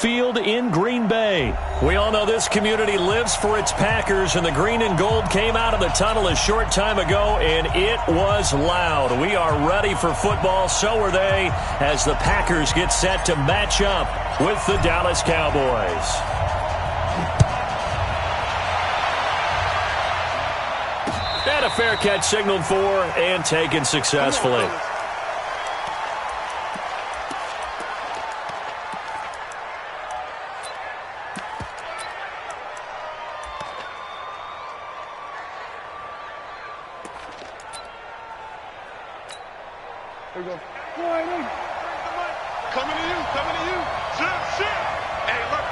Field in Green Bay. We all know this community lives for its Packers, and the green and gold came out of the tunnel a short time ago, and it was loud. We are ready for football, so are they, as the Packers get set to match up with the Dallas Cowboys. And a fair catch signaled for and taken successfully. There we go. Coming to you. Zip. Hey, look.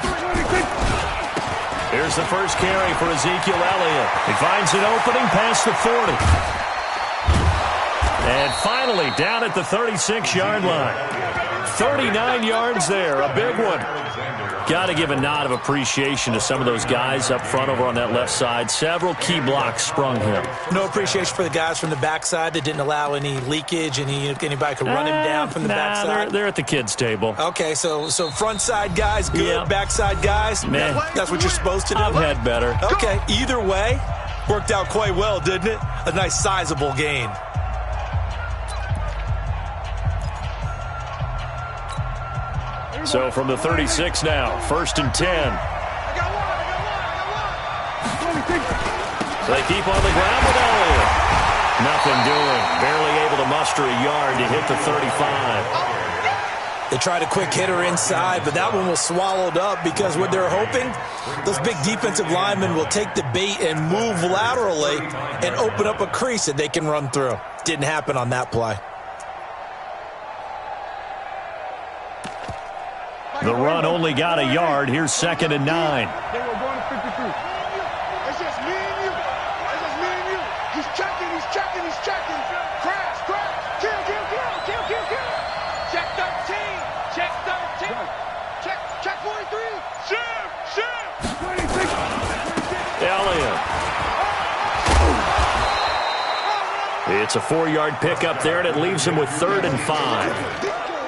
Here's the first carry for Ezekiel Elliott. He finds an opening past the 40. And finally down at the 36-yard line. 39 yards there, a big one. Got to give a nod of appreciation to some of those guys up front over on that left side. Several key blocks sprung him. No appreciation for the guys from the backside that didn't allow any leakage, and anybody could run him down from the backside. They're at the kids' table. Okay, so front side guys, good. Yeah. Backside guys, that's what you're supposed to do? I've had better. Okay, either way, worked out quite well, didn't it? A nice sizable gain. So from the 36 now, 1st and 10. So they keep on the ground with Elliott. Nothing doing. Barely able to muster a yard to hit the 35. They tried a quick hitter inside, but that one was swallowed up because what they're hoping, those big defensive linemen will take the bait and move laterally and open up a crease that they can run through. Didn't happen on that play. The run only got a yard. Here's 2nd and 9. They were going to 53. It's just me and you. He's checking. Crash. Kill. Check 13. Check 43. Shift. 26. Elliott. It's a 4-yard pickup there, and it leaves him with 3rd and 5.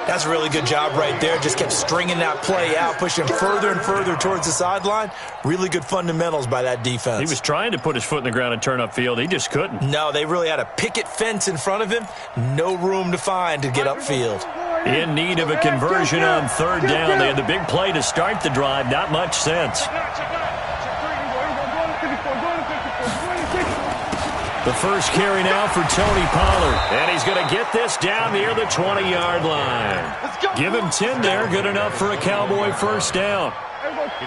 That's a really good job right there. Just kept stringing that play out, pushing further and further towards the sideline. Really good fundamentals by that defense. He was trying to put his foot in the ground and turn upfield. He just couldn't. No, they really had a picket fence in front of him. No room to find to get upfield. In need of a conversion on 3rd down. They had the big play to start the drive. Not much sense. The first carry now for Tony Pollard. And he's going to get this down near the 20-yard line. Give him 10 there. Good enough for a Cowboy first down. First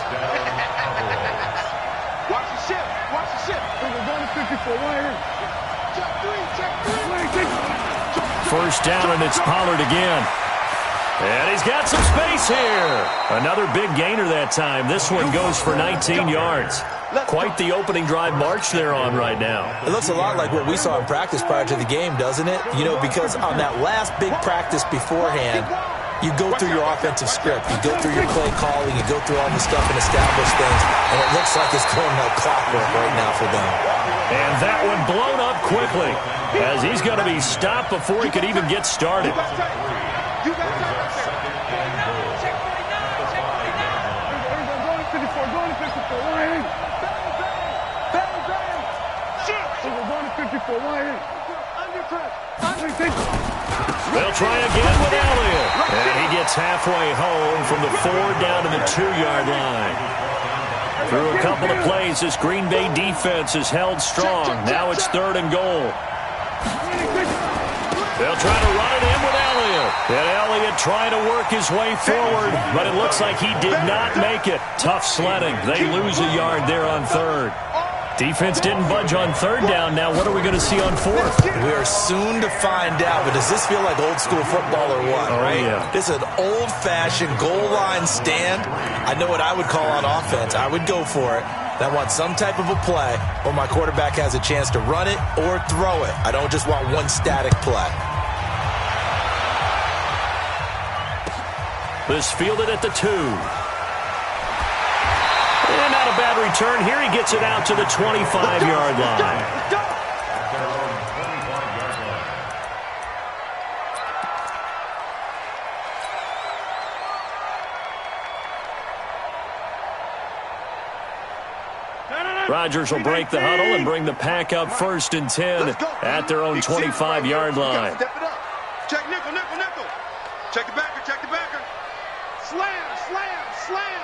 down. Watch the shift. We're going to 54. Check 3. First down, and it's Pollard again. And he's got some space here. Another big gainer that time. This one goes for 19 yards. Quite the opening drive march they're on right now. It looks a lot like what we saw in practice prior to the game, doesn't it? You know, because on that last big practice beforehand, you go through your offensive script. You go through your play calling. You go through all the stuff and establish things. And it looks like it's going like clockwork right now for them. And that one blown up quickly as he's going to be stopped before he could even get started. They'll try again with Elliott. And he gets halfway home from the 4 down to the 2-yard line. Through a couple of plays, this Green Bay defense is held strong. Now it's 3rd and goal. They'll try to run it in with Elliott. And Elliott trying to work his way forward, but it looks like he did not make it. Tough sledding. They lose a yard there on 3rd. Defense didn't budge on 3rd down. Now what are we going to see on 4th? We are soon to find out, but does this feel like old school football or what? Oh, right? Yeah. This is an old-fashioned goal line stand. I know what I would call on offense. I would go for it. I want some type of a play where my quarterback has a chance to run it or throw it. I don't just want one static play. This fielded at the 2. And not a bad return here. He gets it out to the 25-yard line. Rodgers will break the huddle and bring the pack up 1st and 10 at their own 25-yard line. Step it up. Check nickel, nickel, nickel. Check the backer, check the backer. Slam, slam, slam.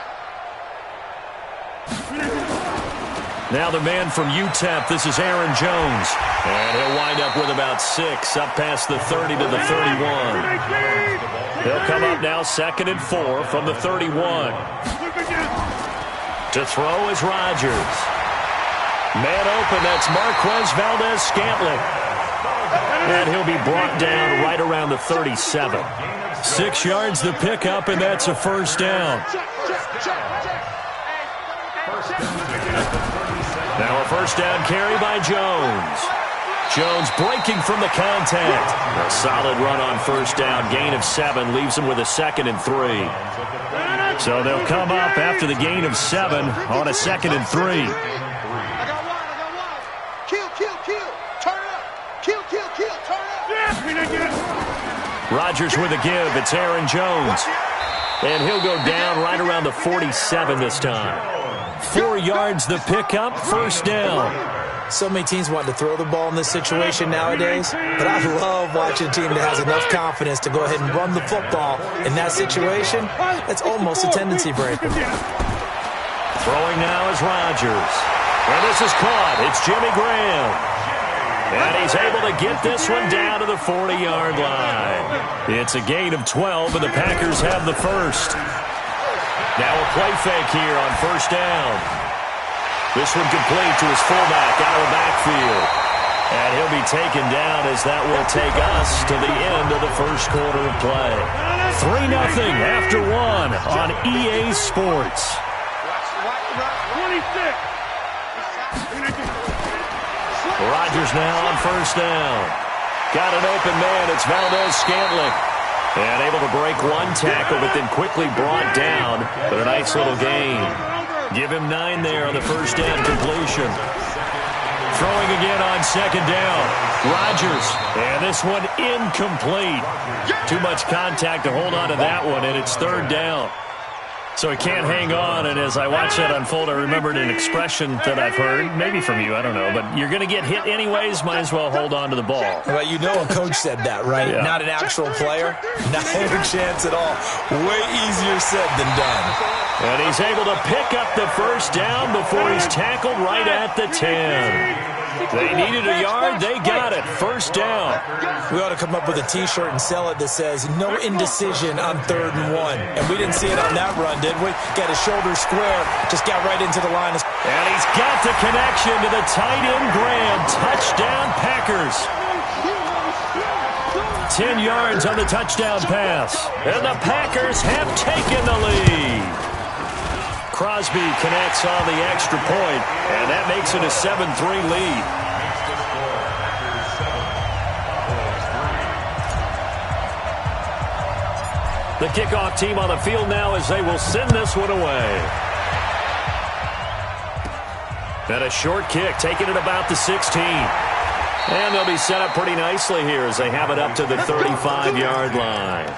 Now the man from UTEP, this is Aaron Jones. And he'll wind up with about 6, up past the 30 to the 31. He'll come up now 2nd and 4 from the 31. To throw is Rodgers. Man open, that's Marquez Valdez-Scantling. And he'll be brought down right around the 37. 6 yards the pickup, and that's a 1st down. Now a 1st down carry by Jones. Jones breaking from the contact. A solid run on 1st down. Gain of 7 leaves him with a 2nd and 3. So they'll come up after the gain of 7 on a 2nd and 3. I got one. Kill, kill, kill. Turn up. Kill, kill, kill. Turn up. Rodgers with a give. It's Aaron Jones. And he'll go down right around the 47 this time. 4 yards the pickup, 1st down. So many teams want to throw the ball in this situation nowadays, but I love watching a team that has enough confidence to go ahead and run the football. In that situation, it's almost a tendency breaker. Throwing now is Rodgers. And this is caught. It's Jimmy Graham. And he's able to get this one down to the 40-yard line. It's a gain of 12, and the Packers have the 1st. Now a play fake here on 1st down. This one complete to his fullback out of the backfield. And he'll be taken down as that will take us to the end of the 1st quarter of play. 3-0 after 1 on EA Sports. 26. Rodgers now on 1st down. Got an open man. It's Valdez-Scantling. And able to break one tackle, but then quickly brought down with a nice little gain. Give him 9 there on the 1st down completion. Throwing again on 2nd down. Rodgers. And this one incomplete. Too much contact to hold on to that one, and it's 3rd down. So he can't hang on, and as I watch that unfold, I remembered an expression that I've heard, maybe from you, I don't know, but you're going to get hit anyways, might as well hold on to the ball. Well, you know a coach said that, right? Yeah. Not an actual player. Not a chance at all. Way easier said than done. And he's able to pick up the 1st down before he's tackled right at the 10. They needed a yard. They got it. 1st down. We ought to come up with a T-shirt and sell it that says, no indecision on 3rd and 1. And we didn't see it on that run, did we? Got his shoulder square. Just got right into the line. And he's got the connection to the tight end, Graham. Touchdown, Packers. 10 yards on the touchdown pass. And the Packers have taken the lead. Crosby connects on the extra point, and that makes it a 7-3 lead. The kickoff team on the field now as they will send this one away. And a short kick, taking it about the 16. And they'll be set up pretty nicely here as they have it up to the 35-yard line.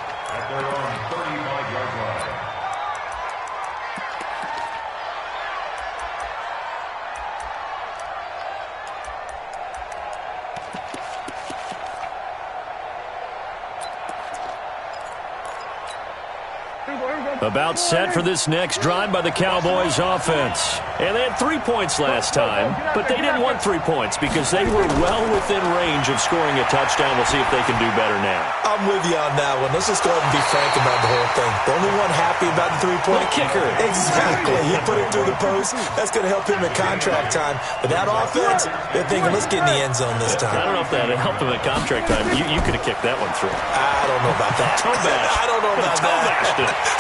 About set for this next drive by the Cowboys offense. And they had 3 points last time, but they didn't want 3 points because they were well within range of scoring a touchdown. We'll see if they can do better now. I'm with you on that one. Let's just go ahead and be frank about the whole thing. The only one happy about the 3-point kicker. Exactly. He put it through the post. That's going to help him at contract time. But that offense, they're thinking, let's get in the end zone this time. I don't know if that helped him at contract time. You could have kicked that one through. I don't know about that. Toe bash. I don't know about that.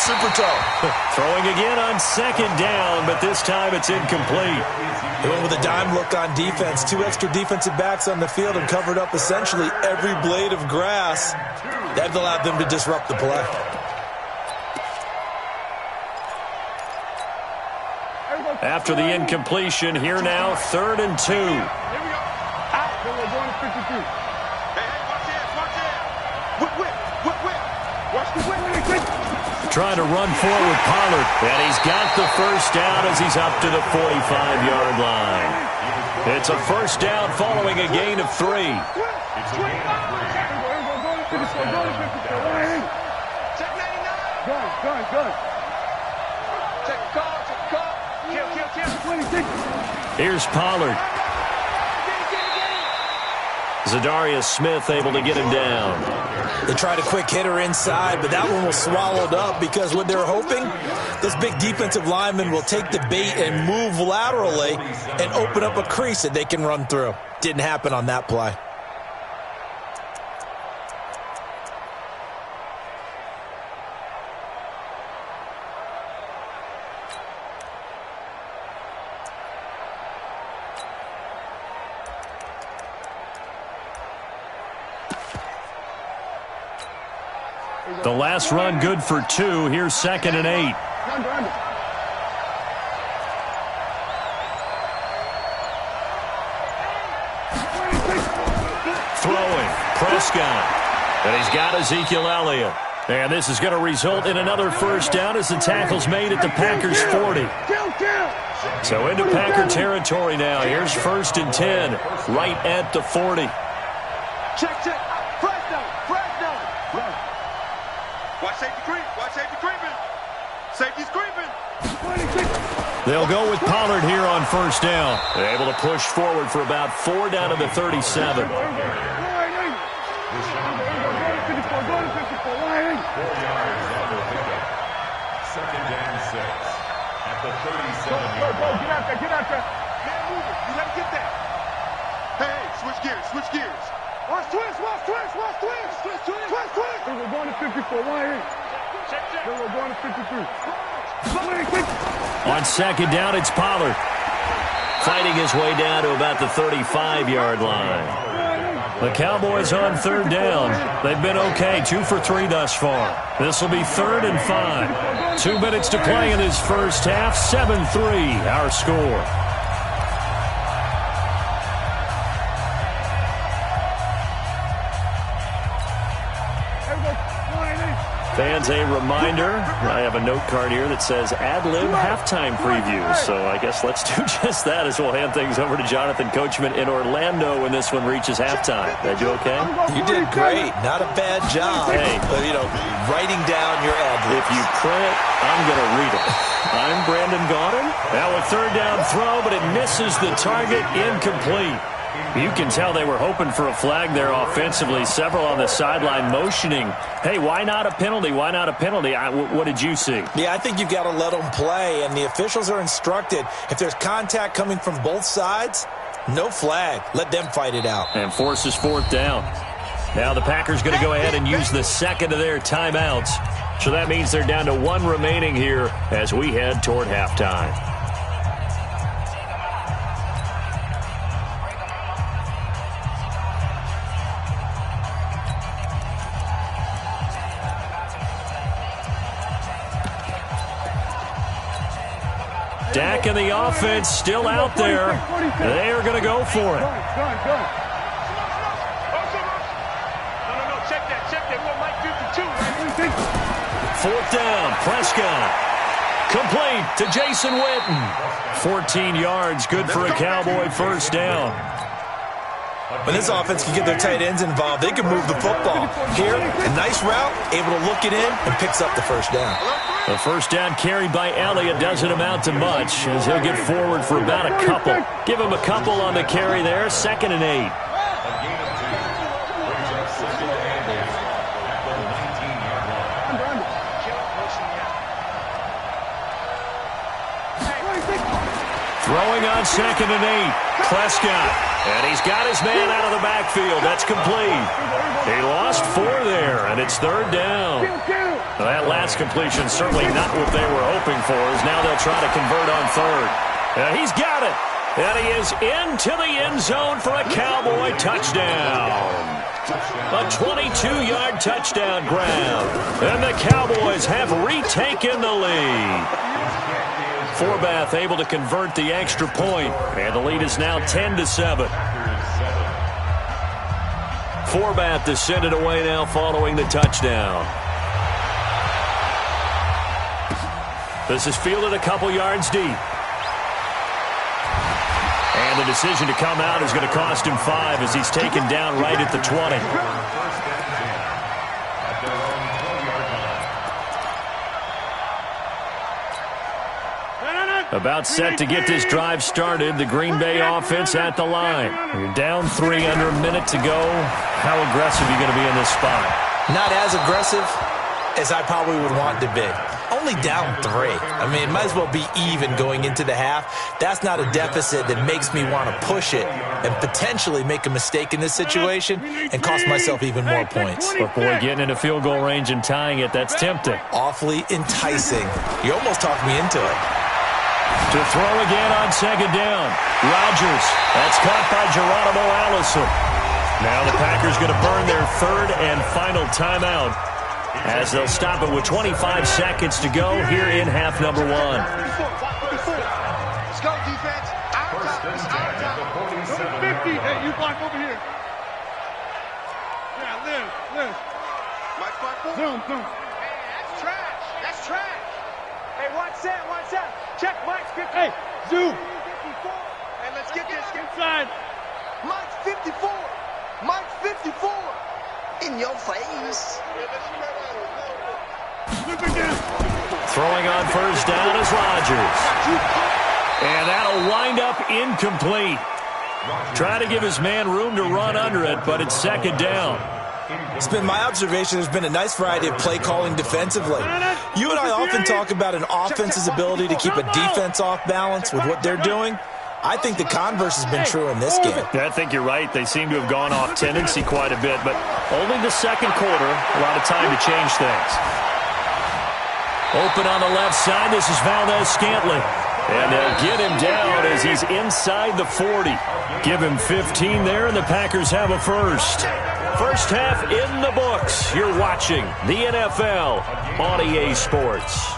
Super toe. Throwing again on 2nd down, but this time it's incomplete. They went with a dime look on defense. 2 extra defensive backs on the field and covered up essentially every blade of grass. That allowed them to disrupt the play. After the incompletion, here now, 3rd and 2. Here we go. Out. Then we're going to 52. Hey, watch this, watch this. Whip, whip, whip, whip. Watch the whip. trying to run forward with Pollard. And he's got the first down as he's up to the 45-yard line. It's a first down following a gain of 3. Here's Pollard. Zadarius Smith able to get him down. They tried a quick hitter inside, but that one was swallowed up because what they're hoping, this big defensive lineman will take the bait and move laterally and open up a crease that they can run through. Didn't happen on that play. The last run good for 2. Here's 2nd and 8. Throwing. Prescott. And he's got Ezekiel Elliott. And this is going to result in another first down as the tackle's made at the Packers' 40. So into Packer territory now. Here's 1st and 10 right at the 40. Check. Watch safety creep. Watch safety creeping. Safety's creeping. They'll go with Pollard here on first down. They're able to push forward for about 4 down to the 37. 2nd and 6 at the 37-yard line. Get out there. Man, move it. You gotta get that. Hey, switch gears. Watch twist. We're going to 54. We're going to 53. On 2nd down, it's Pollard. Fighting his way down to about the 35-yard line. The Cowboys on 3rd down. They've been okay, 2 for 3 thus far. This will be 3rd and 5. 2 minutes to play in this first half. 7-3, our score. Fans, a reminder, I have a note card here that says ad-lib halftime preview. So I guess let's do just that as we'll hand things over to Jonathan Coachman in Orlando when this one reaches halftime. Did you okay? You did great. Not a bad job. Hey. Writing down your ad-libs. If you print, I'm going to read it. I'm Brandon Gaudin. Now a 3rd down throw, but it misses the target, incomplete. You can tell they were hoping for a flag there offensively. Several on the sideline motioning, hey, why not a penalty? Why not a penalty? What did you see? Yeah, I think you've got to let them play, and the officials are instructed, if there's contact coming from both sides, no flag. Let them fight it out. And forces 4th down. Now the Packers going to go ahead and use the 2nd of their timeouts. So that means they're down to 1 remaining here as we head toward halftime. Dak and the offense still out there. They are going to go for it. No, check that. What Mike 52. 4th down, Prescott. Complete to Jason Witten. 14 yards, good for a Cowboy first down. When this offense can get their tight ends involved, they can move the football. Here, a nice route, able to look it in, and picks up the first down. The first down carried by Elliott doesn't amount to much as he'll get forward for about a couple. Give him a couple on the carry there, 2nd and 8. Throwing on 2nd and 8, Prescott. And he's got his man out of the backfield. That's complete. He lost 4 there, and it's 3rd down. Well, that last completion certainly not what they were hoping for, as now they'll try to convert on 3rd. He's got it. And he is into the end zone for a Cowboy touchdown. A 22-yard touchdown grab. And the Cowboys have retaken the lead. Forbath able to convert the extra point, and the lead is now 10-7. Forbath to send it away now following the touchdown. This is fielded a couple yards deep. And the decision to come out is going to cost him 5 as he's taken down right at the 20. About set to get this drive started. The Green Bay offense at the line. You're down 3 under a minute to go. How aggressive are you going to be in this spot? Not as aggressive as I probably would want to be. Only down 3. I mean, it might as well be even going into the half. That's not a deficit that makes me want to push it and potentially make a mistake in this situation and cost myself even more points. But boy, getting into field goal range and tying it, that's tempting. Awfully enticing. You almost talked me into it. To throw again on second down. Rodgers. That's caught by Geronimo Allison. Now the Packers going to burn their 3rd and final timeout as they'll stop it with 25 seconds to go here in half number 1. Let's go, defense. Our top. It's our top. 50. Hey, you block over here. Yeah, live. Mike, Zoom. That's trash. That's trash. Hey, watch that. Check Mike's 50. Hey, zoom. Hey, let's get this. Inside. Mike's 54. Mike's 54. In your face. Look again. Throwing on first down is Rodgers. And that'll wind up incomplete. Try to give his man room to run under it, but it's second down. It's been my observation there's been a nice variety of play calling defensively. You and I often talk about an offense's ability to keep a defense off balance with what they're doing. I think the converse has been true in this game. Yeah, I think you're right. They seem to have gone off tendency quite a bit, but only the second quarter, a lot of time to change things. Open on the left side, this is Valdez-Scantling. And they'll get him down as he's inside the 40. Give him 15 there, and the Packers have a first. First half in the books. You're watching the NFL on EA Sports.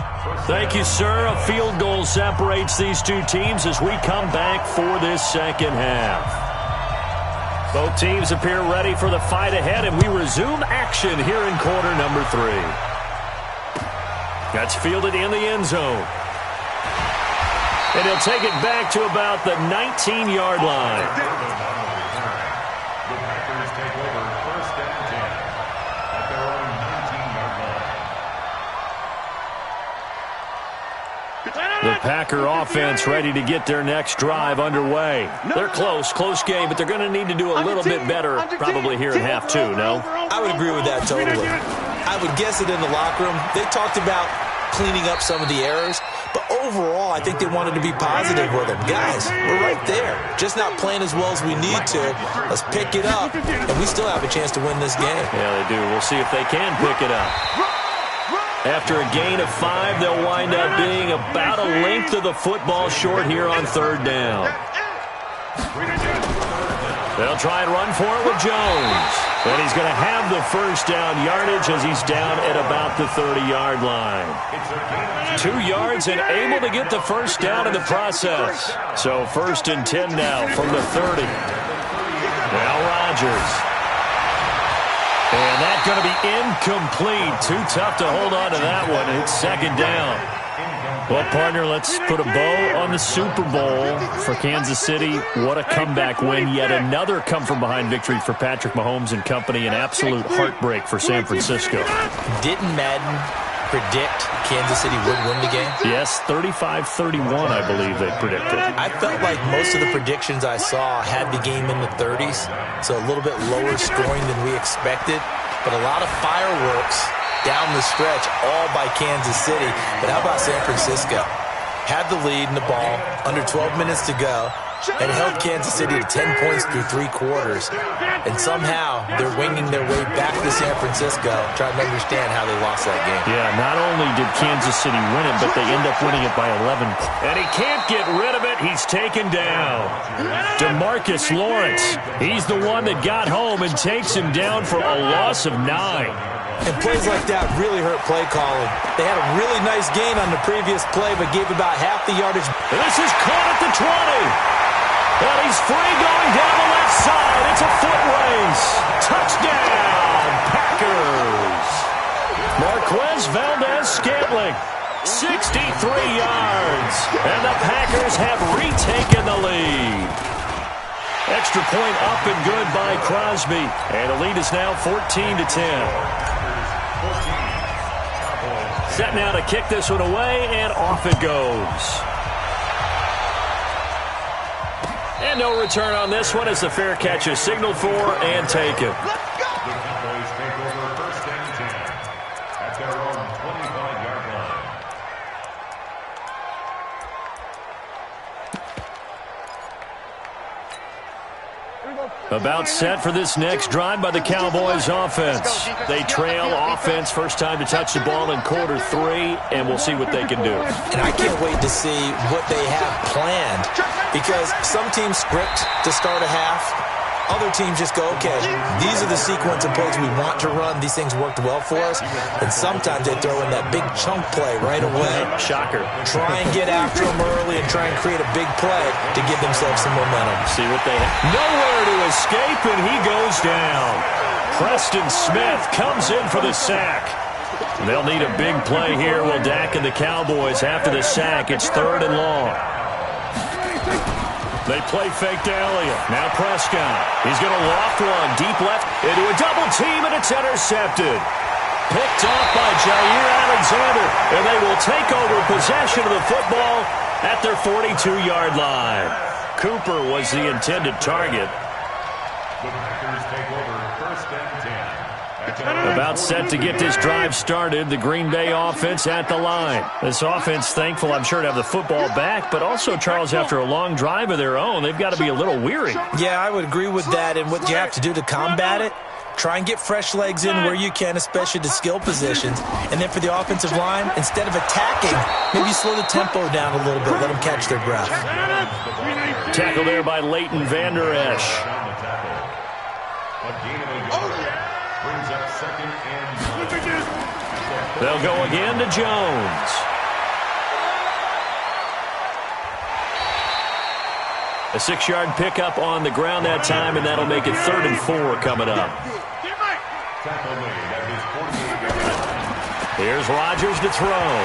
Thank you, sir. A field goal separates these two teams as we come back for this second half. Both teams appear ready for the fight ahead, and we resume action here in quarter number 3. That's fielded in the end zone. And he'll take it back to about the 19-yard line. The Packer offense ready to get their next drive underway. They're close game, but they're going to need to do a little bit better probably here in half 2, no? I would agree with that totally. I would guess it in the locker room. They talked about cleaning up some of the errors, but overall, I think they wanted to be positive with them. Guys, we're right there. Just not playing as well as we need to. Let's pick it up, and we still have a chance to win this game. Yeah, they do. We'll see if they can pick it up. After a gain of 5, they'll wind up being about a length of the football short here on third down. They'll try and run for it with Jones. And he's going to have the first down yardage as he's down at about the 30-yard line. 2 yards and able to get the first down in the process. So 1st and 10 now from the 30. Now Rodgers. And that's going to be incomplete. Too tough to hold on to that one. It's second down. Well, partner, let's put a bow on the Super Bowl for Kansas City. What a comeback win. Yet another come-from-behind victory for Patrick Mahomes and company. An absolute heartbreak for San Francisco. Didn't Madden predict Kansas City would win the game? Yes, 35-31, I believe they predicted. I felt like most of the predictions I saw had the game in the 30s, so a little bit lower scoring than we expected, but a lot of fireworks down the stretch, all by Kansas City. But how about San Francisco? Had the lead in the ball, under 12 minutes to go, and held Kansas City to 10 points through 3 quarters. And somehow, they're winging their way back to San Francisco, trying to understand how they lost that game. Yeah, not only did Kansas City win it, but they end up winning it by 11. And he can't get rid of it. He's taken down. DeMarcus Lawrence, he's the one that got home and takes him down for a loss of 9. And plays like that really hurt play calling. They had a really nice gain on the previous play, but gave about half the yardage. And this is caught at the 20. And he's free going down the left side. It's a foot race. Touchdown, Packers. Marquez Valdez-Scantling. 63 yards. And the Packers have retaken the lead. Extra point up and good by Crosby. And the lead is now 14-10. Set now to kick this one away, and off it goes. And no return on this one as the fair catch is signaled for and taken. Let's go! The Cowboys take over first and 10 at their own 25-yard line. About set for this next drive by the Cowboys offense. They trail offense, first time to touch the ball in quarter 3, and we'll see what they can do. And I can't wait to see what they have planned, because some teams script to start a half. Other teams just go, okay, these are the sequence of plays we want to run. These things worked well for us. And sometimes they throw in that big chunk play right away. Shocker. Try and get after them early and try and create a big play to give themselves some momentum. See what they have. Nowhere to escape, and he goes down. Preston Smith comes in for the sack. They'll need a big play here. Will Dak and the Cowboys after the sack. It's 3rd and long. They play fake to Elliott. Now Prescott. He's going to loft one deep left into a double team, and it's intercepted. Picked off by Jair Alexander, and they will take over possession of the football at their 42-yard line. Cooper was the intended target. The Packers take over first and 10. About set to get this drive started, the Green Bay offense at the line. This offense thankful, I'm sure, to have the football back, but also, Charles, after a long drive of their own, they've got to be a little weary. Yeah, I would agree with that, and what you have to do to combat it, try and get fresh legs in where you can, especially to skill positions. And then for the offensive line, instead of attacking, maybe slow the tempo down a little bit, let them catch their breath. Tackle there by Leighton Vander Esch. A gain of a yard brings up second and 9. They'll go again to Jones. A 6-yard pickup on the ground that time, and that'll make it 3rd and 4 coming up. Tackle made at his 48-yard line. Here's Rodgers to throw.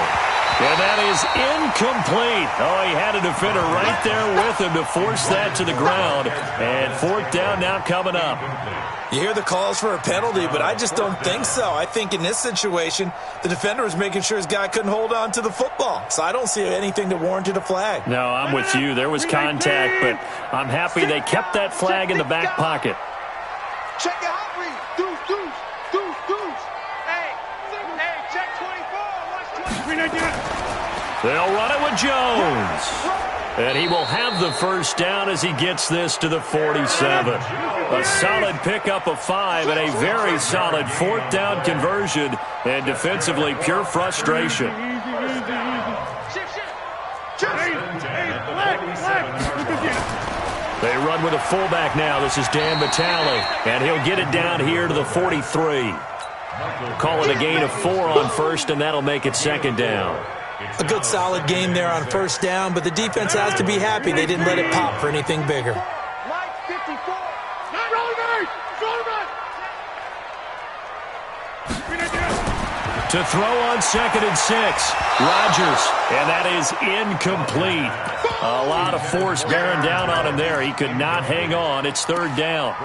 And that is incomplete. Oh, he had a defender right there with him to force that to the ground. And 4th down now coming up. You hear the calls for a penalty, but I just don't think so. I think in this situation, the defender was making sure his guy couldn't hold on to the football. So I don't see anything that warranted a flag. No, I'm with you. There was contact, but I'm happy they kept that flag in the back pocket. Check it out, Reed. Deuce. Hey, check 24. Watch 24. They'll run it with Jones. And he will have the first down as he gets this to the 47. A solid pickup of 5 and a very solid 4th down conversion. And defensively, pure frustration. They run with a fullback now. This is Dan Vitale. And he'll get it down here to the 43. Call it a gain of 4 on first, and that'll make it 2nd down. A good solid game there on first down, but the defense has to be happy they didn't let it pop for anything bigger. Mike 54. Not rolling, To throw on 2nd and 6. Rodgers, and that is incomplete. A lot of force bearing down on him there. He could not hang on. It's 3rd down.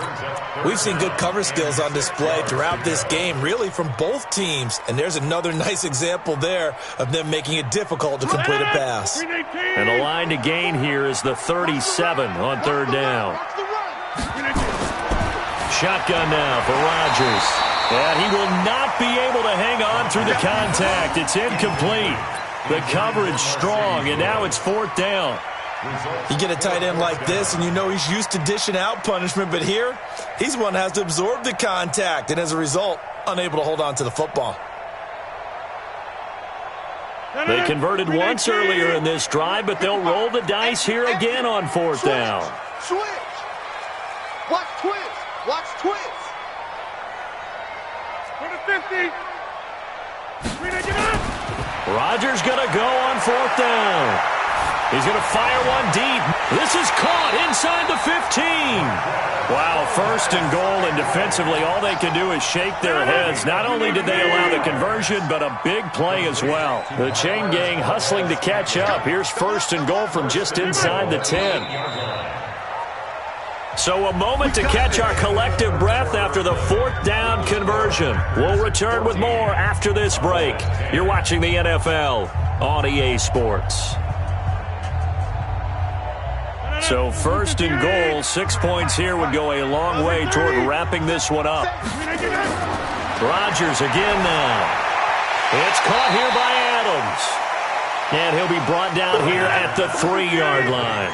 We've seen good cover skills on display throughout this game, really from both teams. And there's another nice example there of them making it difficult to complete a pass. And the line to gain here is the 37 on 3rd down. Shotgun now for Rodgers. And he will not be able to hang on through the contact. It's incomplete. The coverage strong, and now it's 4th down. You get a tight end like this, and you know he's used to dishing out punishment, but here, he's one that has to absorb the contact, and as a result, unable to hold on to the football. They converted once earlier in this drive, but they'll roll the dice here again on 4th down. Switch. Watch twist. For the 50. Rodgers going to go on 4th down. He's going to fire one deep. This is caught inside the 15. Wow, first and goal, and defensively all they can do is shake their heads. Not only did they allow the conversion, but a big play as well. The chain gang hustling to catch up. Here's first and goal from just inside the 10. So a moment to catch our collective breath after the fourth down conversion. We'll return with more after this break. You're watching the NFL on EA Sports. So first and goal, 6 points here would go a long way toward wrapping this one up. Rodgers again now. It's caught here by Adams. And he'll be brought down here at the 3-yard line.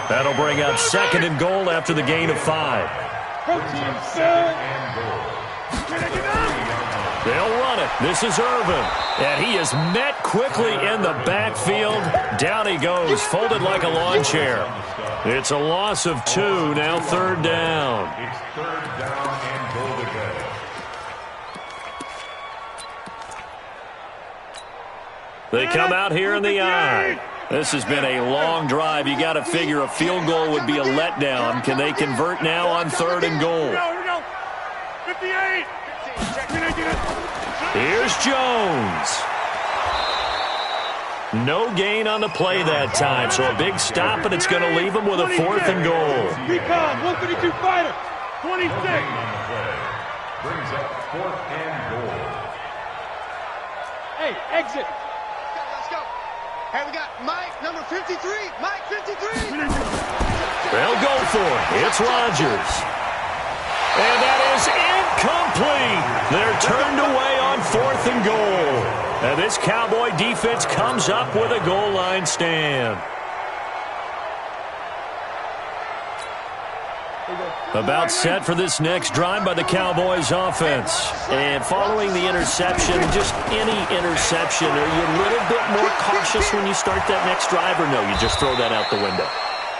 That'll bring up second and goal after the gain of 5. They'll run it. This is Irvin. And he is met quickly in the backfield. Down he goes, folded like a lawn chair. It's a loss of 2, now third down. It's third down and goal to go. They come out here in the eye. This has been a long drive. You got to figure a field goal would be a letdown. Can they convert now on third and goal? Here we go. 58. Here's Jones. No gain on the play that time, so a big stop, and it's going to leave them with a fourth and goal. Recon, 152 fighter, 26. Brings up fourth and goal. Hey, exit. Let's go. Hey, we got Mike, number 53. Mike, 53. They'll go for it. It's Rodgers. And that is incomplete. They're turned away on fourth and goal. And this Cowboy defense comes up with a goal line stand. About set for this next drive by the Cowboys offense. And following the interception, just any interception, are you a little bit more cautious when you start that next drive, or no, you just throw that out the window?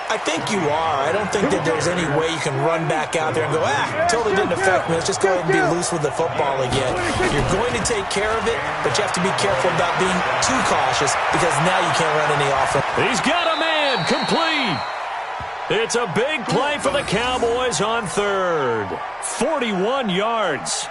I think you are. I don't think that there's any way you can run back out there and go, totally didn't affect me. Let's just go ahead and be loose with the football again. You're going to take care of it, but you have to be careful about being too cautious because now you can't run any offense. He's got a man complete. It's a big play for the Cowboys on third. 41 yards.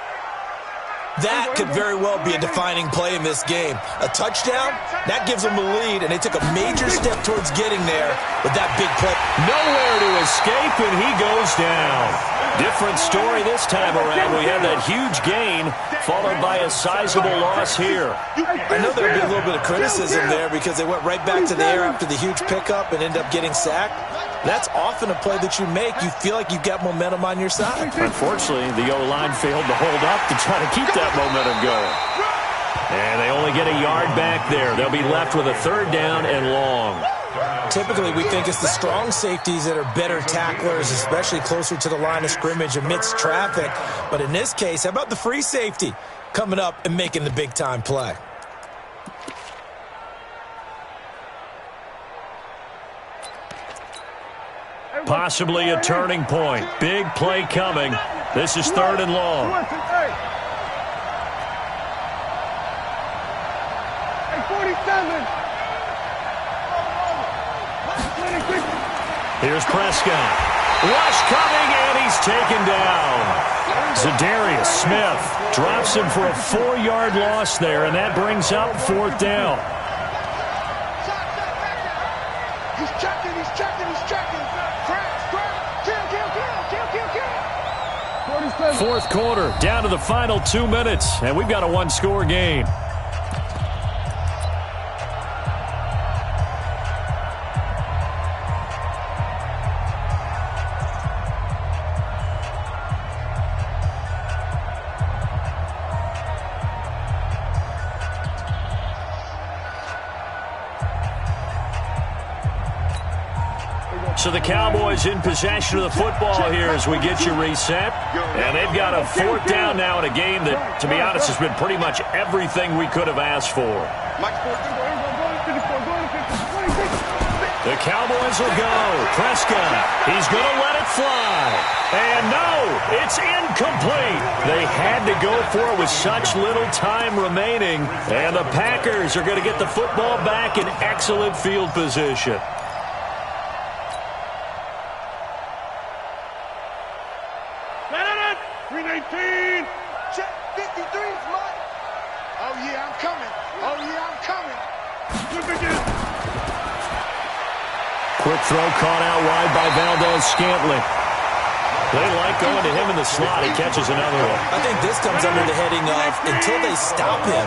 That could very well be a defining play in this game. A touchdown, that gives them a lead, and they took a major step towards getting there with that big play. Nowhere to escape, and he goes down. Different story this time around. We had that huge gain, followed by a sizable loss here. I know there'll be a little bit of criticism there because they went right back to the air after the huge pickup and ended up getting sacked. That's often a play that you make. You feel like you've got momentum on your side. Unfortunately, the O-line failed to hold up to try to keep that momentum going. And they only get a yard back there. They'll be left with a third down and long. Typically, we think it's the strong safeties that are better tacklers, especially closer to the line of scrimmage amidst traffic. But in this case, how about the free safety coming up and making the big-time play? Possibly a turning point. Big play coming. This is third and long. Here's Prescott. Rush coming, and he's taken down. Zadarius Smith drops him for a 4-yard loss there, and that brings up fourth down. He's checking, he's checking, he's checking. Kill. Fourth quarter, down to the final 2 minutes, and we've got a one-score game. So the Cowboys in possession of the football here as we get you reset. And they've got a fourth down now in a game that, to be honest, has been pretty much everything we could have asked for. The Cowboys will go. Prescott, he's going to let it fly. And no, it's incomplete. They had to go for it with such little time remaining. And the Packers are going to get the football back in excellent field position. Quick throw caught out wide by Valdez-Scantling. They like going to him in the slot. He catches another one. I think this comes under the heading of, until they stop him,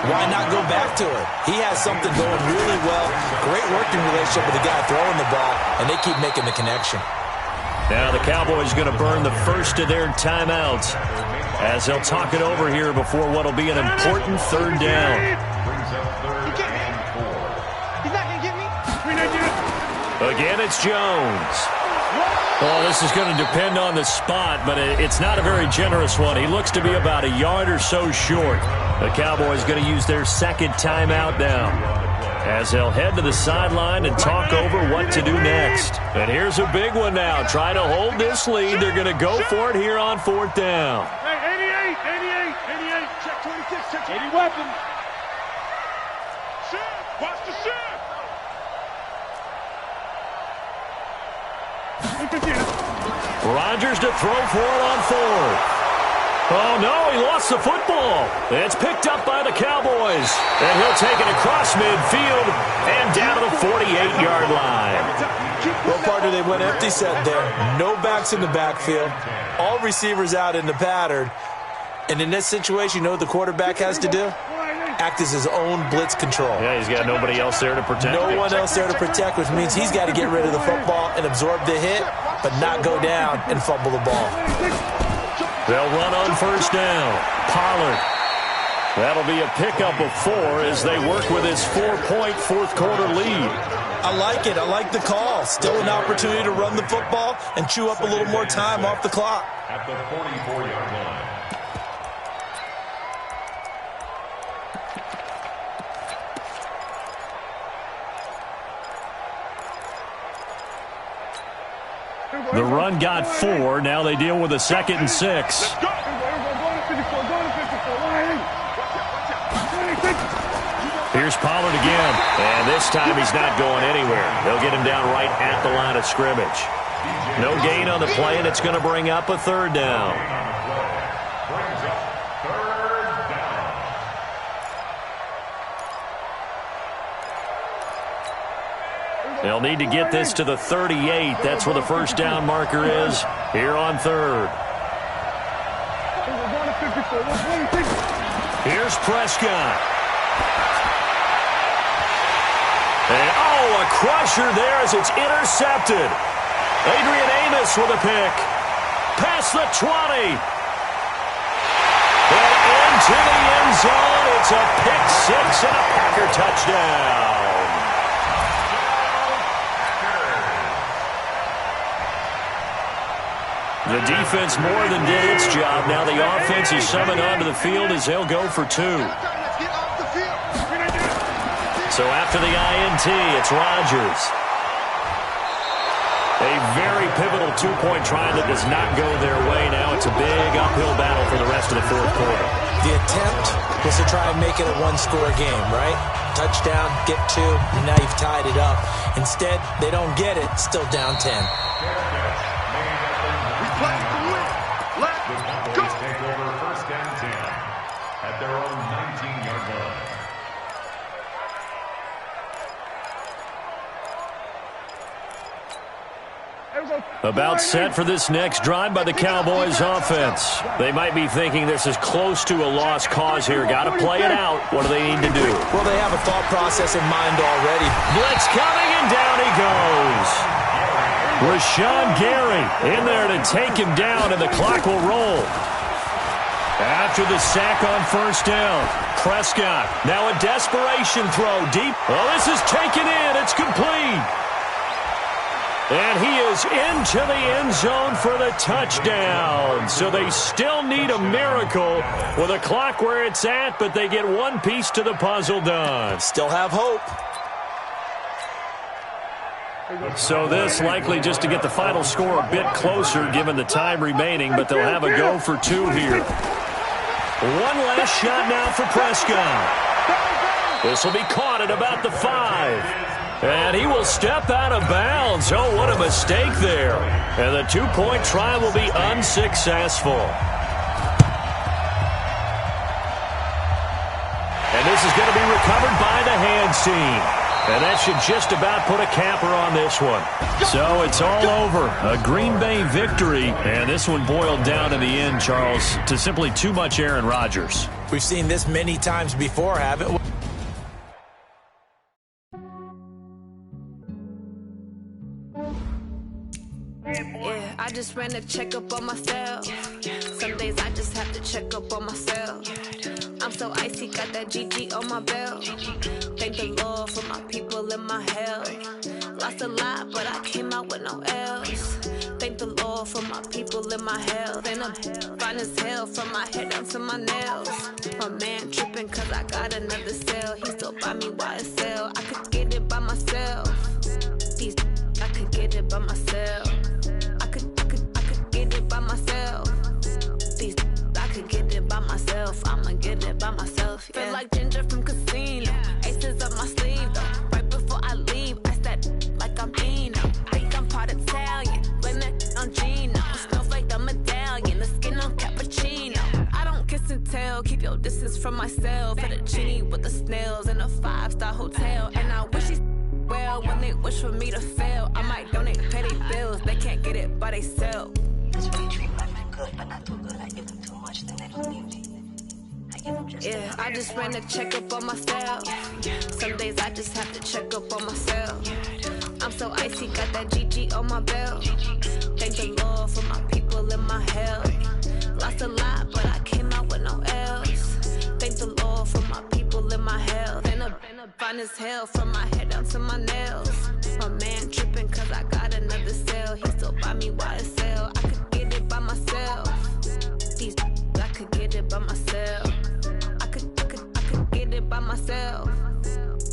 why not go back to it? He has something going really well. Great working relationship with the guy throwing the ball, and they keep making the connection. Now the Cowboys going to burn the first of their timeouts as they'll talk it over here before what will be an important third down. Brings up third and 4. He's not going to get me. Again, it's Jones. Well, this is going to depend on the spot, but it's not a very generous one. He looks to be about a yard or so short. The Cowboys going to use their second timeout now as they'll head to the sideline and talk over what to do next. And here's a big one now. Try to hold this lead. They're going to go for it here on fourth down. Hey, 88. Check 26, check 80 weapons. Shift. Watch the shift. Rodgers to throw for it on fourth. Oh, no, he lost the football. It's picked up by the Cowboys. And he'll take it across midfield and down to the 48-yard line. Well, partner, they went empty set there. No backs in the backfield. All receivers out in the pattern. And in this situation, you know what the quarterback has to do? Act as his own blitz control. Yeah, he's got nobody else there to protect. No one else there to protect, which means he's got to get rid of the football and absorb the hit, but not go down and fumble the ball. They'll run on first down. Pollard. That'll be a pickup of 4 as they work with his 4-point fourth-quarter lead. I like it. I like the call. Still an opportunity to run the football and chew up a little more time off the clock. At the 44-yard line. The run got 4. Now they deal with a 2nd and 6. Here's Pollard again. And this time he's not going anywhere. They'll get him down right at the line of scrimmage. No gain on the play, and it's going to bring up a third down. Brings up third down. They'll need to get this to the 38. That's where the first down marker is here on third. Here's Prescott. And, a crusher there as it's intercepted. Adrian Amos with a pick. Past the 20. And into the end zone. It's a pick 6 and a Packer touchdown. The defense more than did its job. Now the offense is summoned onto the field as they'll go for 2. So after the INT, it's Rodgers. A very pivotal 2-point try that does not go their way. Now it's a big uphill battle for the rest of the fourth quarter. The attempt was to try and make it a one-score game, right? Touchdown, get 2, and now you've tied it up. Instead, they don't get it, still down 10. The Cowboys take over first and 10 at their own 19-yard line. About set for this next drive by the Cowboys offense. They might be thinking this is close to a lost cause here. Got to play it out. What do they need to do? Well, they have a thought process in mind already. Blitz coming, and down he goes. Rashawn Gary in there to take him down, and the clock will roll. After the sack on first down, Prescott. Now a desperation throw deep. Oh, this is taken in. It's complete. And he is into the end zone for the touchdown. So they still need a miracle with a clock where it's at, but they get one piece to the puzzle done. Still have hope. So this likely just to get the final score a bit closer given the time remaining, but they'll have a go for 2 here. One last shot now for Prescott. This will be caught at about the 5. And he will step out of bounds. Oh, what a mistake there. And the 2-point try will be unsuccessful. And this is going to be recovered by the hands team. And that should just about put a capper on this one. So it's all over. A Green Bay victory. And this one boiled down in the end, Charles, to simply too much Aaron Rodgers. We've seen this many times before, haven't we? Yeah, I just ran a checkup on myself. Some days I just have to check up on myself. I'm so icy, got that GG on my belt. Thank the Lord for my people and my health. Lost a lot, but I came out with no L's. Thank the Lord for my people and my health. And I'm fine as hell from my head down to my nails. My man tripping cause I got another cell. He still buy me YSL. I could get it by myself. These I could get it by myself. I could get it by myself. These I could get it by myself. I'ma get it by myself. Yeah. Feel like Ginger from Casino. Aces up my sleeve though. Right before I leave, I said like I'm Dino. Think I'm part Italian. Blame that on Gino. Smells like the medallion. The skin on cappuccino. I don't kiss and tell. Keep your distance from myself. Fettuccine with the snails in a 5-star hotel. And I wish he's well when they wish for me to fail. I might donate petty bills. They can't get it by themselves. That's why you treat my men good, but not too good. I give them too much, then they don't need me. I give them just yeah, I just ran a checkup on myself. Some days I just have to check up on myself. I'm so icy, got that GG on my belt. Thank the Lord for my people and my health. Lost a lot, but I came out with no L's. Thank the Lord for my people and my health. And I'm fine as hell from my head down to my nails. My man tripping cause I got another cell. He still buy me YSL. I could get it by myself. These I could get it by myself. I could get it by myself.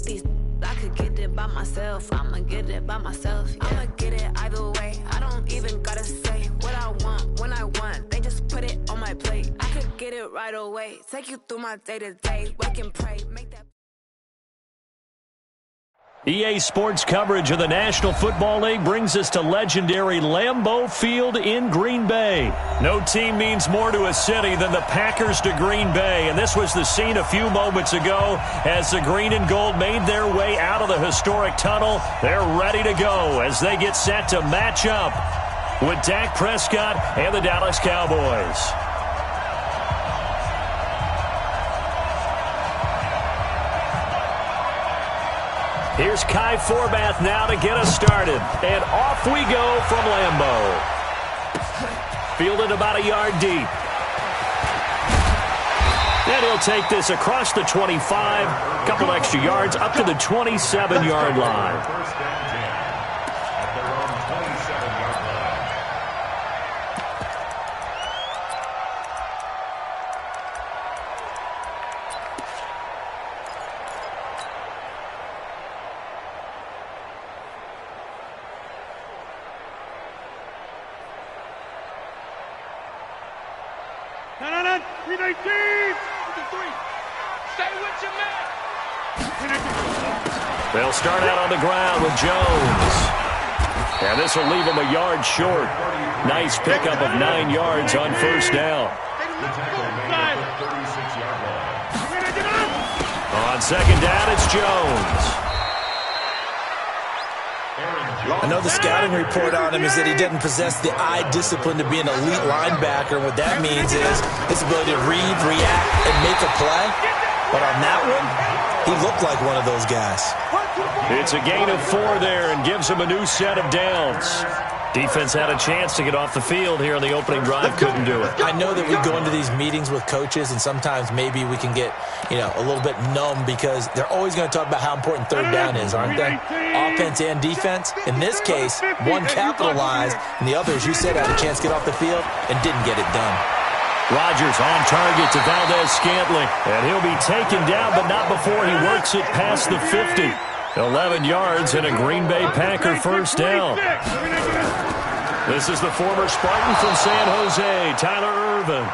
These I could get it by myself. I'ma get it by myself. Yeah. I'ma get it either way. I don't even gotta say what I want when I want. They just put it on my plate. I could get it right away. Take you through my day to day. Wake and pray. Make that. EA Sports coverage of the National Football League brings us to legendary Lambeau Field in Green Bay. No team means more to a city than the Packers to Green Bay, and this was the scene a few moments ago as the green and gold made their way out of the historic tunnel. They're ready to go as they get set to match up with Dak Prescott and the Dallas Cowboys. Here's Kai Forbath now to get us started. And off we go from Lambeau. Fielded about a yard deep. And he'll take this across the 25. A couple extra yards up to the 27-yard line. They'll start out on the ground with Jones. And this will leave him a yard short. Nice pickup of 9 yards on first down. On second down, it's Jones. I know the scouting report on him is that he didn't possess the eye discipline to be an elite linebacker. What that means is his ability to read, react, and make a play. But on that one, he looked like one of those guys. It's a gain of 4 there and gives him a new set of downs. Defense had a chance to get off the field here on the opening drive, couldn't do it. I know that we go into these meetings with coaches, and sometimes maybe we can get, a little bit numb because they're always going to talk about how important third down is, aren't they? Offense and defense. In this case, one capitalized, and the other, as you said, had a chance to get off the field and didn't get it done. Rodgers on target to Valdez-Scantling, and he'll be taken down, but not before he works it past the 50. 11 yards and a Green Bay Packer first down. This is the former Spartan from San Jose, Tyler Ervin.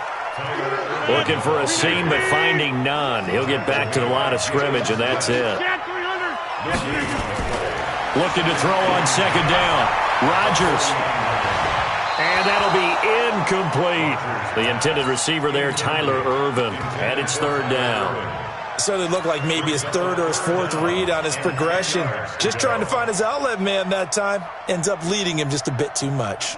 Looking for a seam, but finding none. He'll get back to the line of scrimmage, and that's it. Looking to throw on second down. Rodgers. And that'll be incomplete. The intended receiver there, Tyler Ervin. And it's third down. certainly looked like maybe his third or his fourth read on his progression. Just trying to find his outlet man that time. Ends up leading him just a bit too much.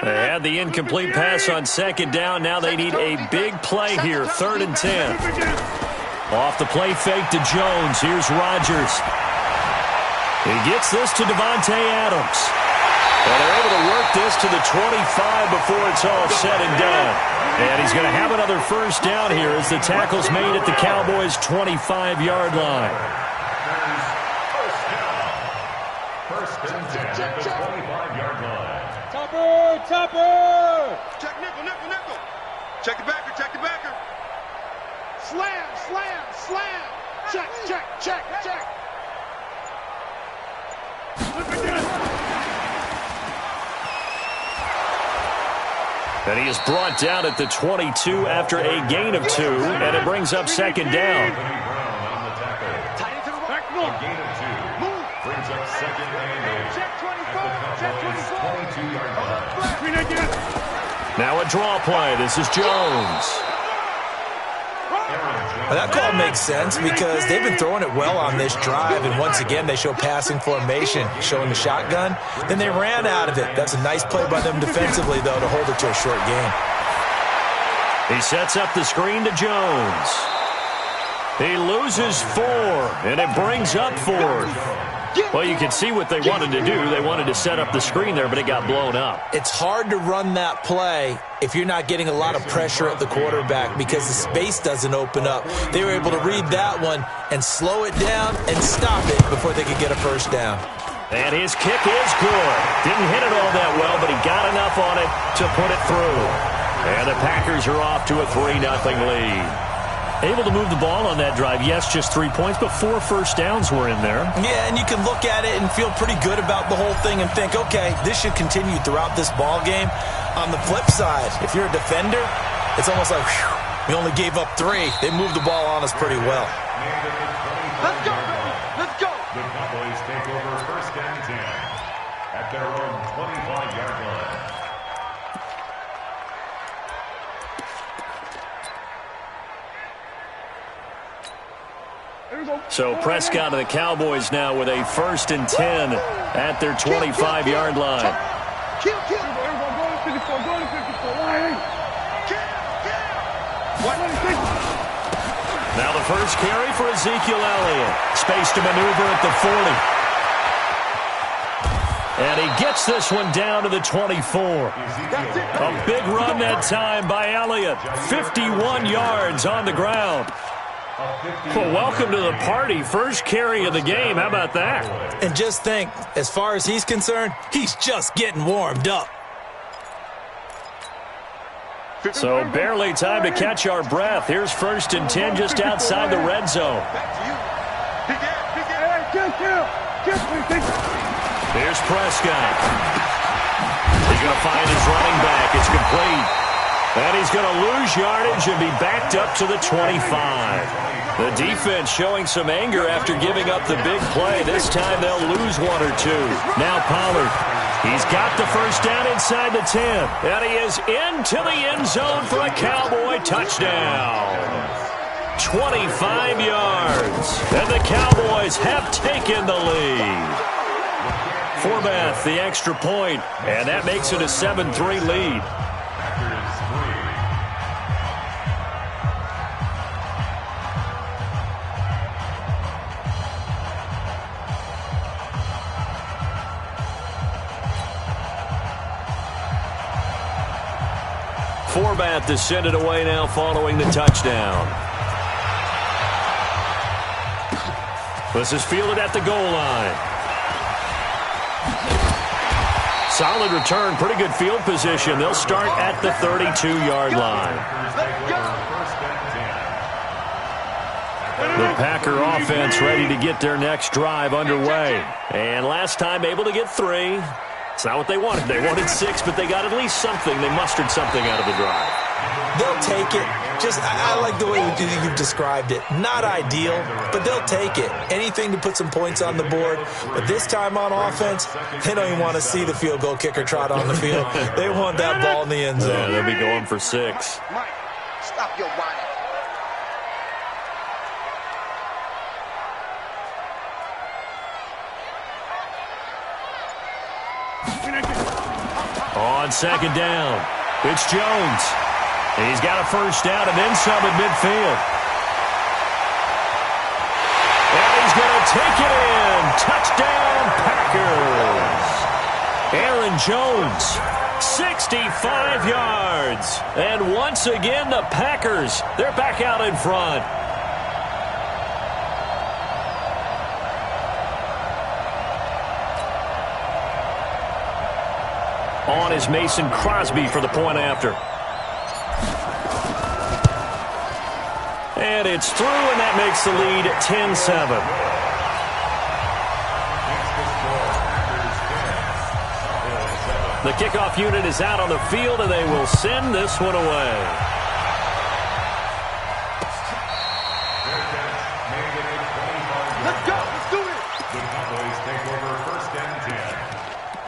They had the incomplete pass on second down. Now they need a big play here, 3rd and 10. Off the play fake to Jones. Here's Rodgers. He gets this to Devontae Adams. And they're able to work this to the 25 before it's all said and done. And he's going to have another first down here as the tackle's made at the Cowboys' 25-yard line. First and 10 at the 25-yard line. Topper! Check nickel, nickel, nickel. Check the backer, check the backer. Slam, slam, slam. Check, check, check, check. And he is brought down at the 22 after a gain of 2, and it brings up second down. Gain of 2 brings up second and 8 Check 24, at the Cowboys' 22-yard line. Now a draw play. This is Jones. Well, that call makes sense because they've been throwing it well on this drive, and once again they show passing formation, showing the shotgun. Then they ran out of it. That's a nice play by them defensively, though, to hold it to a short gain. He sets up the screen to Jones. He loses 4, and it brings up 4th. Well, you can see what they wanted to do. They wanted to set up the screen there, but it got blown up. It's hard to run that play if you're not getting a lot of pressure at the quarterback because the space doesn't open up. They were able to read that one and slow it down and stop it before they could get a first down. And his kick is good. Didn't hit it all that well, but he got enough on it to put it through. And the Packers are off to a 3-0 lead. Able to move the ball on that drive. Yes, just 3 points, but 4 first downs were in there. Yeah, and you can look at it and feel pretty good about the whole thing and think, okay, this should continue throughout this ball game. On the flip side, if you're a defender, it's almost like, whew, we only gave up 3. They moved the ball on us pretty well. Let's go, baby. Let's go. The Cowboys take over first and 10 at their own 25-yard line. So Prescott and the Cowboys now with a 1st and 10 at their 25-yard line. Kill, kill. Now the first carry for Ezekiel Elliott. Space to maneuver at the 40. And he gets this one down to the 24. A big run that time by Elliott. 51 yards on the ground. Well, welcome to the party. First carry of the game. How about that? And just think, as far as he's concerned, he's just getting warmed up. So barely time to catch our breath. Here's 1st and 10 just outside the red zone. Here's Prescott. He's going to find his running back. It's complete. And he's going to lose yardage and be backed up to the 25. The defense showing some anger after giving up the big play. This time they'll lose 1 or 2. Now Pollard. He's got the first down inside the 10. And he is into the end zone for a Cowboy touchdown. 25 yards. And the Cowboys have taken the lead. Forbath, the extra point, and that makes it a 7-3 lead. Forbath to send it away now following the touchdown. This is fielded at the goal line. Solid return, pretty good field position. They'll start at the 32-yard line. The Packer offense ready to get their next drive underway. And last time able to get 3. It's not what they wanted. They wanted 6, but they got at least something. They mustered something out of the drive. They'll take it. Just, I like the way you've described it. Not ideal, but they'll take it. Anything to put some points on the board. But this time on offense, they don't even want to see the field goal kicker trot on the field. They want that ball in the end zone. Yeah, they'll be going for 6. Mike, stop your whining. On second down, it's Jones. He's got a first down and then some at midfield. And he's going to take it in. Touchdown, Packers. Aaron Jones, 65 yards. And once again, the Packers, they're back out in front. On is Mason Crosby for the point after. And it's through, and that makes the lead 10-7. The kickoff unit is out on the field, and they will send this one away. Let's go. Let's do it. The Cowboys take over first and 10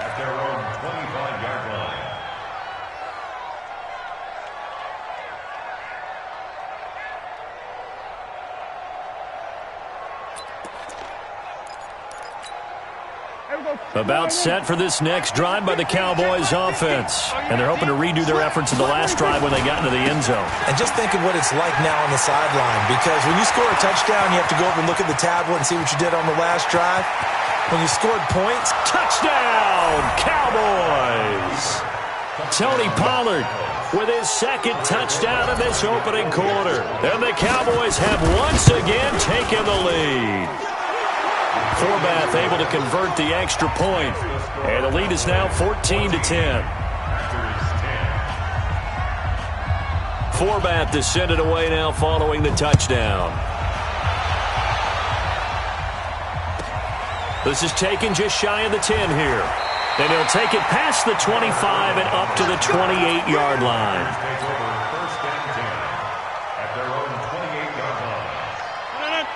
at their own 25-yard line. About set for this next drive by the Cowboys offense. And they're hoping to redo their efforts in the last drive when they got into the end zone. And just think of what it's like now on the sideline, because when you score a touchdown, you have to go over and look at the tablet and see what you did on the last drive. When you scored points, touchdown, Cowboys! Tony Pollard with his second touchdown in this opening quarter. And the Cowboys have once again taken the lead. Forbath able to convert the extra point. And the lead is now 14-10. Forbath to send it away now following the touchdown. This is taken just shy of the 10 here. And he'll take it past the 25 and up to the 28-yard line.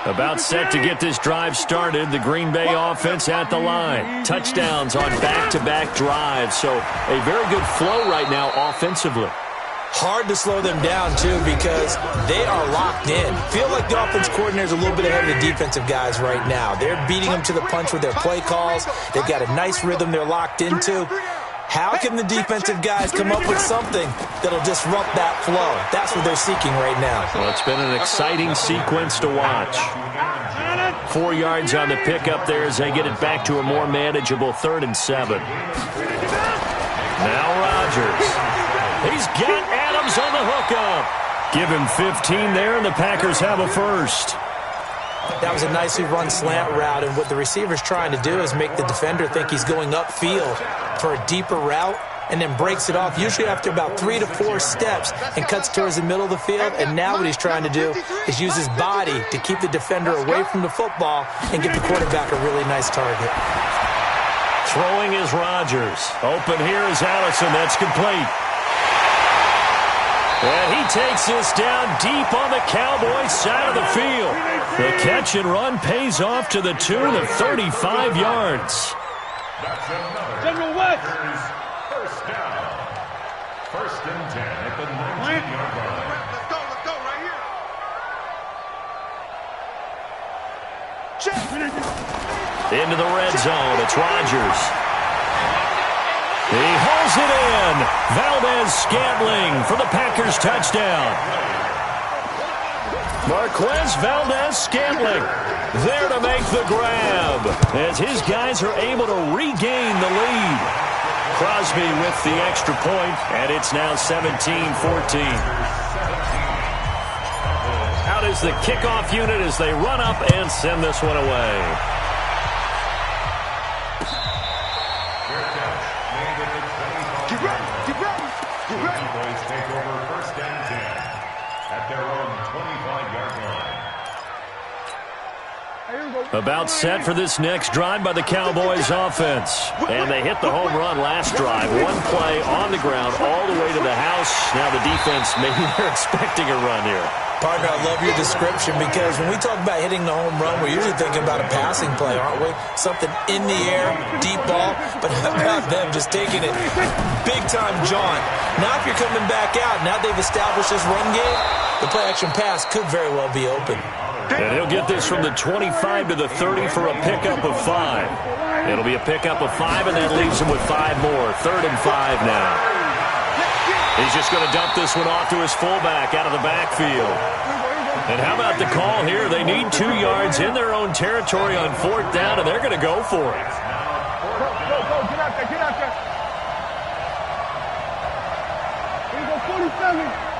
About set to get this drive started. The Green Bay offense at the line. Touchdowns on back-to-back drives. So a very good flow right now offensively. Hard to slow them down, too, because they are locked in. Feel like the offense coordinator is a little bit ahead of the defensive guys right now. They're beating them to the punch with their play calls. They've got a nice rhythm they're locked into. How can the defensive guys come up with something that'll disrupt that flow? That's what they're seeking right now. Well, it's been an exciting sequence to watch. 4 yards on the pickup there as they get it back to a more manageable 3rd and 7. Now Rodgers. He's got Adams on the hookup. Give him 15 there, and the Packers have a first. That was a nicely run slant route, and what the receiver's trying to do is make the defender think he's going upfield for a deeper route, and then breaks it off, usually after about 3 to 4 steps, and cuts towards the middle of the field. And now what he's trying to do is use his body to keep the defender away from the football and give the quarterback a really nice target. Throwing is Rodgers. Open here is Allison. That's complete. And he takes this down deep on the Cowboys side of the field. The catch and run pays off to the tune of 35 yards. That's another General West. first down. First and 10 at the 19-yard line. Let's go right here. Check. Into the red zone. It's Rodgers. He hauls it in. Valdez-Scantling for the Packers touchdown. Marquez Valdez-Scantling there to make the grab as his guys are able to regain the lead. Crosby with the extra point, and it's now 17-14. Out is the kickoff unit as they run up and send this one away. Cowboys take over first and 10 at their own 25-yard line. Here we go. About set for this next drive by the Cowboys offense. And they hit the home run last drive. One play on the ground all the way to the house. Now the defense, maybe they're expecting a run here. Partner, I love your description because when we talk about hitting the home run, we're usually thinking about a passing play, aren't we? Something in the air, deep ball, but how about them just taking it big-time jaunt. Now if you're coming back out, now they've established this run game, the play-action pass could very well be open. And he'll get this from the 25 to the 30 for a pickup of 5. It'll be a pickup of 5, and that leaves him with 5 more. 3rd and 5 now. He's just going to dump this one off to his fullback out of the backfield. And how about the call here? They need 2 yards in their own territory on 4th down, and they're going to go for it. Go, get out there, get out there. Here you go, 47.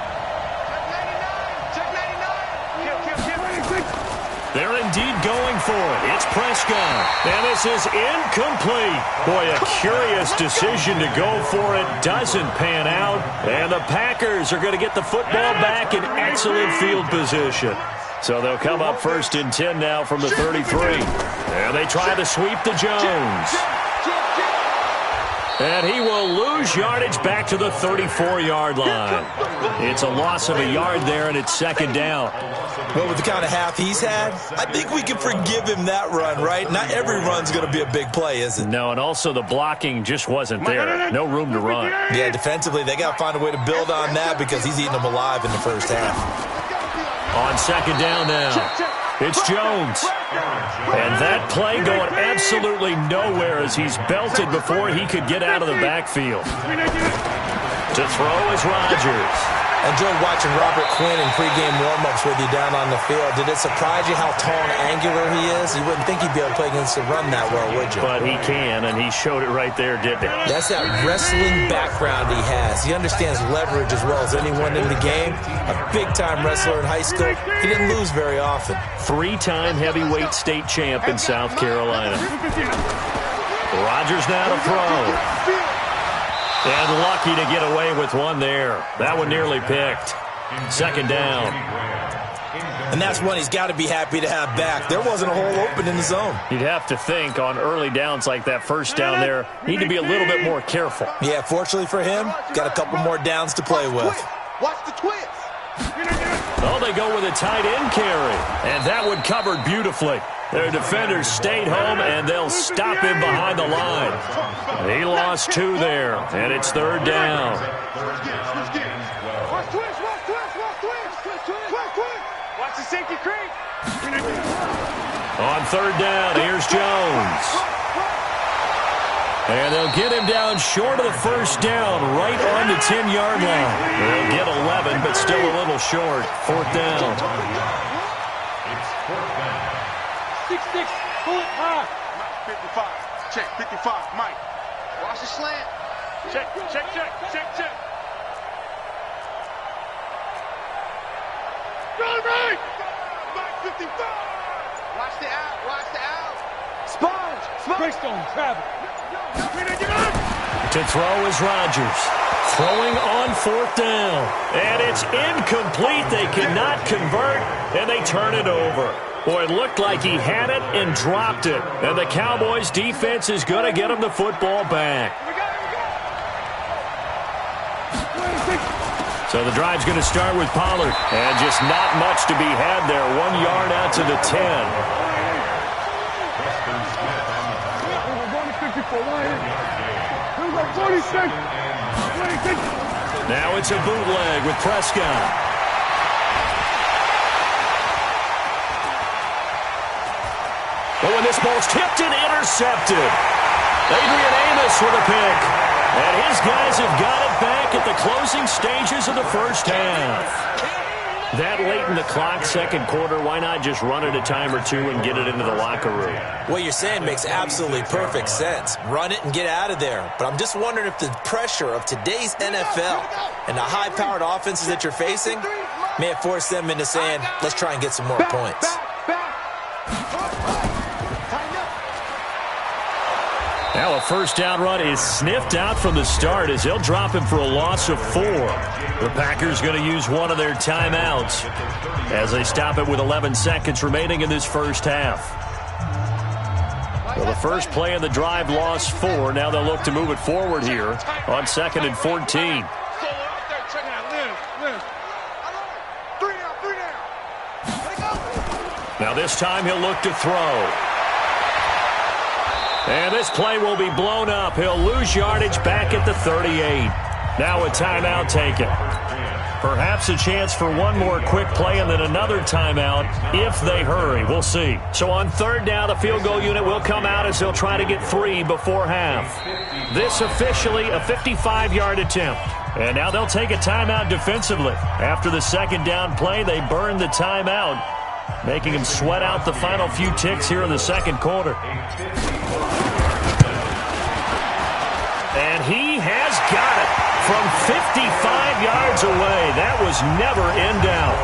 They're indeed going for it. It's Prescott. And this is incomplete. Boy, a curious decision to go for it. Doesn't pan out. And the Packers are going to get the football back in excellent field position. So they'll come up 1st and 10 now from the 33. And they try to sweep to Jones. And he will lose yardage back to the 34-yard line. It's a loss of a yard there, and it's 2nd down. But with the kind of half he's had, I think we can forgive him that run, right? Not every run's going to be a big play, is it? No, and also the blocking just wasn't there. No room to run. Yeah, defensively, they got to find a way to build on that because he's eating them alive in the first half. On 2nd down now, it's Jones. And that play going absolutely nowhere as he's belted before he could get out of the backfield. To throw is Rodgers. I enjoyed watching Robert Quinn in pregame warm-ups with you down on the field. Did it surprise you how tall and angular he is? You wouldn't think he'd be able to play against the run that well, would you? But he can, and he showed it right there, didn't he? That's that wrestling background he has. He understands leverage as well as anyone in the game. A big-time wrestler in high school. He didn't lose very often. 3-time heavyweight state champ in South Carolina. Rodgers now to throw. And lucky to get away with one there. That one nearly picked. 2nd down. And that's one he's got to be happy to have back. There wasn't a hole open in the zone. You'd have to think on early downs like that 1st down there, need to be a little bit more careful. Yeah, fortunately for him, got a couple more downs to play with. Watch the twist. Oh, they go with a tight end carry. And that one covered beautifully. Their defenders stayed home, and they'll stop him behind the line. He lost 2 there, and it's 3rd down. Watch twist. Watch the safety creep. On 3rd down, here's Jones. And they'll get him down short of the 1st down, right on the 10-yard line. They'll get 11, but still a little short. 4th down. It's 4th down. 6-6, pull it high. 55. Check, 55. Mike. Watch the slant. Check. Run right. Mike, 55. Watch the out. Sponge. Greystone, travel. To throw is Rodgers. Throwing on 4th down. And it's incomplete. They cannot convert, and they turn it over. Boy, it looked like he had it and dropped it. And the Cowboys' defense is going to get him the football back. So the drive's going to start with Pollard. And just not much to be had there. 1 yard out to the 10. Now it's a bootleg with Prescott. Oh, and this ball's tipped and intercepted. Adrian Amos with a pick. And his guys have got it back at the closing stages of the 1st half. That late in the clock, 2nd quarter, why not just run it a time or 2 and get it into the locker room? What you're saying makes absolutely perfect sense. Run it and get out of there. But I'm just wondering if the pressure of today's NFL and the high-powered offenses that you're facing may have forced them into saying, let's try and get some more points. Now a 1st down run is sniffed out from the start as they'll drop him for a loss of 4. The Packers going to use one of their timeouts as they stop it with 11 seconds remaining in this 1st half. Well, the first play of the drive lost 4. Now they'll look to move it forward here on 2nd and 14. Now this time he'll look to throw. And this play will be blown up. He'll lose yardage back at the 38. Now a timeout taken. Perhaps a chance for one more quick play and then another timeout if they hurry. We'll see. So on 3rd down, the field goal unit will come out as they'll try to get 3 before half. This officially a 55-yard attempt. And now they'll take a timeout defensively. After the 2nd down play, they burn the timeout, making him sweat out the final few ticks here in the 2nd quarter. And he has got it from 55 yards away. That was never in doubt.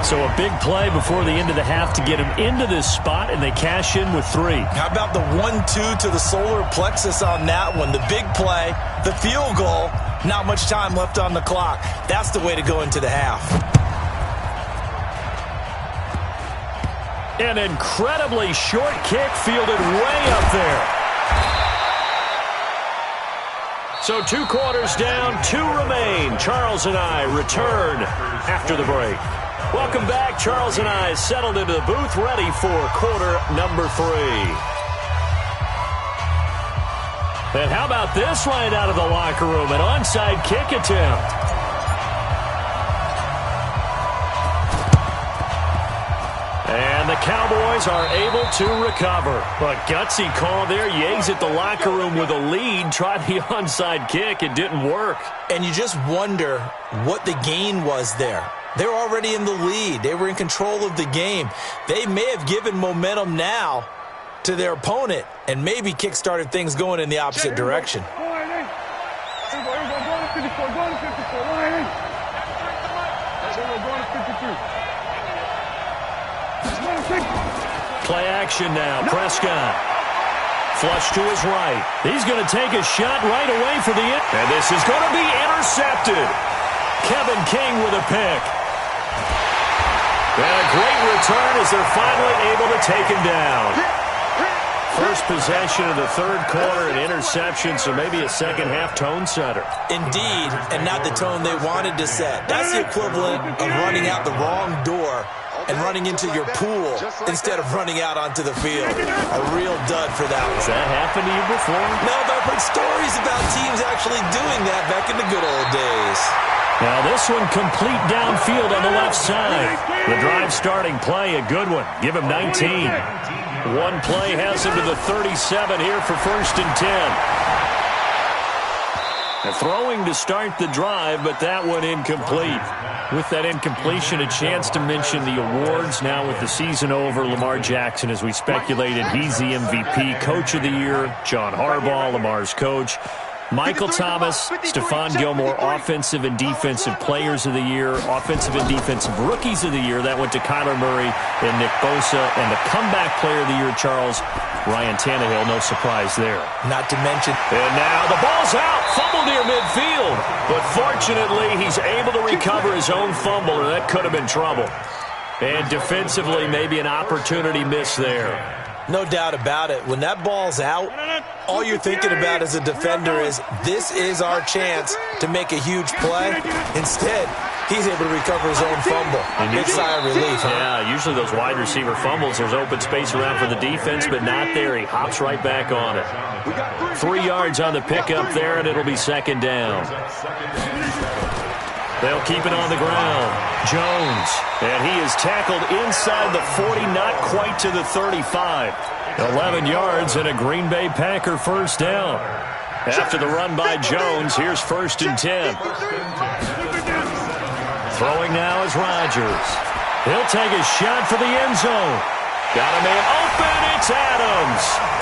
So a big play before the end of the half to get him into this spot, and they cash in with 3. How about the 1-2 to the solar plexus on that one? The big play, the field goal, not much time left on the clock. That's the way to go into the half. An incredibly short kick fielded way up there. So 2 quarters down, 2 remain. Charles and I return after the break. Welcome back. Charles and I settled into the booth, ready for quarter number 3. And how about this right out of the locker room? An onside kick attempt. And the Cowboys are able to recover. A gutsy call there. You exit the locker room with a lead. Try the onside kick. It didn't work. And you just wonder what the gain was there. They were already in the lead. They were in control of the game. They may have given momentum now to their opponent and maybe kick-started things going in the opposite direction. Play action now. Prescott. Flush to his right. He's going to take a shot right away for the end. And this is going to be intercepted. Kevin King with a pick. And a great return as they're finally able to take him down. First possession of the 3rd quarter, an interception, so maybe a second-half tone setter. Indeed, and not the tone they wanted to set. That's the equivalent of running out the wrong door and running into your pool instead of running out onto the field. A real dud for that one. Has that happened to you before? No, but I've heard stories about teams actually doing that back in the good old days. Now this one complete downfield on the left side. The drive starting play, a good one. Give him 19. One play has him to the 37 here for 1st and 10. They're throwing to start the drive, but that one incomplete. With that incompletion, a chance to mention the awards. Now with the season over, Lamar Jackson, as we speculated, he's the MVP, Coach of the Year. John Harbaugh, Lamar's coach. Michael Thomas, Stephon Gilmore, Offensive and Defensive Players of the Year, Offensive and Defensive Rookies of the Year. That went to Kyler Murray and Nick Bosa. And the Comeback Player of the Year, Charles, Ryan Tannehill. No surprise there. Not to mention. And now the ball's out. Fumble near midfield. But fortunately, he's able to recover his own fumble, or that could have been trouble. And defensively, maybe an opportunity miss there. No doubt about it. When that ball's out, all you're thinking about as a defender is, this is our chance to make a huge play. Instead, he's able to recover his own fumble. Big sigh of relief, huh? Yeah, usually those wide receiver fumbles, there's open space around for the defense, but not there. He hops right back on it. 3 yards on the pickup there, and it'll be 2nd down. They'll keep it on the ground. Jones, and he is tackled inside the 40, not quite to the 35. 11 yards and a Green Bay Packer 1st down. After the run by Jones, here's 1st and 10. Throwing now is Rodgers. He'll take a shot for the end zone. Got a man open. It's Adams.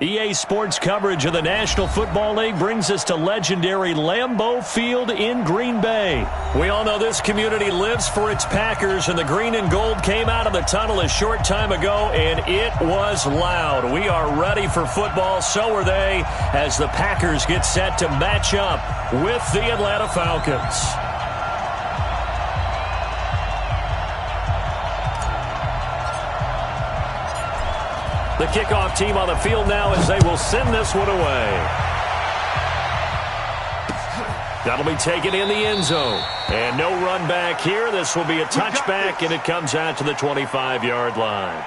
EA Sports coverage of the National Football League brings us to legendary Lambeau Field in Green Bay. We all know this community lives for its Packers, and the green and gold came out of the tunnel a short time ago, and it was loud. We are ready for football, so are they, as the Packers get set to match up with the Atlanta Falcons. The kickoff team on the field now as they will send this one away. That'll be taken in the end zone. And no run back here. This will be a touchback, and it comes out to the 25-yard line.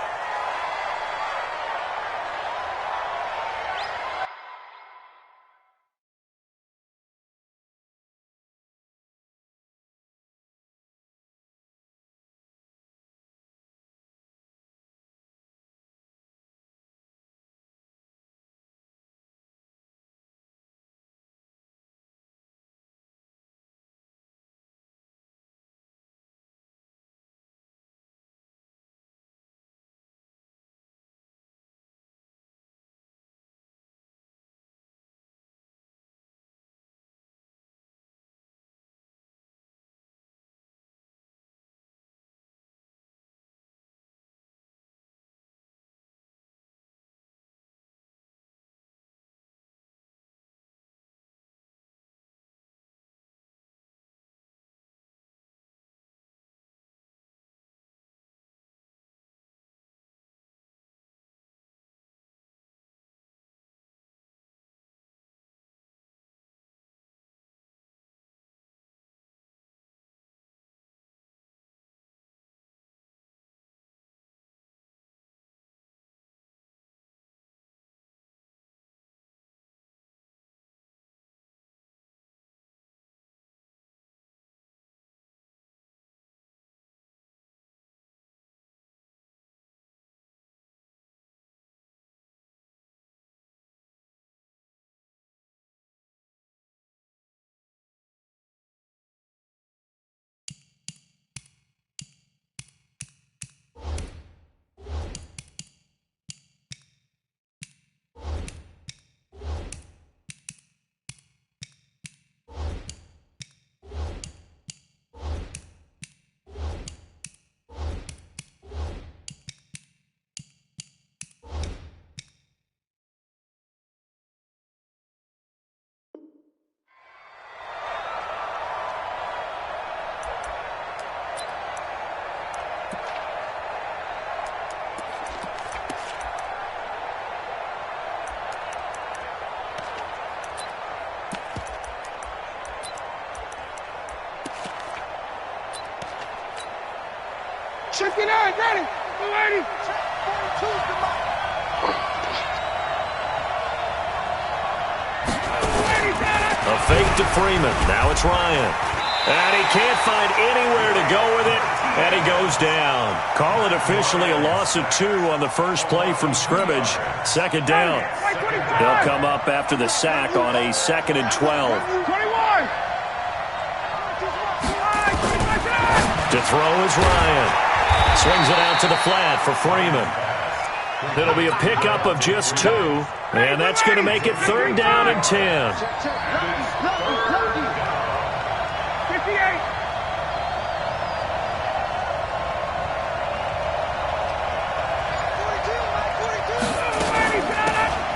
Check it out, ready. Ready. A fake to Freeman. Now it's Ryan. And he can't find anywhere to go with it, and he goes down. Call it officially a loss of 2 on the first play from scrimmage. Second down. They'll come up after the sack on a 2nd and 12. 21. To throw is Ryan. Swings it out to the flat for Freeman. It'll be a pickup of just 2, and that's going to make it 3rd down and 10. 58.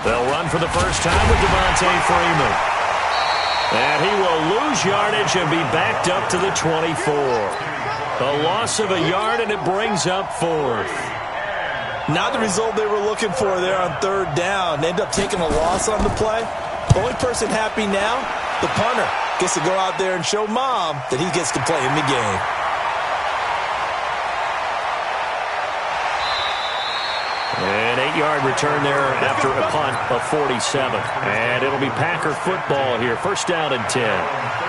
They'll run for the first time with Devontae Freeman. And he will lose yardage and be backed up to the 24. A loss of a yard, and it brings up 4th. Not the result they were looking for there on 3rd down. They end up taking a loss on the play. The only person happy now, the punter, gets to go out there and show mom that he gets to play in the game. An 8-yard return there after a punt of 47. And it'll be Packer football here. 1st down and 10.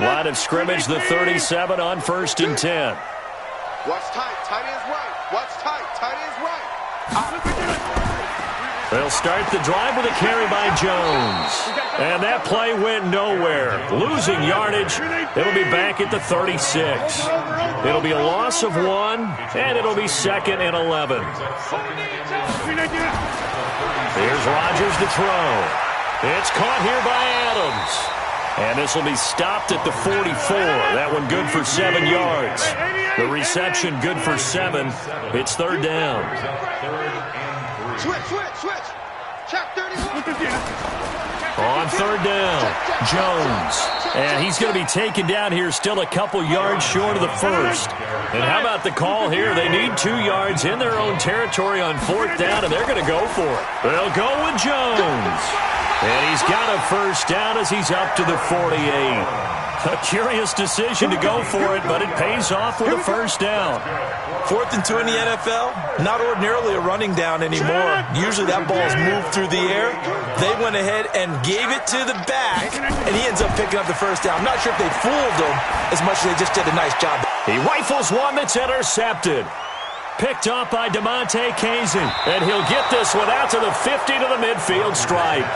Line of scrimmage, the 37 on 1st and 10. Watch tight. Tight end's right. Watch tight. Tight end's right. They'll start the drive with a carry by Jones. And that play went nowhere. Losing yardage. It'll be back at the 36. It'll be a loss of 1, and it'll be 2nd and 11. Here's Rodgers to throw. It's caught here by Adams. And this will be stopped at the 44. That one good for 7 yards. The reception good for 7. It's 3rd down. Switch. Check 31. On 3rd down, Jones. And he's going to be taken down here still a couple yards short of the first. And how about the call here? They need 2 yards in their own territory on 4th down, and they're going to go for it. They'll go with Jones. And he's got a first down as he's up to the 48. A curious decision to go for it, but it pays off with a first down. 4th and 2 in the NFL, not ordinarily a running down anymore. Usually that ball is moved through the air. They went ahead and gave it to the back, and he ends up picking up the first down. I'm not sure if they fooled him as much as they just did a nice job. He rifles one that's intercepted. Picked up by DeMonte Kazin, and he'll get this one out to the 50 to the midfield stripe.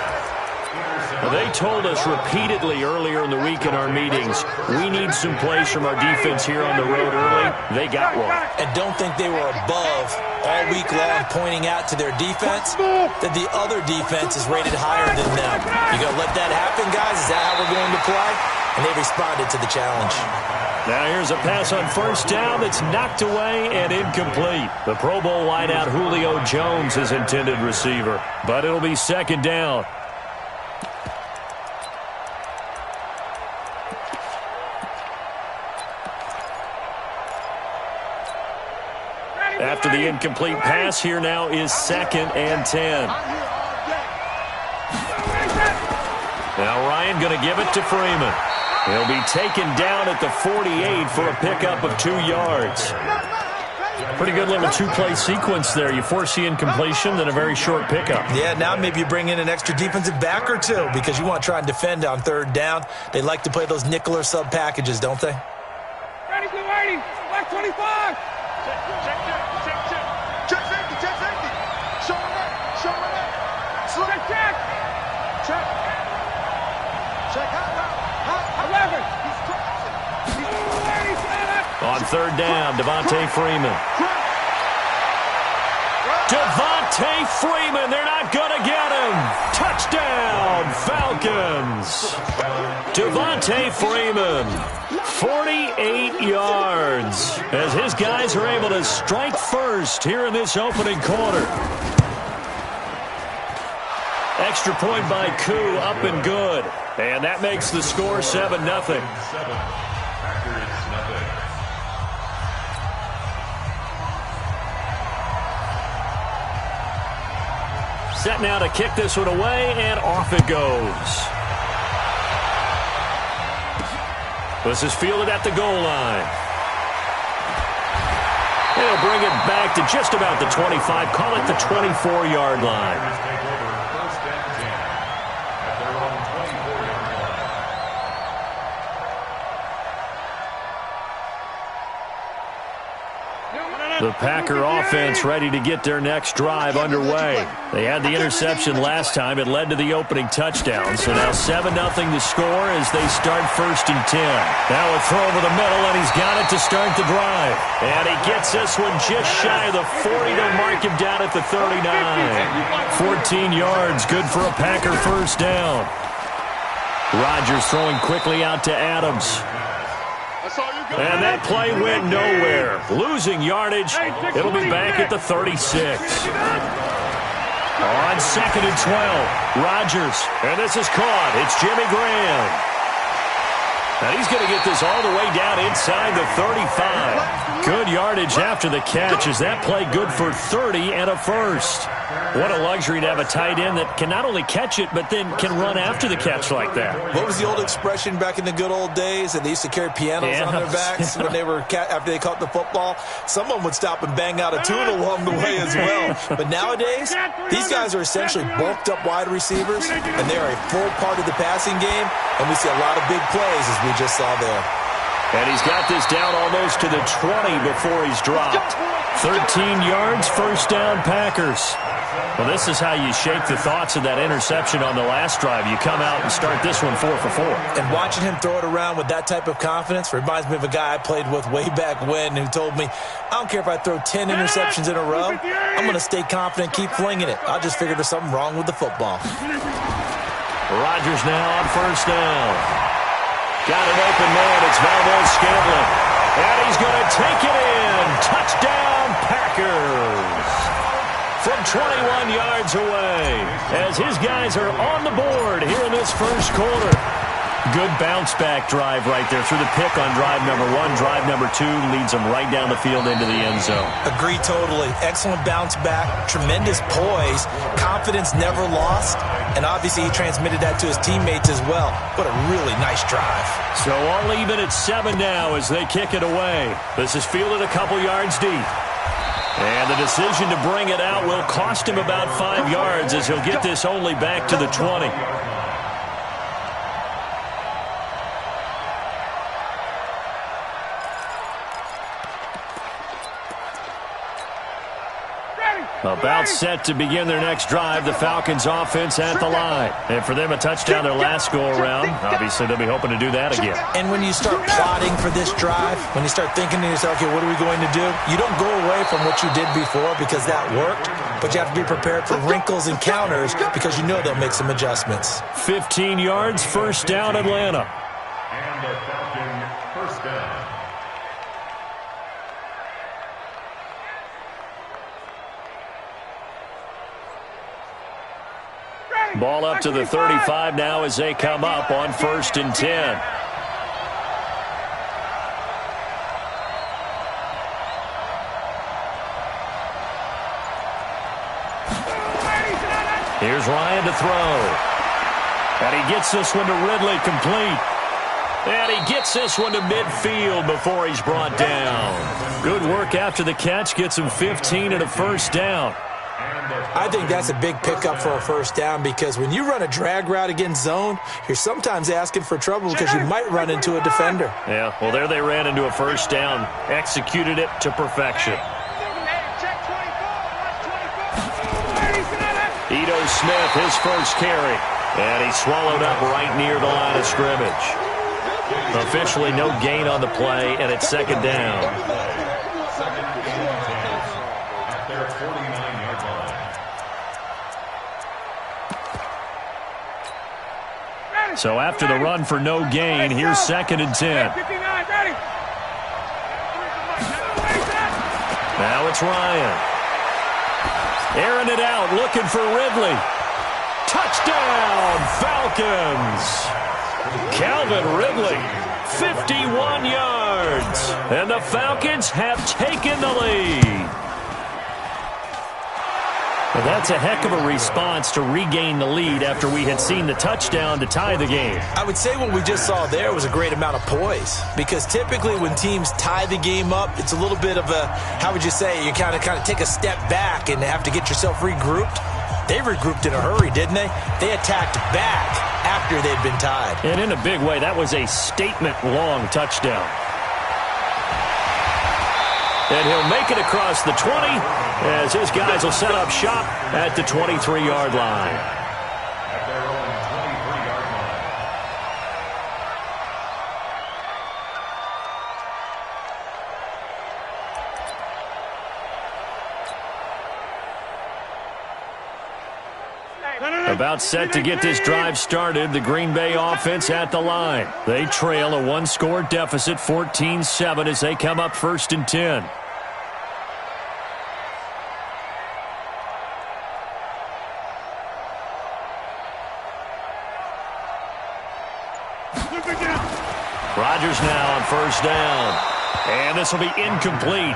They told us repeatedly earlier in the week in our meetings, we need some plays from our defense here on the road early. They got one. And don't think they were above all week long pointing out to their defense that the other defense is rated higher than them. You going to let that happen, guys? Is that how we're going to play? And they responded to the challenge. Now here's a pass on first down that's knocked away and incomplete. The Pro Bowl wideout Julio Jones is intended receiver, but it'll be 2nd down. After the incomplete pass, here now is 2nd and 10. Now Ryan going to give it to Freeman. He'll be taken down at the 48 for a pickup of 2 yards. Pretty good little 2-play sequence there. You force the incompletion, then a very short pickup. Yeah, now maybe you bring in an extra defensive back or two because you want to try and defend on 3rd down. They like to play those nickel or sub packages, don't they? Ready, blue 80, black 25. Check safety. Show him that. Slip. Check. Hot. 11. On 3rd down, Devontae Freeman. Devontae Freeman, they're not going to get him. Touchdown, Falcons. Devontae Freeman, 48 yards, as his guys are able to strike first here in this opening quarter. Extra point by Koo, up and good. And that makes the score 7-0. Set now to kick this one away, and off it goes. This is fielded at the goal line. They'll bring it back to just about the 25, call it the 24-yard line. The Packer offense ready to get their next drive underway. They had the interception last time. It led to the opening touchdown. So now 7-0 to score as they start 1st and 10. Now a throw over the middle, and he's got it to start the drive. And he gets this one just shy of the 40 to mark him down at the 39. 14 yards, good for a Packer first down. Rodgers throwing quickly out to Adams. And that play went nowhere. Losing yardage. It'll be back at the 36. On 2nd and 12, Rodgers. And this is caught. It's Jimmy Graham. Now he's going to get this all the way down inside the 35. Good yardage after the catch. Is that play good for 30 and a first? What a luxury to have a tight end that can not only catch it, but then can run after the catch like that. What was the old expression back in the good old days? And they used to carry pianos on their backs when they were after they caught the football. Someone would stop and bang out a tune along the way as well. But nowadays, these guys are essentially bulked up wide receivers, and they are a full part of the passing game. And we see a lot of big plays as we just saw there. And he's got this down almost to the 20 before he's dropped. 13 yards, first down, Packers. Well, this is how you shake the thoughts of that interception on the last drive. You come out and start this one 4 for 4. And watching him throw it around with that type of confidence reminds me of a guy I played with way back when who told me, I don't care if I throw 10 interceptions in a row, I'm going to stay confident, keep flinging it. I just figured there's something wrong with the football. Rodgers now on first down. Got an open man. It's Valdes-Scantling. And he's going to take it in. Touchdown, Packers. From 21 yards away, as his guys are on the board here in this first quarter. Good bounce-back drive right there through the pick on drive number 1. Drive number 2 leads them right down the field into the end zone. Agree totally. Excellent bounce-back, tremendous poise, confidence never lost, and obviously he transmitted that to his teammates as well. What a really nice drive. So all even at 7 now as they kick it away. This is fielded a couple yards deep. And the decision to bring it out will cost him about 5 yards as he'll get this only back to the 20. About set to begin their next drive, the Falcons offense at the line. And for them, a touchdown their last go-around. Obviously, they'll be hoping to do that again. And when you start plotting for this drive, when you start thinking to yourself, okay, what are we going to do? You don't go away from what you did before because that worked, but you have to be prepared for wrinkles and counters because you know they'll make some adjustments. 15 yards, first down, Atlanta. And the Falcon first down. Ball up to the 35 now as they come up on 1st and 10. Here's Ryan to throw. And he gets this one to Ridley, complete. And he gets this one to midfield before he's brought down. Good work after the catch. Gets him 15 and a first down. I think that's a big pickup for a first down because when you run a drag route against zone, you're sometimes asking for trouble because you might run into a defender. Yeah, well, there they ran into a first down, executed it to perfection. Ito Smith, his first carry, and he swallowed up right near the line of scrimmage. Officially no gain on the play, and it's 2nd down. So after the run for no gain, here's 2nd and 10. Now it's Ryan. Airing it out, looking for Ridley. Touchdown, Falcons. Calvin Ridley, 51 yards. And the Falcons have taken the lead. Well, that's a heck of a response to regain the lead after we had seen the touchdown to tie the game. I would say what we just saw there was a great amount of poise because typically when teams tie the game up, it's a little bit of a, how would you say, you kind of take a step back and have to get yourself regrouped. They regrouped in a hurry, didn't they? They attacked back after they'd been tied. And in a big way, that was a statement-long touchdown. And he'll make it across the 20 as his guys will set up shop at the 23-yard line. At their own 23-yard line. About set to get this drive started, the Green Bay offense at the line. They trail a one-score deficit, 14-7, as they come up 1st and 10. Rodgers now on 1st down. And this will be incomplete.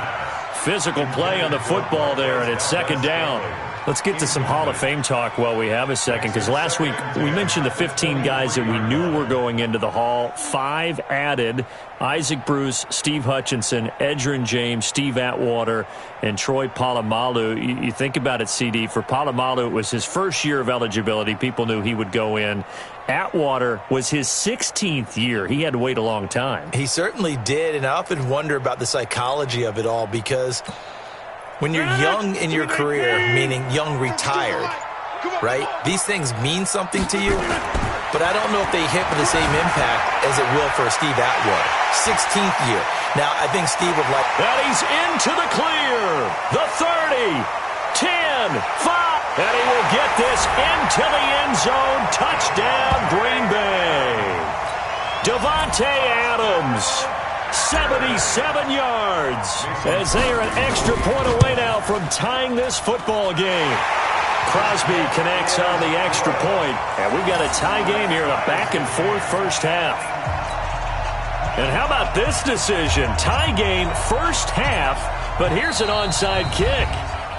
Physical play on the football there, and it's 2nd down. Let's get to some Hall of Fame talk while we have a second, because last week we mentioned the 15 guys that we knew were going into the Hall. 5 added: Isaac Bruce, Steve Hutchinson, Edgerrin James, Steve Atwater, and Troy Polamalu. You think about it, CD. For Polamalu, it was his first year of eligibility. People knew he would go in Atwater was his 16th year. He had to wait a long time. He certainly did, and I often wonder about the psychology of it all, because when you're young in your career, meaning young retired, right, these things mean something to you, but I don't know if they hit with the same impact as it will for Steve Atwater. 16th year. Now, I think Steve would like... And he's into the clear. The 30, 10, 5. And he will get this into the end zone. Touchdown, Green Bay. Davante Adams, 77 yards, as they are an extra point away now from tying this football game. Crosby connects on the extra point, and we've got a tie game here in a back-and-forth first half. And how about this decision? Tie game first half, but here's an onside kick.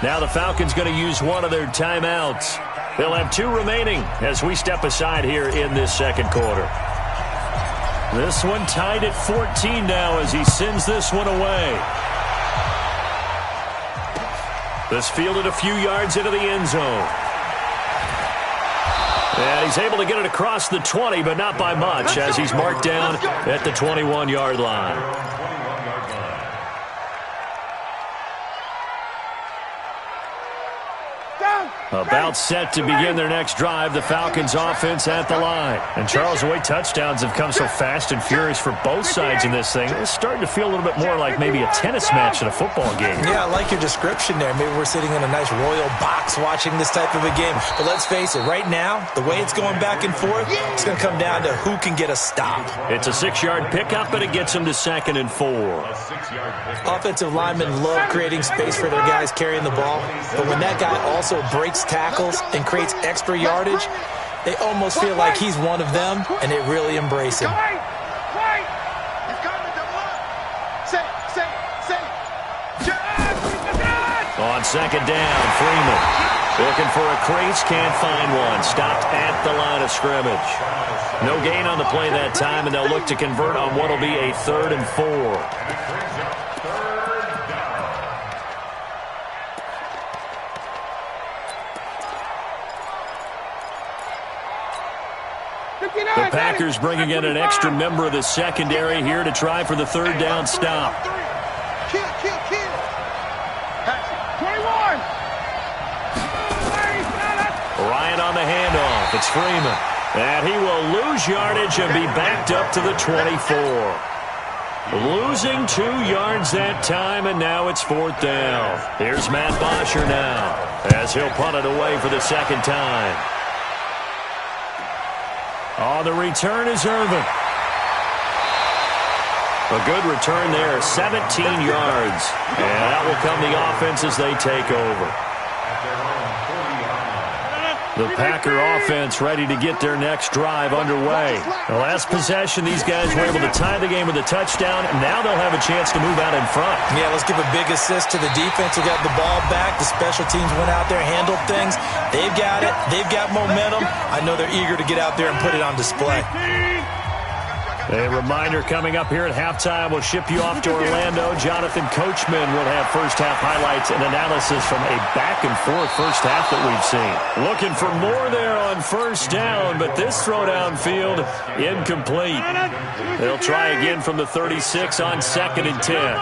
Now the Falcons going to use one of their timeouts. They'll have 2 remaining as we step aside here in this second quarter. This one tied at 14 now as he sends this one away. This fielded a few yards into the end zone. And he's able to get it across the 20, but not by much, as he's marked down at the 21-yard line. About set to begin their next drive, the Falcons offense at the line. And Charles, the way touchdowns have come so fast and furious for both sides in this thing, it's starting to feel a little bit more like maybe a tennis match in a football game. Yeah, I like your description there. Maybe we're sitting in a nice royal box watching this type of a game. But let's face it, right now, the way it's going back and forth, it's going to come down to who can get a stop. It's a 6-yard pickup, and it gets them to 2nd and 4. Offensive linemen love creating space for their guys carrying the ball. But when that guy also breaks tackles and creates extra yardage, they almost feel like he's one of them, and they really embrace him. On 2nd down, Freeman looking for a crease, can't find one. Stopped at the line of scrimmage. No gain on the play that time, and they'll look to convert on what will be a 3rd and 4. The Packers bringing in an extra member of the secondary here to try for the 3rd down stop. Kill. 21. Ryan on the handoff. It's Freeman. And he will lose yardage and be backed up to the 24. Losing 2 yards that time, and now it's 4th down. Here's Matt Bosher now as he'll punt it away for the 2nd time. On the return is Irvin. A good return there, 17 yards. And that will come the offense as they take over. The Packer offense ready to get their next drive underway. The last possession, these guys were able to tie the game with a touchdown, and now they'll have a chance to move out in front. Yeah, let's give a big assist to the defense who got the ball back. The special teams went out there, handled things. They've got it. They've got momentum. I know they're eager to get out there and put it on display. A reminder coming up here at halftime, we'll ship you off to Orlando. Jonathan Coachman will have first-half highlights and analysis from a back-and-forth first half that we've seen. Looking for more there on first down, but this throw downfield incomplete. They'll try again from the 36 on 2nd and 10.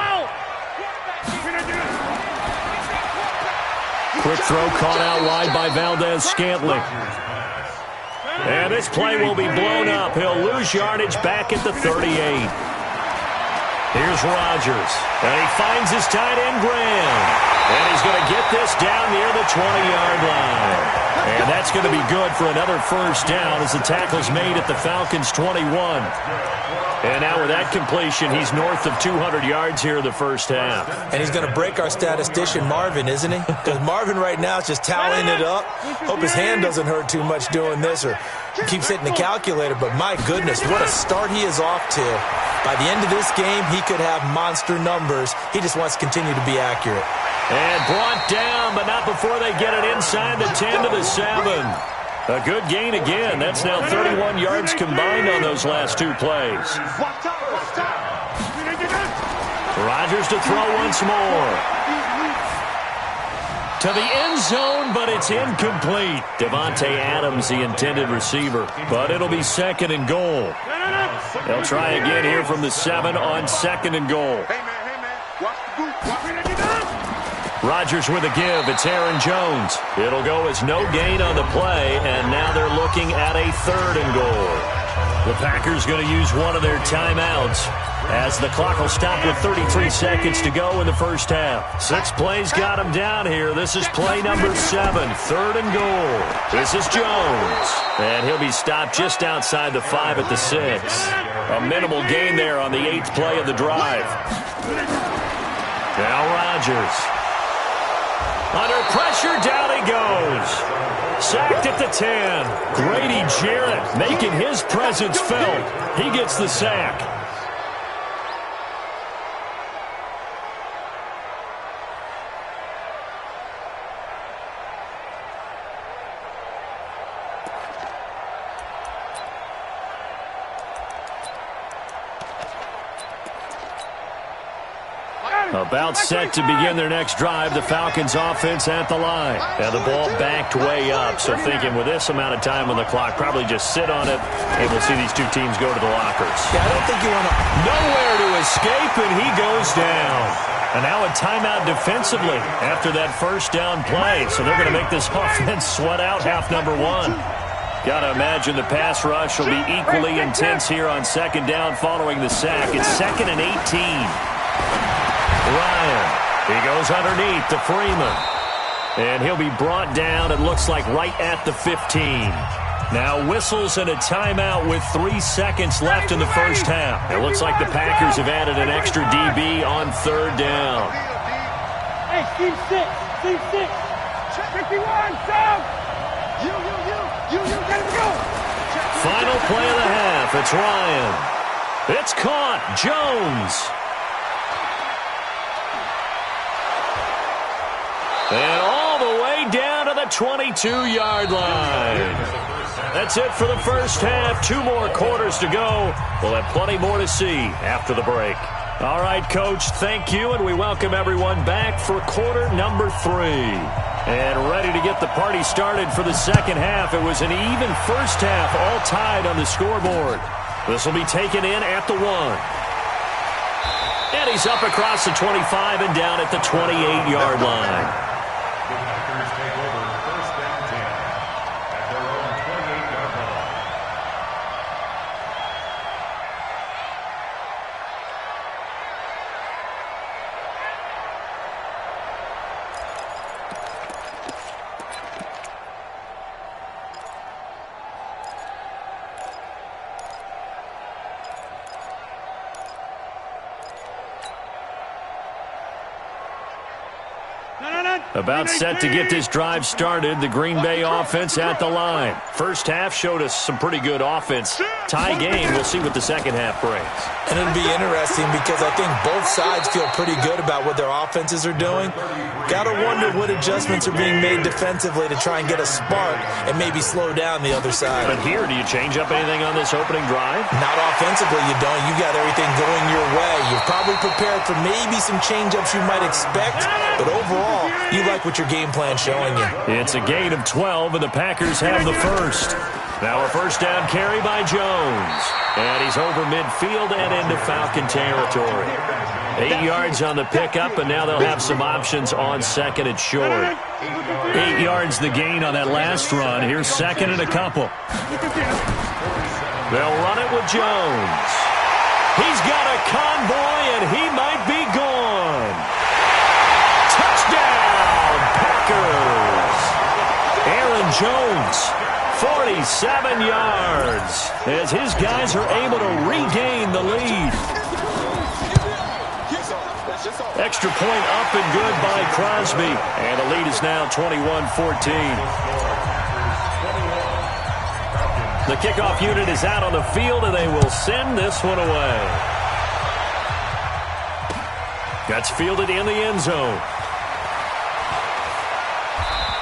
Quick throw caught out wide by Valdez-Scantling. And this play will be blown up. He'll lose yardage back at the 38. Here's Rodgers. And he finds his tight end, Graham. And he's going to get this down near the 20-yard line. And that's going to be good for another first down as the tackle's made at the Falcons' 21. And now with that completion, he's north of 200 yards here in the first half. And he's going to break our statistician, Marvin, isn't he? Because Marvin right now is just tallying it up. Hope his hand doesn't hurt too much doing this or keeps hitting the calculator. But my goodness, what a start he is off to. By the end of this game, he could have monster numbers. He just wants to continue to be accurate. And brought down, but not before they get it inside the 10 to the 7. A good gain again. That's now 31 yards combined on those last 2 plays. Rodgers to throw once more. to the end zone, but it's incomplete. Devontae Adams, the intended receiver, but it'll be second and goal. They'll try again here from the 7 on second and goal. Hey, man, watch the boot. Rodgers with a give. It's Aaron Jones. It'll go as no gain on the play, and now they're looking at a third and goal. The Packers going to use one of their timeouts as the clock will stop with 33 seconds to go in the first half. 6 plays got him down here. This is play number 7, third and goal. This is Jones, and he'll be stopped just outside the 5 at the 6. A minimal gain there on the 8th play of the drive. Now Rodgers. Under pressure, down he goes. Sacked at the 10. Grady Jarrett making his presence felt. He gets the sack. About set to begin their next drive, the Falcons offense at the line. And the ball backed way up, so thinking with this amount of time on the clock, probably just sit on it, and we'll see these two teams go to the lockers. Yeah, I don't think you want to... Nowhere to escape, and he goes down. And now a timeout defensively after that first down play, so they're going to make this offense sweat out half number 1. Got to imagine the pass rush will be equally intense here on second down following the sack. It's 2nd and 18. Ryan, he goes underneath to Freeman. And he'll be brought down, it looks like, right at the 15. Now whistles and a timeout with 3 seconds left in the first half. It looks like the Packers have added an extra DB on third down. Hey, Steve 6. 51, Sam. You, ready to go. Final play of the half, it's Ryan. It's caught, Jones. And all the way down to the 22-yard line. That's it for the first half. 2 more quarters to go. We'll have plenty more to see after the break. All right, Coach, thank you, and we welcome everyone back for quarter number 3. And ready to get the party started for the second half. It was an even first half, all tied on the scoreboard. This will be taken in at the 1. And he's up across the 25 and down at the 28-yard line. The Packers take over first down 10 at their own 28-yard line. About set to get this drive started, the Green Bay offense at the line. First half showed us some pretty good offense. Tie game, we'll see what the second half brings. And it'll be interesting because I think both sides feel pretty good about what their offenses are doing. Got to wonder what adjustments are being made defensively to try and get a spark and maybe slow down the other side. But here, do you change up anything on this opening drive? Not offensively, you don't. You got everything going your way. You're probably prepared for maybe some change-ups you might expect, but overall, you like what your game plan's showing you. It's a gain of 12, and the Packers have the first. Now a first down carry by Jones. And he's over midfield and into Falcon territory. 8 yards on the pickup, and now they'll have some options on second and short. 8 yards the gain on that last run. Here's second and a couple. They'll run it with Jones. He's got a convoy, and he might be gone. Touchdown, Packers. Aaron Jones, 47 yards, as his guys are able to regain the lead. Extra point up and good by Crosby, and the lead is now 21-14. The kickoff unit is out on the field, and they will send this one away. That's fielded in the end zone.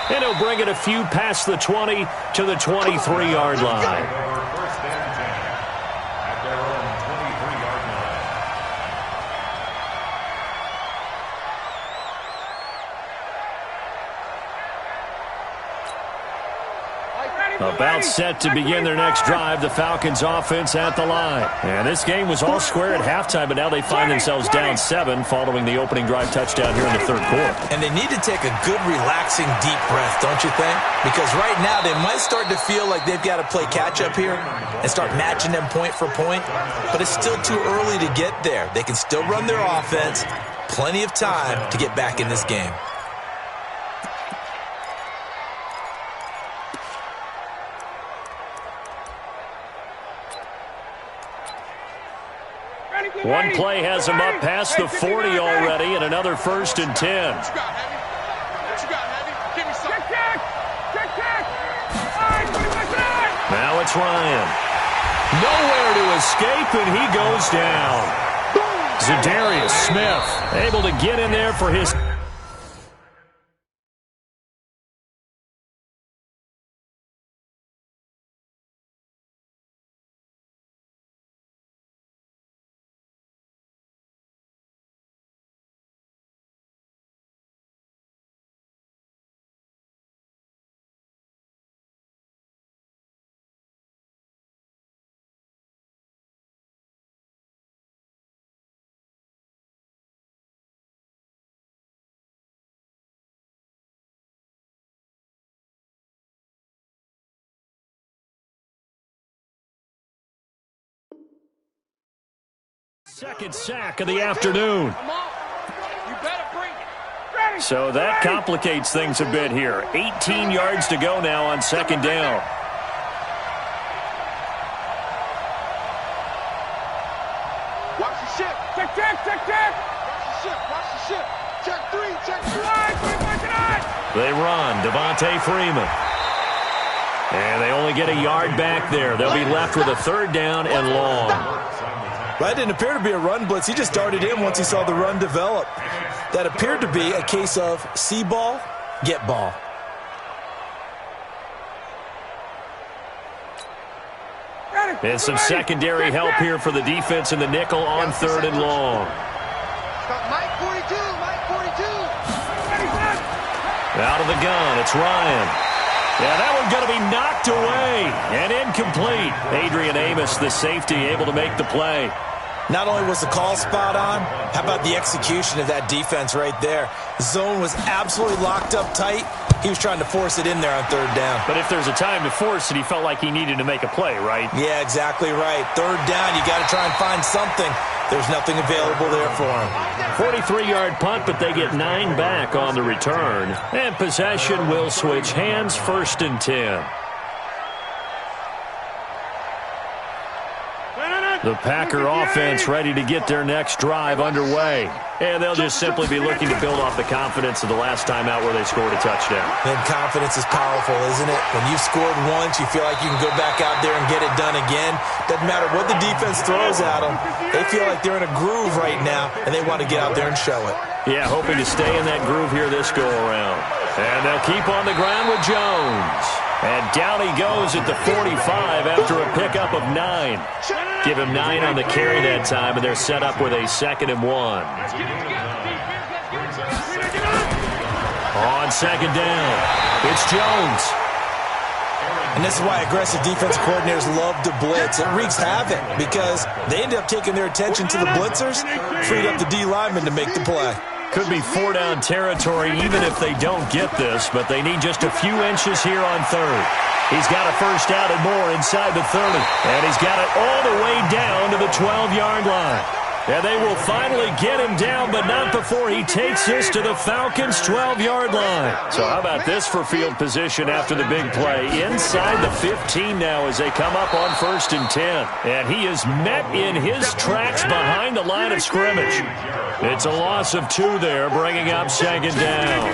And he'll bring it a few past the 20 to the 23-yard line. First down 10 at their own 23-yard line. About set to begin their next drive, the Falcons offense at the line. And this game was all square at halftime, but now they find themselves down 7 following the opening drive touchdown here in the third quarter. And they need to take a good, relaxing, deep breath, don't you think? Because right now they might start to feel like they've got to play catch-up here and start matching them point for point, but it's still too early to get there. They can still run their offense. Plenty of time to get back in this game. One play has him up past the 40 already, and another 1st and 10. What you got, Heavy? What you got, Heavy? Give me some. Check. All right, Now it's Ryan. Nowhere to escape, and he goes down. Zadarius Smith able to get in there for his... Second sack of the afternoon. So that complicates things a bit here. 18 yards to go now on second down. Watch the ship. Check. Watch the ship. Check 3. They run. Devontae Freeman. And they only get a yard back there. They'll be left with a 3rd down and long. That didn't appear to be a run blitz. He just darted in once he saw the run develop. That appeared to be a case of see ball, get ball. And some secondary help here for the defense in the nickel on 3rd and long. Mike 42. Out of the gun, it's Ryan. Yeah, that one's going to be knocked away and incomplete. Adrian Amos, the safety, able to make the play. Not only was the call spot on, how about the execution of that defense right there? Zone was absolutely locked up tight. He was trying to force it in there on 3rd down. But if there's a time to force it, he felt like he needed to make a play, right? Yeah, exactly right. 3rd down, you got to try and find something. There's nothing available there for him. 43-yard punt, but they get 9 back on the return. And possession will switch hands, 1st and 10. The Packer offense ready to get their next drive underway. And they'll just simply be looking to build off the confidence of the last time out where they scored a touchdown. And confidence is powerful, isn't it? When you've scored once, you feel like you can go back out there and get it done again. Doesn't matter what the defense throws at them. They feel like they're in a groove right now, and they want to get out there and show it. Yeah, hoping to stay in that groove here this go-around. And they'll keep on the ground with Jones. And down he goes at the 45 after a pickup of 9. Give him 9 on the carry that time, and they're set up with a 2nd and 1. On 2nd down, it's Jones. And this is why aggressive defensive coordinators love to blitz. It wreaks havoc because they end up taking their attention to the blitzers, freed up the D linemen to make the play. Could be 4-down territory even if they don't get this, but they need just a few inches here on 3rd. He's got a 1st out and more inside the 30, and he's got it all the way down to the 12-yard line. And they will finally get him down, but not before he takes this to the Falcons' 12-yard line. So how about this for field position after the big play? Inside the 15 now as they come up on 1st and 10. And he is met in his tracks behind the line of scrimmage. It's a loss of 2 there, bringing up 2nd down.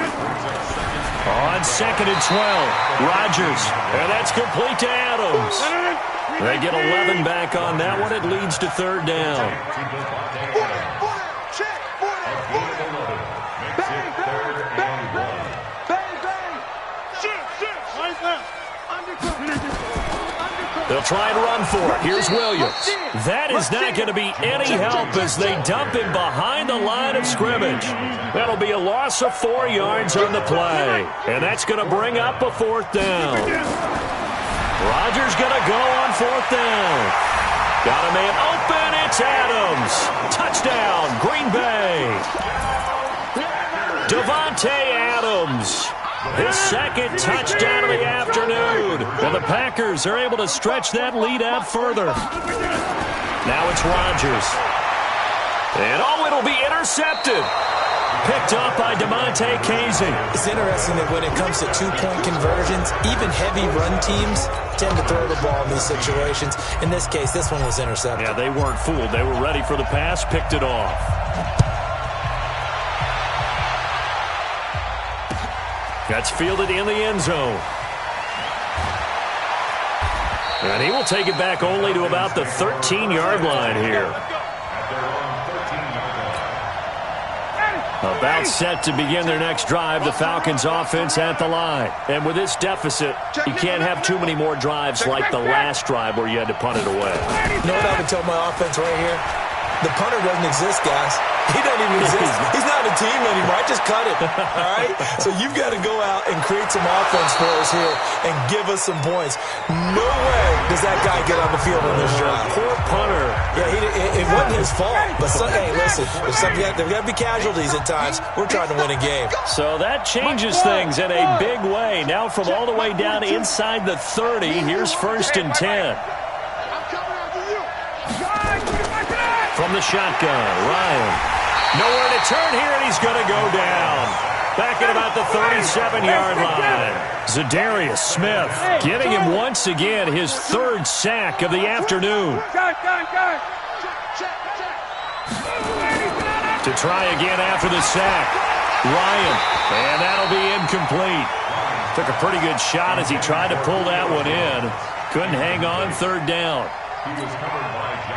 On 2nd and 12, Rodgers. And that's complete to Adams. They get 11 back on that one. It leads to 3rd down. They'll try and run for it. Here's Williams. That is not going to be any help as they dump him behind the line of scrimmage. That'll be a loss of 4 yards on the play. And that's going to bring up a 4th down. Rodgers going to go on 4th down. Got a man open. It's Adams. Touchdown, Green Bay. Davante Adams. His 2nd touchdown of the afternoon. And the Packers are able to stretch that lead out further. Now it's Rodgers. And it'll be intercepted. Picked up by DeMonte Casey. It's interesting that when it comes to two-point conversions, even heavy run teams tend to throw the ball in these situations. In this case, this one was intercepted. Yeah, they weren't fooled. They were ready for the pass, picked it off. That's fielded in the end zone. And he will take it back only to about the 13-yard line here. About set to begin their next drive, the Falcons offense at the line. And with this deficit, you can't have too many more drives like the last drive where you had to punt it away. You know what I would tell my offense right here? The punter doesn't exist, guys. He doesn't even exist. He's not a team anymore. I just cut it. All right? So you've got to go out and create some offense for us here and give us some points. No way does that guy get on the field on this drive. Poor punter. Yeah, it wasn't his fault. But, hey, listen, there's got to be casualties at times. We're trying to win a game. So that changes things in a big way. Now from all the way down inside the 30, here's 1st and 10. From the shotgun, Ryan. Nowhere to turn here, and he's going to go down. Back at about the 37-yard line. Zadarius Smith getting him once again his 3rd sack of the afternoon. To try again after the sack. Ryan, and that'll be incomplete. Took a pretty good shot as he tried to pull that one in. Couldn't hang on 3rd down.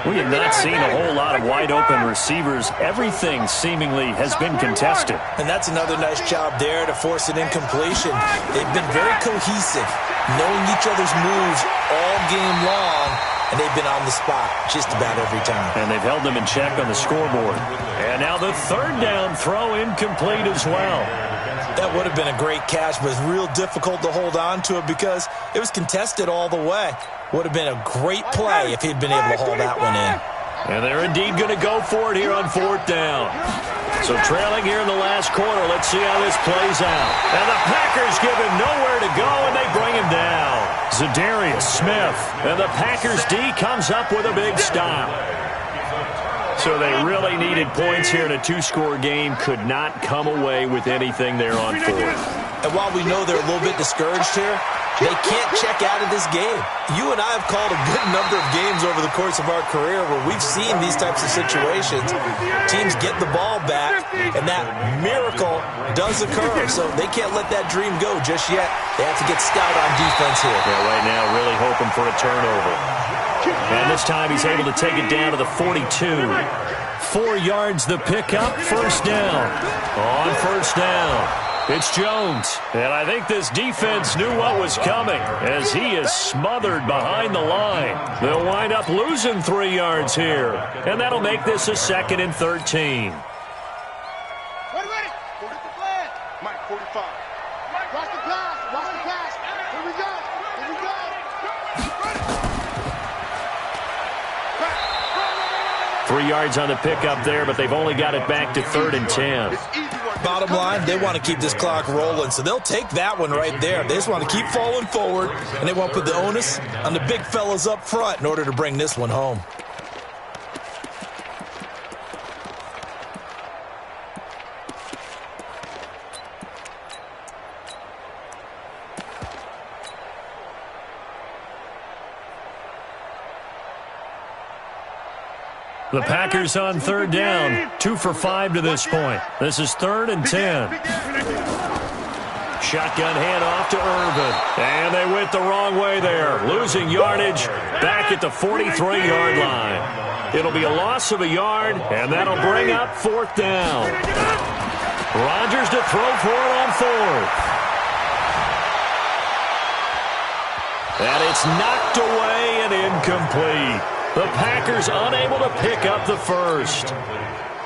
We have not seen a whole lot of wide-open receivers. Everything seemingly has been contested. And that's another nice job there to force an incompletion. They've been very cohesive, knowing each other's moves all game long, and they've been on the spot just about every time. And they've held them in check on the scoreboard. And now the 3rd down throw incomplete as well. That would have been a great catch, but it's real difficult to hold on to it because it was contested all the way. Would have been a great play if he'd been able to hold that one in. And they're indeed going to go for it here on 4th down. So trailing here in the last quarter, let's see how this plays out. And the Packers give him nowhere to go, and they bring him down. Zadarius Smith. And the Packers D comes up with a big stop. So they really needed points here in a 2-score game. Could not come away with anything there on 4th. And while we know they're a little bit discouraged here, they can't check out of this game. You and I have called a good number of games over the course of our career where we've seen these types of situations. Teams get the ball back, and that miracle does occur. So they can't let that dream go just yet. They have to get stout on defense here. Yeah, right now really hoping for a turnover. And this time he's able to take it down to the 42. 4 yards the pickup, 1st down. On 1st down. It's Jones, and I think this defense knew what was coming as he is smothered behind the line. They'll wind up losing 3 yards here, and that'll make this a 2nd and 13. Ready. 45. Watch the pass. Here we go. 3 yards on the pickup there, but they've only got it back to 3rd and 10. Bottom line, they want to keep this clock rolling, so they'll take that one right there. They just want to keep falling forward, and they want to put the onus on the big fellas up front in order to bring this one home. The Packers on 3rd down, 2 for 5 to this point. This is 3rd and 10. Shotgun handoff to Irvin. And they went the wrong way there, losing yardage back at the 43-yard line. It'll be a loss of a yard, and that'll bring up 4th down. Rodgers to throw for it on 4th. And it's knocked away and incomplete. The Packers unable to pick up the first.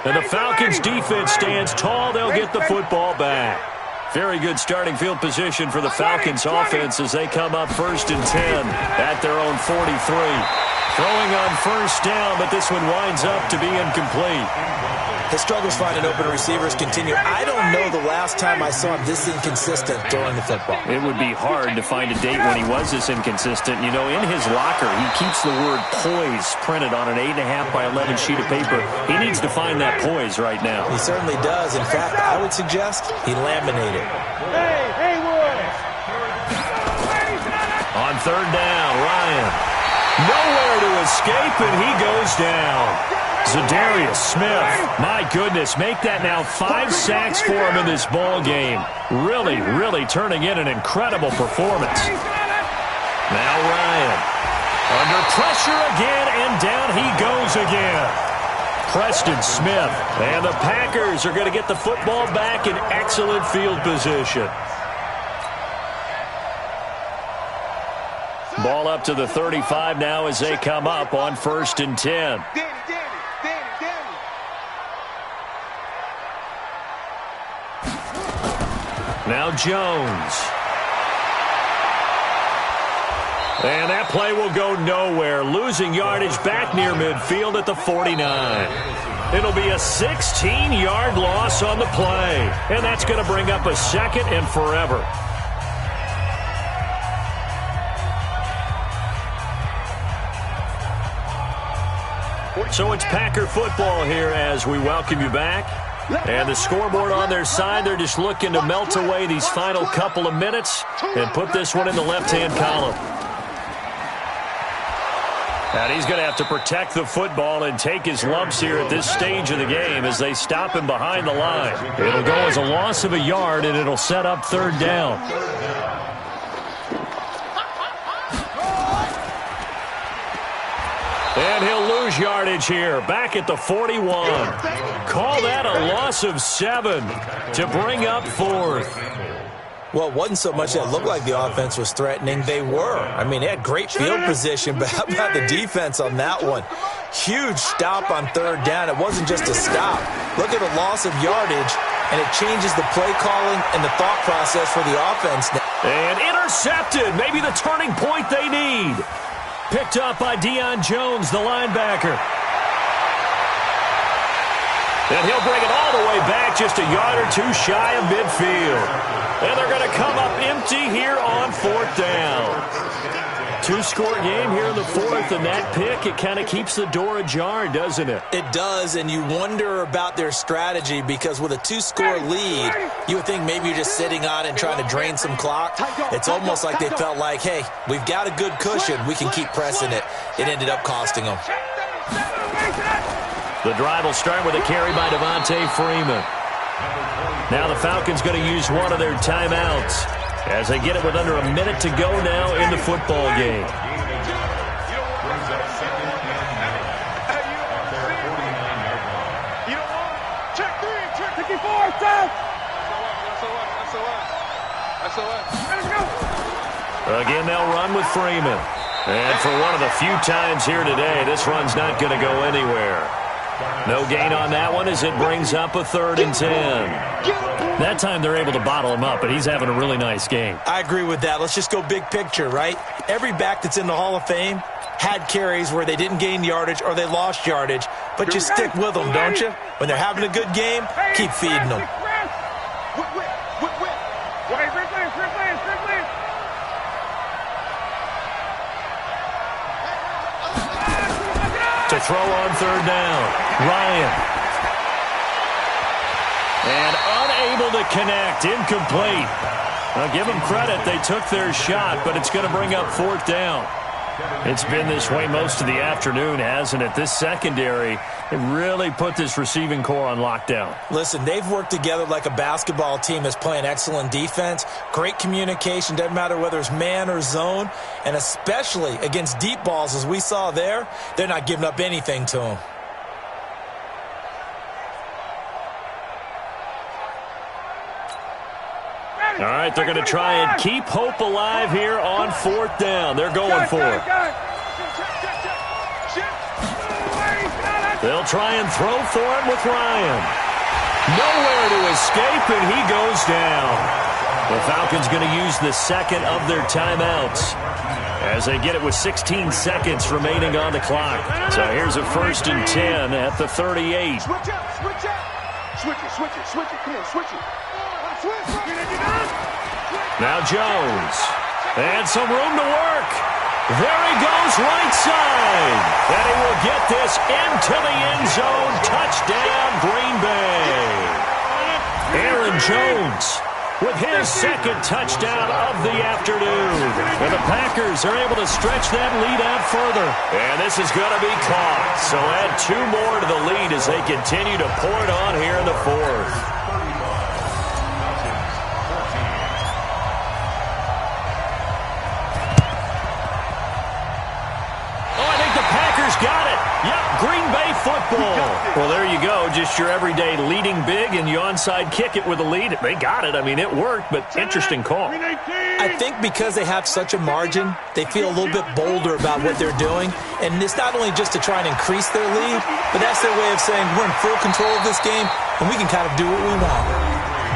And the Falcons defense stands tall. They'll get the football back. Very good starting field position for the Falcons offense as they come up 1st and 10 at their own 43. Throwing on 1st down, but this one winds up to be incomplete. His struggles finding open receivers continue. I don't know the last time I saw him this inconsistent throwing the football. It would be hard to find a date when he was this inconsistent. You know, in his locker, he keeps the word poise printed on an 8.5 by 11 sheet of paper. He needs to find that poise right now. He certainly does. In fact, I would suggest he laminated. Hey, Wood! On 3rd down, Ryan. Nowhere to escape, and he goes down. Zadarius Smith, my goodness, make that now 5 sacks for him in this ball game. Really turning in an incredible performance. Now Ryan, under pressure again, and down he goes again. Preston Smith, and the Packers are going to get the football back in excellent field position. Ball up to the 35 now as they come up on 1st and 10. Now Jones. And that play will go nowhere. Losing yardage back near midfield at the 49. It'll be a 16-yard loss on the play. And that's going to bring up a 2nd and forever. So it's Packer football here as we welcome you back. And the scoreboard on their side, they're just looking to melt away these final couple of minutes and put this one in the left-hand column. And he's going to have to protect the football and take his lumps here at this stage of the game as they stop him behind the line. It'll go as a loss of a yard, and it'll set up 3rd down. And he'll lose yardage here, back at the 41. Call that a loss of 7 to bring up 4th. Well, it wasn't so much that it looked like the offense was threatening. They were. I mean, they had great field position, but how about the defense on that one? Huge stop on 3rd down. It wasn't just a stop. Look at the loss of yardage, and it changes the play calling and the thought process for the offense. And intercepted, maybe the turning point they need. Picked up by Deion Jones, the linebacker. And he'll bring it all the way back, just a yard or 2 shy of midfield. And they're going to come up empty here on 4th down. 2-score game here in the 4th, and that pick, it kind of keeps the door ajar, doesn't it? It does, and you wonder about their strategy because with a 2-score lead, you would think maybe you're just sitting on and trying to drain some clock. It's almost like they felt like, hey, we've got a good cushion. We can keep pressing it. It ended up costing them. The drive will start with a carry by Devontae Freeman. Now the Falcons going to use one of their timeouts as they get it with under a minute to go now in the football game. Again, they'll run with Freeman. And for one of the few times here today, this run's not going to go anywhere. No gain on that one as it brings up a 3rd and 10. That time they're able to bottle him up, but he's having a really nice game. I agree with that. Let's just go big picture, right? Every back that's in the Hall of Fame had carries where they didn't gain yardage or they lost yardage, but you stick with them, don't you? When they're having a good game, keep feeding them. To throw on 3rd down, Ryan. And unable to connect, incomplete. Now give them credit, they took their shot, but it's going to bring up 4th down. It's been this way most of the afternoon, hasn't it? This secondary, it really put this receiving core on lockdown. Listen, they've worked together like a basketball team that's playing excellent defense. Great communication, doesn't matter whether it's man or zone. And especially against deep balls, as we saw there, they're not giving up anything to them. All right, they're going to try and keep hope alive here on 4th down. They're going for it. They'll try and throw for it with Ryan. Nowhere to escape, and he goes down. The Falcons going to use the second of their timeouts as they get it with 16 seconds remaining on the clock. So here's a 1st and 10 at the 38. Switch up, switch up. Switch it, switch it, switch it. Come on, switch it. Now Jones. And some room to work. There he goes, right side. And he will get this into the end zone. Touchdown, Green Bay. Aaron Jones with his second touchdown of the afternoon. And the Packers are able to stretch that lead out further. And this is going to be caught. So add 2 more to the lead as they continue to pour it on here in the 4th. Got it. Yep, Green Bay football. Well, there you go. Just your everyday leading big, and you onside kick it with a lead. They got it. I mean, it worked, but interesting call. I think because they have such a margin, they feel a little bit bolder about what they're doing. And it's not only just to try and increase their lead, but that's their way of saying we're in full control of this game, and we can kind of do what we want.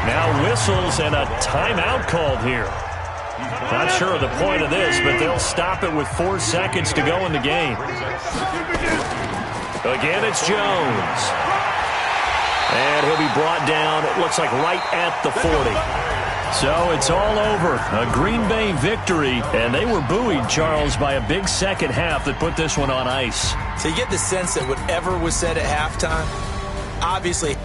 Now whistles and a timeout called here. Not sure of the point of this, but they'll stop it with 4 seconds to go in the game. Again, it's Jones. And he'll be brought down, it looks like right at the 40. So it's all over. A Green Bay victory. And they were buoyed, Charles, by a big second half that put this one on ice. So you get the sense that whatever was said at halftime, obviously...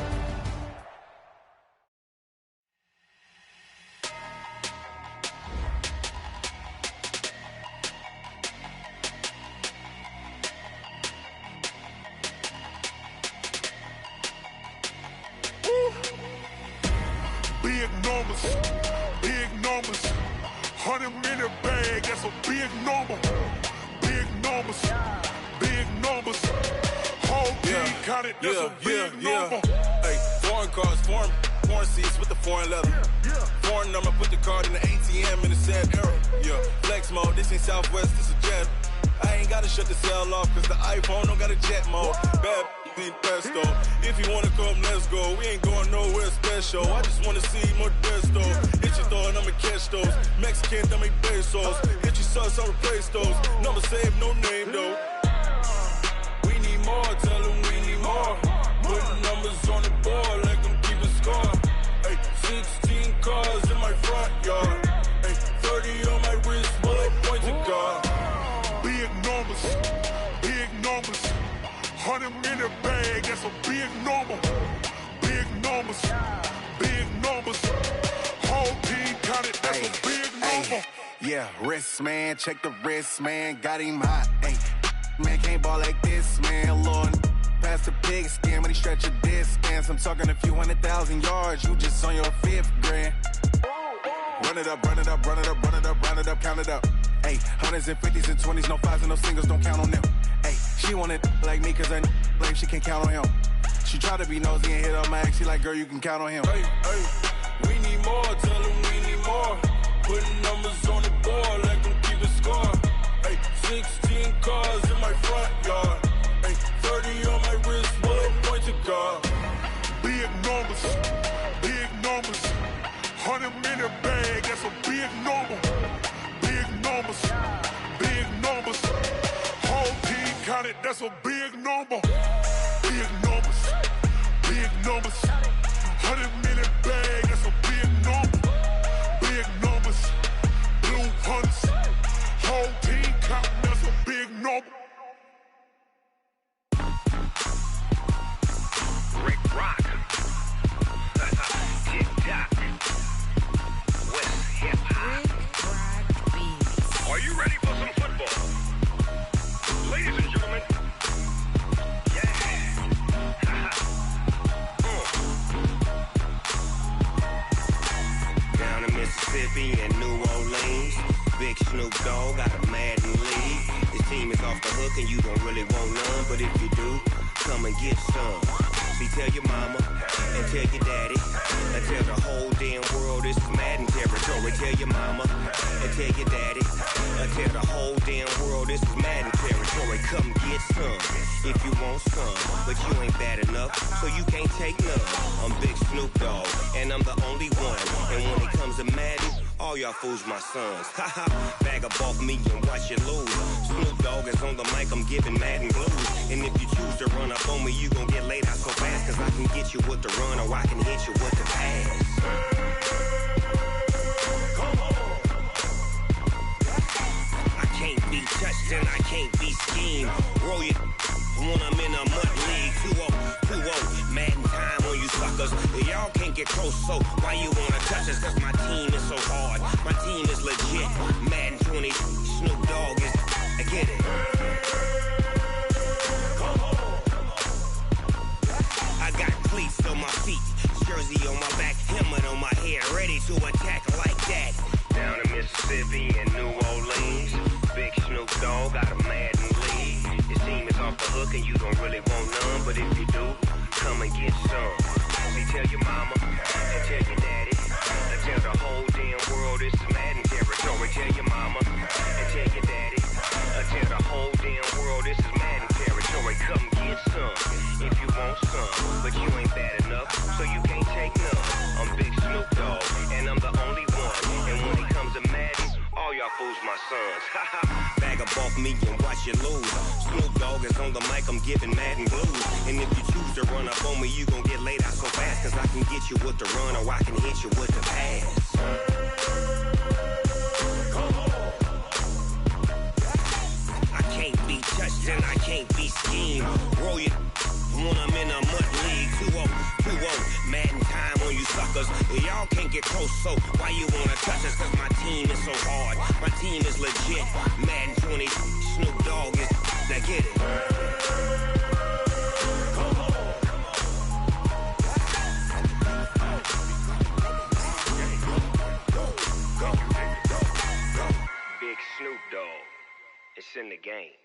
Check the wrist, man, got him hot. Ay, man, can't ball like this, man. Lord, past the pigskin, when he stretch a distance. I'm talking a few 100,000 yards, you just on your 5th grand. Run it up, run it up, run it up, run it up, run it up, count it up. Ay, 100s and 50s and 20s, no 5s and no singles, don't count on them. Ay, she want it like me, cause I blame she can't count on him. She try to be nosy and hit on my ex, she like, girl, you can count on him. Hey, hey, we need more, tell them we need more. Putting numbers on the board like I'm keeping score. Ay, 16 cars in my front yard. Ay, 30 on my wrist, what point to guard. Big numbers, 100 minute bag, that's a big number. Big numbers, whole team counted, that's a big number. Big numbers, 100 minute bag, that's a big number. Big numbers, blue hunts, whole team counting, that's a big number. Rick Rock. Tick-tock. West hip-hop. Are you ready for some football? Ladies and gentlemen. Down in Mississippi and New Orleans, Big Snoop Dogg got a Madden league. This team is off the hook and you don't really want none, but if you do, come and get some. See, tell your mama and tell your daddy and tell the whole damn world this is Madden territory. Tell your mama and tell your daddy and tell the whole damn world this is Madden territory. Come get some if you want some, but you ain't bad enough, so you can't take none. I'm Big Snoop. Snoop Dogg, and I'm the only one. And when it comes to Madden, all y'all fools my sons. Haha, bag up off me and watch you lose. Snoop Dogg is on the mic, I'm giving Madden blues. And if you choose to run up on me, you gon' get laid out so fast. Cause I can get you with the run or I can hit you with the pass. I can't be touched and I can't be schemed. Roll you when I'm in a mud league. 2-0, Madden time on you suckers. Y'all can't get close, so why you wanna touch us? Cause my team is so hard, my team is legit. Madden 20, Snoop Dogg is, I get it. I got cleats on my feet, jersey on my back, helmet on my head, ready to attack like that. Down in Mississippi and New Orleans, big Snoop Dogg got a Madden league. His team is off the hook and you don't really want none, but if you do, come and get some. See, tell your mama and tell your daddy, and tell the whole damn world this is Madden territory. Tell your mama and tell your daddy, and tell the whole damn world this is Madden territory. Come get some if you want some, but you ain't bad enough, so you can't take none. I'm Big Snoop Dogg, and I'm the only one. And when it comes to Madden, all y'all fools my sons. Bag up off me and watch you lose. Snoop Dogg is on the mic, I'm giving Madden blues. And if you choose to run up on me, you gon' get laid out so fast. Cause I can get you with the run or I can hit you with the pass. I can't be touched and I can't be schemed. Roll you when I'm in a mud league. 2-0, Madden time on you suckers. Y'all can't get close, so why you wanna touch us? Cause my team is so hard, my team is legit. Madden 20, Snoop Dogg is, now get it. Big Snoop Dogg, it's in the game.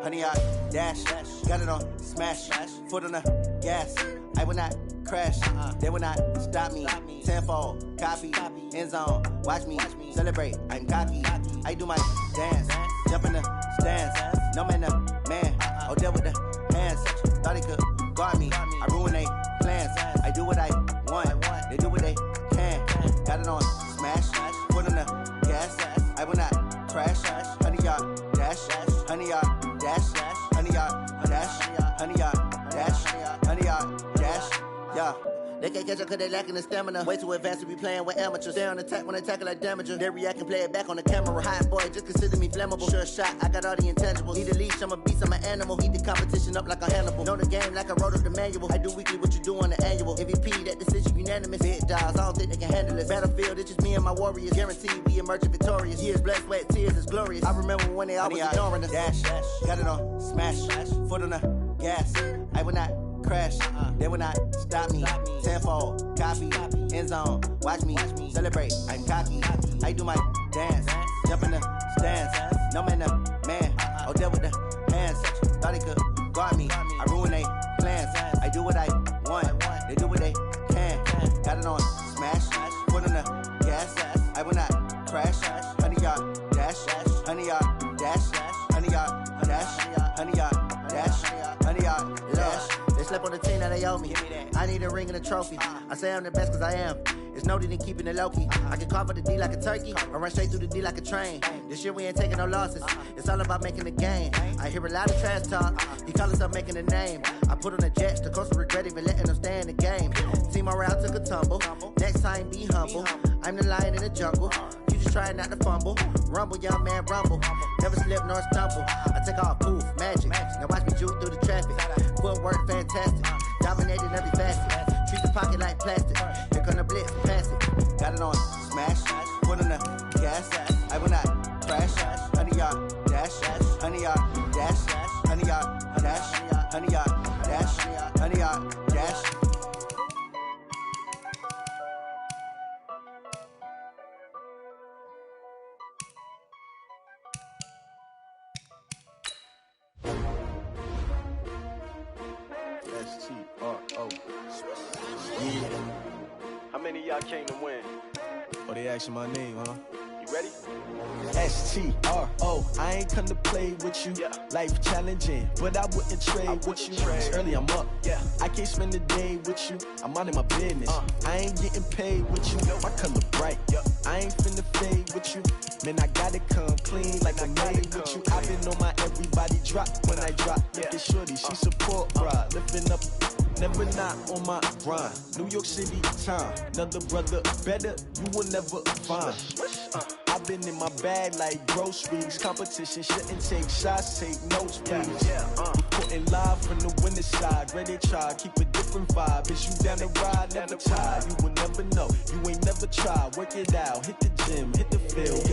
Honey, I dash, got it on smash, foot on the gas. I will not crash, they will not stop me. Tenfold, copy, end zone, watch me celebrate. I'm cocky, I do my dance, jump in the stands. No man, no man, oh, deal with the hands. Thought he could guard me, I ruin they plans. I do what I want, they do what they can. Got it on smash, foot on the gas. I will not crash, honey, y'all dash, honey, y'all dash, honey, y'all dash, honey, y'all dash, honey, y'all dash, yeah. They can't catch up cause they lacking the stamina. Way too advanced to be playing with amateurs. Stay on attack when I tackle like damager. They react and play it back on the camera. Hot boy, just consider me flammable. Sure shot, I got all the intangibles. Need a leash, I'm a beast, I'm an animal. Heat the competition up like a Hannibal. Know the game like I wrote up the manual. I do weekly what you do on the annual. MVP, that decision unanimous. Big dogs, I don't think they can handle this. Battlefield, it's just me and my warriors. Guaranteed we emerge victorious. Years, blood, sweat, tears, it's glorious. I remember when they always ignoring us. Dash, got it on smash, foot on the gas. I will not crash, they will not stop me. Tenfold, copy, end zone, watch me celebrate. I'm cocky, I do my dance, jump in the stands. No man, no man, oh, deal with the hands. Thought he could guard me, I ruin they plans. I do what I want, they do what they can. Got it on smash, foot on the gas. I will not crash, honey, y'all dash, honey, y'all dash, honey, y'all dash, honey, y'all dash, honey, y'all dash. They slept on the team that they owe me. I need a ring and a trophy. I say I'm the best cause I am. It's no need in keeping it low-key. I can carve up the D like a turkey or run straight through the D like a train. This year we ain't taking no losses. It's all about making a game. I hear a lot of trash talk. He call himself making a name. I put on the Jets. The coach will regret even letting them stay in the game. Team morale took a tumble. Next time be humble. I'm the lion in the jungle. You just try not to fumble. Rumble, young man, rumble. Never slip nor stumble. I take off, poof, magic. Now watch me juke through the traffic. Footwork fantastic. Dominating every facet. Treat the pocket like plastic. Here come the blitz, pass it. Got it on smash, foot on the gas. I will not crash. Honey, y'all dash, honey, y'all dash, honey, y'all dash, honey, y'all dash, honey, y'all dash. STRO. Yeah. y'all came to win. Oh, they asking my name, huh? You ready? S-T-R-O, I ain't come to play with you. Life challenging, but I wouldn't trade with you. It's early, I'm up. I can't spend the day with you. I'm out in my business. I ain't getting paid with you. My color bright. I ain't finna fade with you. Man, I gotta come clean like I made with you. I've been on my everybody drop when I drop. Look at shorty, she support pride. Lifting up, never not on my grind. New York City time, another brother better, you will never find. I've been in my bag like groceries. Competition shouldn't take shots, take notes, please. Reporting live from the winning side. Ready to try, keep a different vibe. Is you down the ride, never tired. You will never know, you ain't never tried. Work it out, hit the gym, hit the field.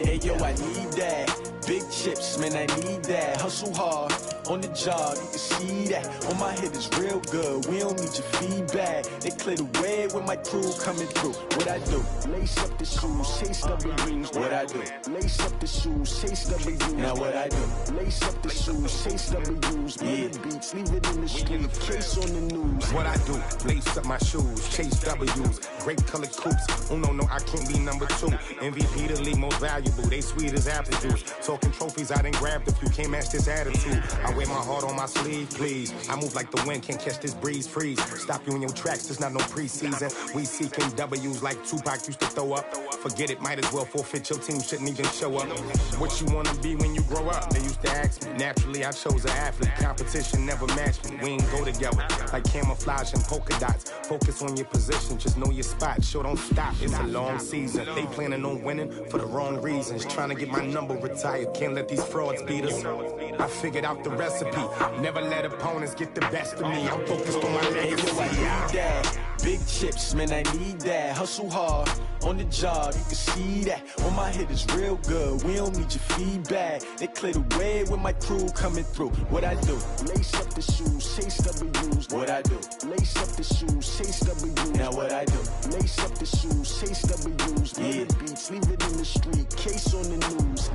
Hey yo, I need that. Big chips, man, I need that. Hustle hard, on the job, you can see that. On my head is real good, we don't need your feedback. They clear the way when my crew coming through. What I do? Lace up the shoes, chase W's. What I do? Lace up the shoes, chase W's. Now what I do? Lace up the shoes, chase W's. Yeah, beats, leave it in the street, case on the news. What I do? Lace up my shoes, chase W's. Great colored coops. Oh no, I can't be number 2. MVP the league most valuable. They sweet as apple juice. Talking trophies, I done grabbed a few. Can't match this attitude. I wear my heart on my sleeve, please. I move like the wind, can't catch this breeze, freeze. Stop you in your tracks, there's not no preseason. We seeking W's like Tupac used to throw up. Forget it, might as well forfeit. Your team shouldn't even show up. What you wanna be when you grow up? They used to ask me. Naturally, I chose an athlete. Competition never matched me. We ain't go together like camouflage and polka dots. Focus on your position, just know your spot. Sure, don't stop. It's a long season. They planning on winning for the wrong reasons. Trying to get my number retired. Can't let these frauds beat us. I figured out the recipe. Never let opponents get the best of me. I'm focused on my legacy. I need that. Big chips, man, I need that. Hustle hard, on the job, you can see that. On my head is real good, we don't need your feedback. They clear the way when my crew coming through. What I do? Lace up the shoes, chase W's. What I do? Lace up the shoes, chase W's. Now what I do? Lace up the shoes, chase W's. Yeah, beats, leave it in the street, case on the news.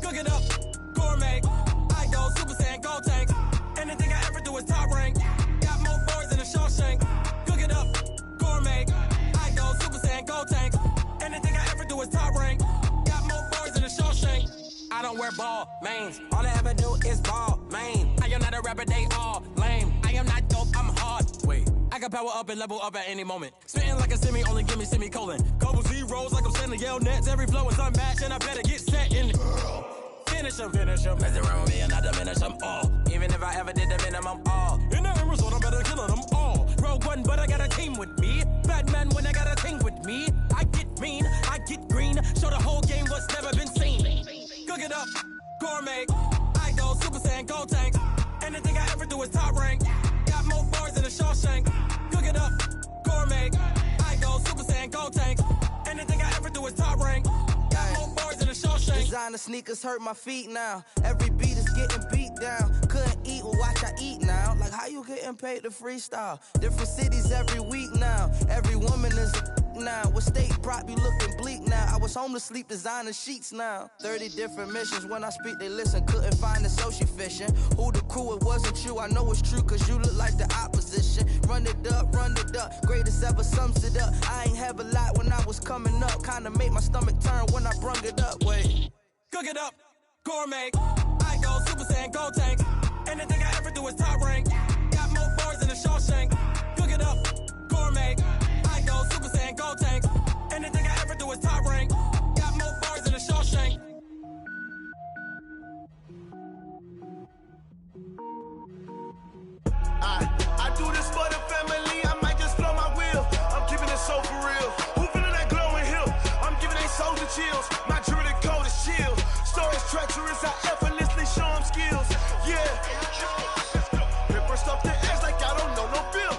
Cook it up, gourmet. I go Super Saiyan, go tank. Anything I ever do is top rank. Got more boys than a Shawshank. Cook it up, gourmet. I go Super Saiyan, go tank. Anything I ever do is top rank. Got more boys than a Shawshank. I don't wear ball mains. All I ever do is ball main. I am not a rapper, they all lame. I am not dope, I'm hard. Wait, I can power up and level up at any moment. Spitting like a semi, only give me semicolon. Couple zeros like I'm sending yell nets. Every flow is unmatched and I better get set in. Finish them. Mess around with me and I diminish them all. Even if I ever did the minimum all. In the result, I'm better killing them all. Rogue one, but I got a team with me. Batman when I got a team with me. I get mean, I get green. Show the whole game what's never been seen. Cook it up, gourmet. I go Super Saiyan, go tank. Anything I ever do is top rank. Got more bars than a Shawshank. Cook it up, gourmet. I go Super Saiyan, go tank. Anything I ever do is top rank. Got more bars than a Shawshank. Designer sneakers hurt my feet now. Every beat is getting beat down. Couldn't eat, well watch I eat now. Like how you getting paid to freestyle? Different cities every week now. Every woman is a now. What state prop be looking bleak now? I was home to sleep designer sheets now. 30 different missions. When I speak they listen. Couldn't find the social fishing. Who the crew? It wasn't you. I know it's true cause you look like the opposition. Run it up. Greatest ever sums it up. I ain't have a lot when I was coming up. Kinda made my stomach turn when I brung it up. Wait. Cook it up, gourmet. I go Super Saiyan, go tank. Anything I ever do is top rank. Got more bars than a Shawshank. Cook it up, gourmet. I go Super Saiyan, go tank. Anything I ever do is top rank. Got more bars than a Shawshank. I do this for the family. I might just blow my wheel. I'm keeping it so for real. Who feeling that glowing hill? I'm giving they soldier chills. My jewelry cold is chill. Stories treacherous. I effortlessly show them skills. Yeah. Paper stuff to edge like I don't know no bill.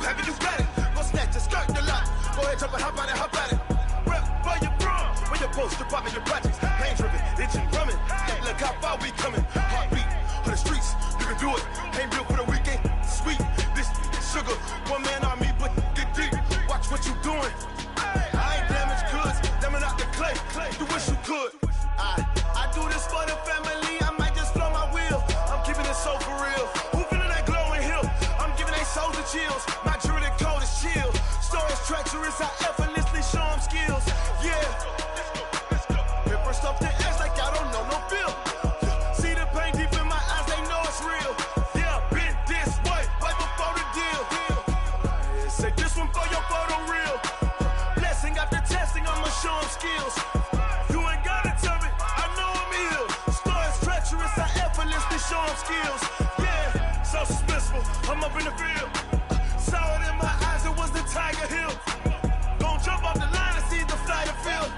baby, you got it. Go snatch it, skirt the lot. Go ahead, jump it, hop on it, hop on it. Rep for your bro, when your post, you're popping your projects. Pain driven, engine drumming. Look how far we coming. Heartbeat on the streets, you can do it. Ain't built for the weekend. Sweet, this sugar, one man army, but get deep. Watch what you doing. I ain't damaged goods, damn it out the clay. You wish you could. I do this for the family. I might just blow my wheel. I'm keeping it so for real. Who feeling that glowing hill? I'm giving they souls the chills. My jewelry code is chill. Stories treacherous, I effortlessly show them skills. Yeah. Paper stuff the edge like I don't know no feel. See the pain deep in my eyes, they know it's real. Yeah, been this way, right before the deal. Say this one for your photo real. Blessing after testing, I'ma show them skills. You ain't gotta tell me, I know I'm ill. Stories treacherous, I effortlessly show them skills. Yeah, so suspenseful, I'm up in the field. Saw it in my eyes, it was the Tiger Hill. Gon' jump off the line and see the flight of field.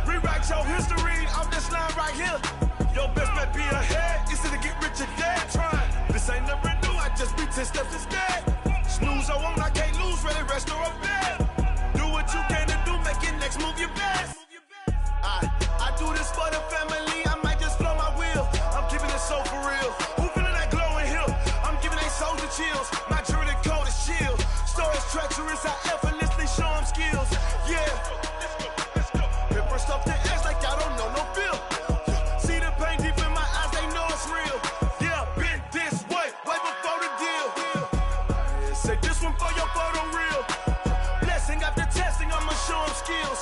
Rewrite your history off this line right here. Your best bet be ahead, easy to get rich or dead trying. This ain't never new, I just be 10 steps instead. Snooze I won't, I can't lose, ready, rest or a bed. Do what you can to do, make your next move your best. I do this for the family, I might just blow my wheel. I'm keeping it so for real. Who feeling that glowing hill? I'm giving they souls the chills. My jewelry code is chill. Stories treacherous, I effortlessly show them skills. Yeah. Paper stuff the edge like I don't know no feel. See the pain deep in my eyes, they know it's real. Yeah, been this way, way before the deal. Say this one for your photo real. Blessing after testing, I'ma show them skills.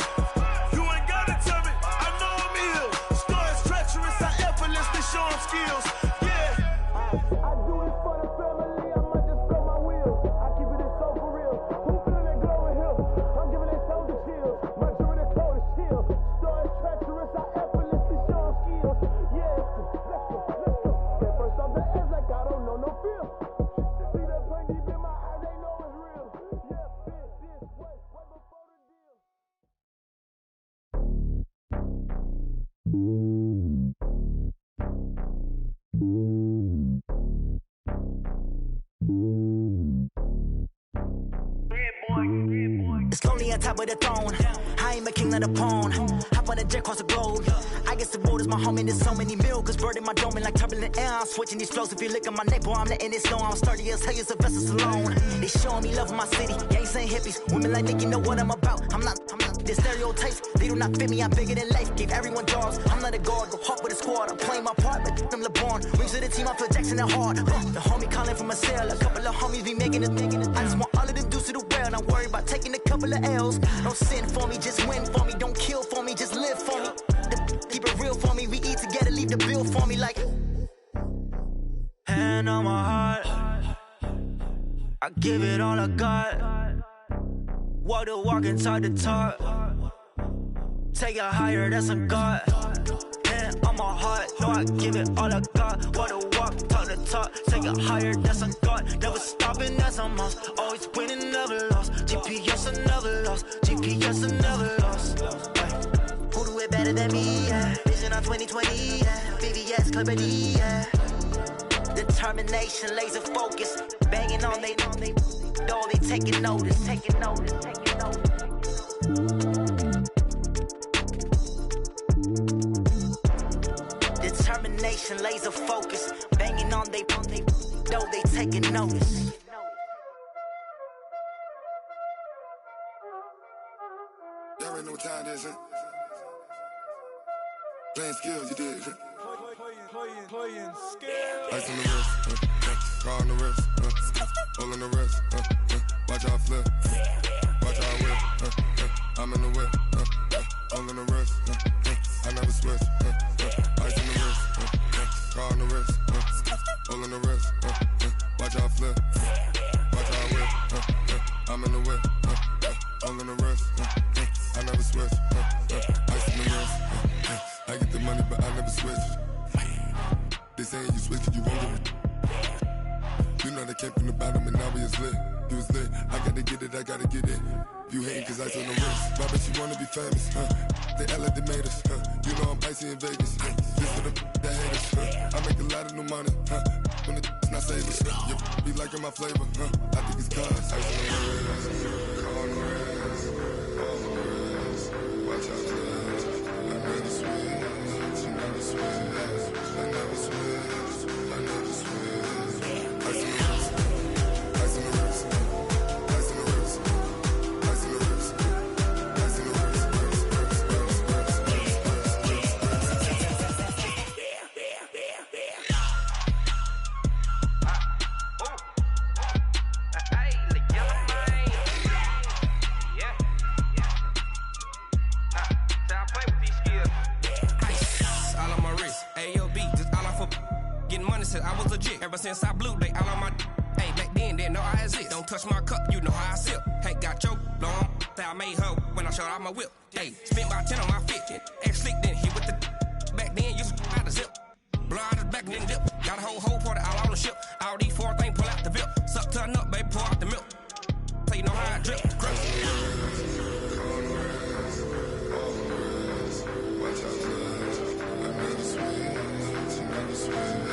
You ain't gotta tell me, I know I'm ill. Stories treacherous, I effortlessly show them skills. Yeah. I do this for the family, I might just blow my wheel. I keep it so for real. Who feeling that glowing hill? I'm giving they souls the chills. My jewelry code is chill. Stories treacherous, I effortlessly show them skills. Yeah. Let's go. Get first off the edge like I don't know no feel. See the pain deep in my eyes, they know it's real. Yeah, been this way, way before the deal. It's lonely on top of the throne. I am a king of the pawn. Hop on a jet across the globe. I guess the world is my home and there's so many milk. Bird in my dome and like turbulent air. I'm switching these flows. If you look at my neck, boy, I'm letting it snow. I'm sturdy as hell as a vessel alone. They showing me love in my city. Gangs ain't hippies. Women like Nick, you know what I'm about. I'm not. The stereotypes, they do not fit me. I'm bigger than life. Gave everyone jobs. I'm not a guard. Go hard with a squad. I'm playing my part, but I'm LeBron. Rings to the team. I feel Jackson and hard. The homie calling from a cell. A couple of homies be making it. I just want all of them dudes to the well. Not worry about taking a couple of L's. Don't sin for me, just win for me. Don't kill for me, just live for me. Keep it real for me. We eat together, leave the bill for me like. Hand on my heart, I give it all I got. Walk the walk and talk the talk. Take it higher, that's a God. Hand on my heart, no, I give it all I got. Walk the walk, talk the talk. Take it higher, that's a God. Never stopping, that's a must. Always winning, never lost. GPS, I never lost. GPS, I never lost. Who do it better than me? Yeah. Vision on 2020, yeah. VVS, Clarity, yeah. Determination, laser focus. Banging on they door, they taking notice. Determination, laser focus. Banging on they door, they taking notice. Y'all already know what time it is, huh? Playing skills, you did. Playing skills. Ice on the wrist, car on the wrist, hole in the wrist, watch how I flip, watch how I whip, I'm in the whip, hole in the wrist, I never switch, ice on the wrist, car on the wrist, hole in the wrist, watch how I flip, watch how I whip, I'm in the whip, hole in the wrist, I never switch, ice on the wrist, I get the money but I never switch. They saying you switch cause you won't get it. You know they came from the bottom and now we is lit. You do is lit. I gotta get it, I gotta get it. You hating cause ice on the wrist. My bitch, you wanna be famous, They act like they made us, You know I'm icy in Vegas, This for the that hate us, I make a lot of new money, When it's not savings, You be liking my flavor, I think it's cause ice on the wrist, on the wrist, on the wrist. Watch out, cuz I never switch, I never switch, I never switch, I never switch. Ice on the wrist, ice on the wrist, ice on the wrist, ice on the wrist, ice on the wrist. I was legit. Ever since I blew, they all on my hey, back then, didn't know I exist. Don't touch my cup, you know how I sip. Ain't got choke, long. I made her when I showed out my whip. Hey, spent about 10 on my fit. Ex-slick, then hit with the back then, used to out the zip. Blow out the back, then dip. Got a whole party all on the ship. All these 4 things, pull out the VIP. Suck, turn up, baby, pour out the milk. So you know how I drip. Crush. Watch out, cuz I never switch, I never switch.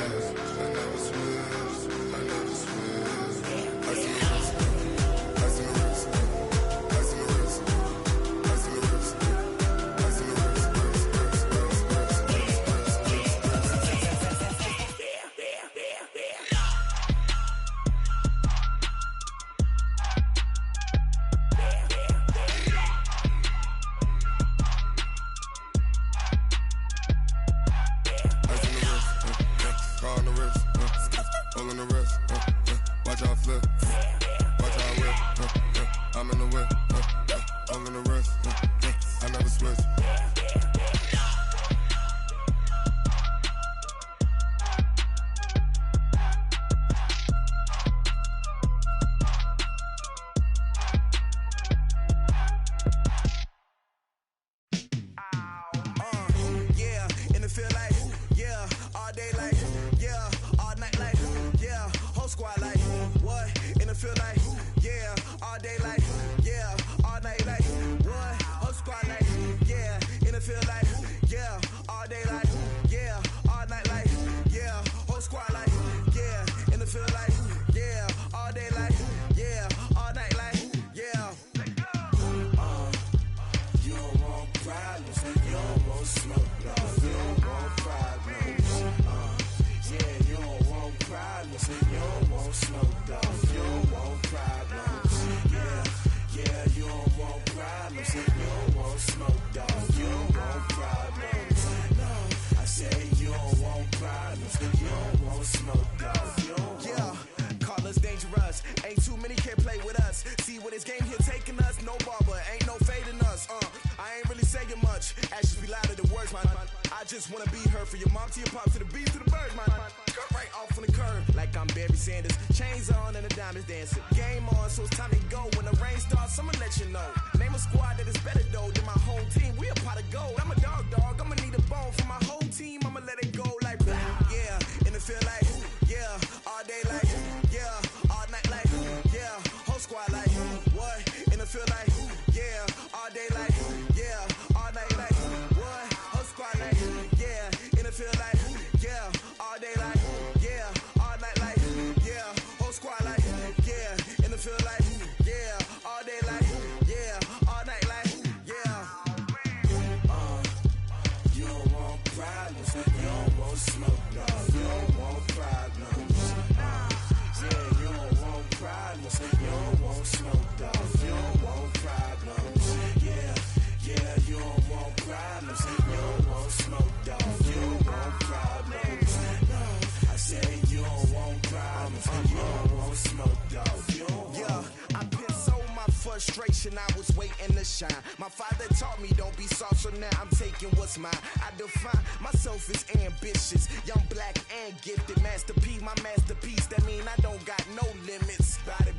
frustration, I was waiting to shine. My father taught me don't be soft, so now I'm taking what's mine. I define myself as ambitious, young, black, and gifted. Master P, my masterpiece, that mean I don't got no limits. Bout it,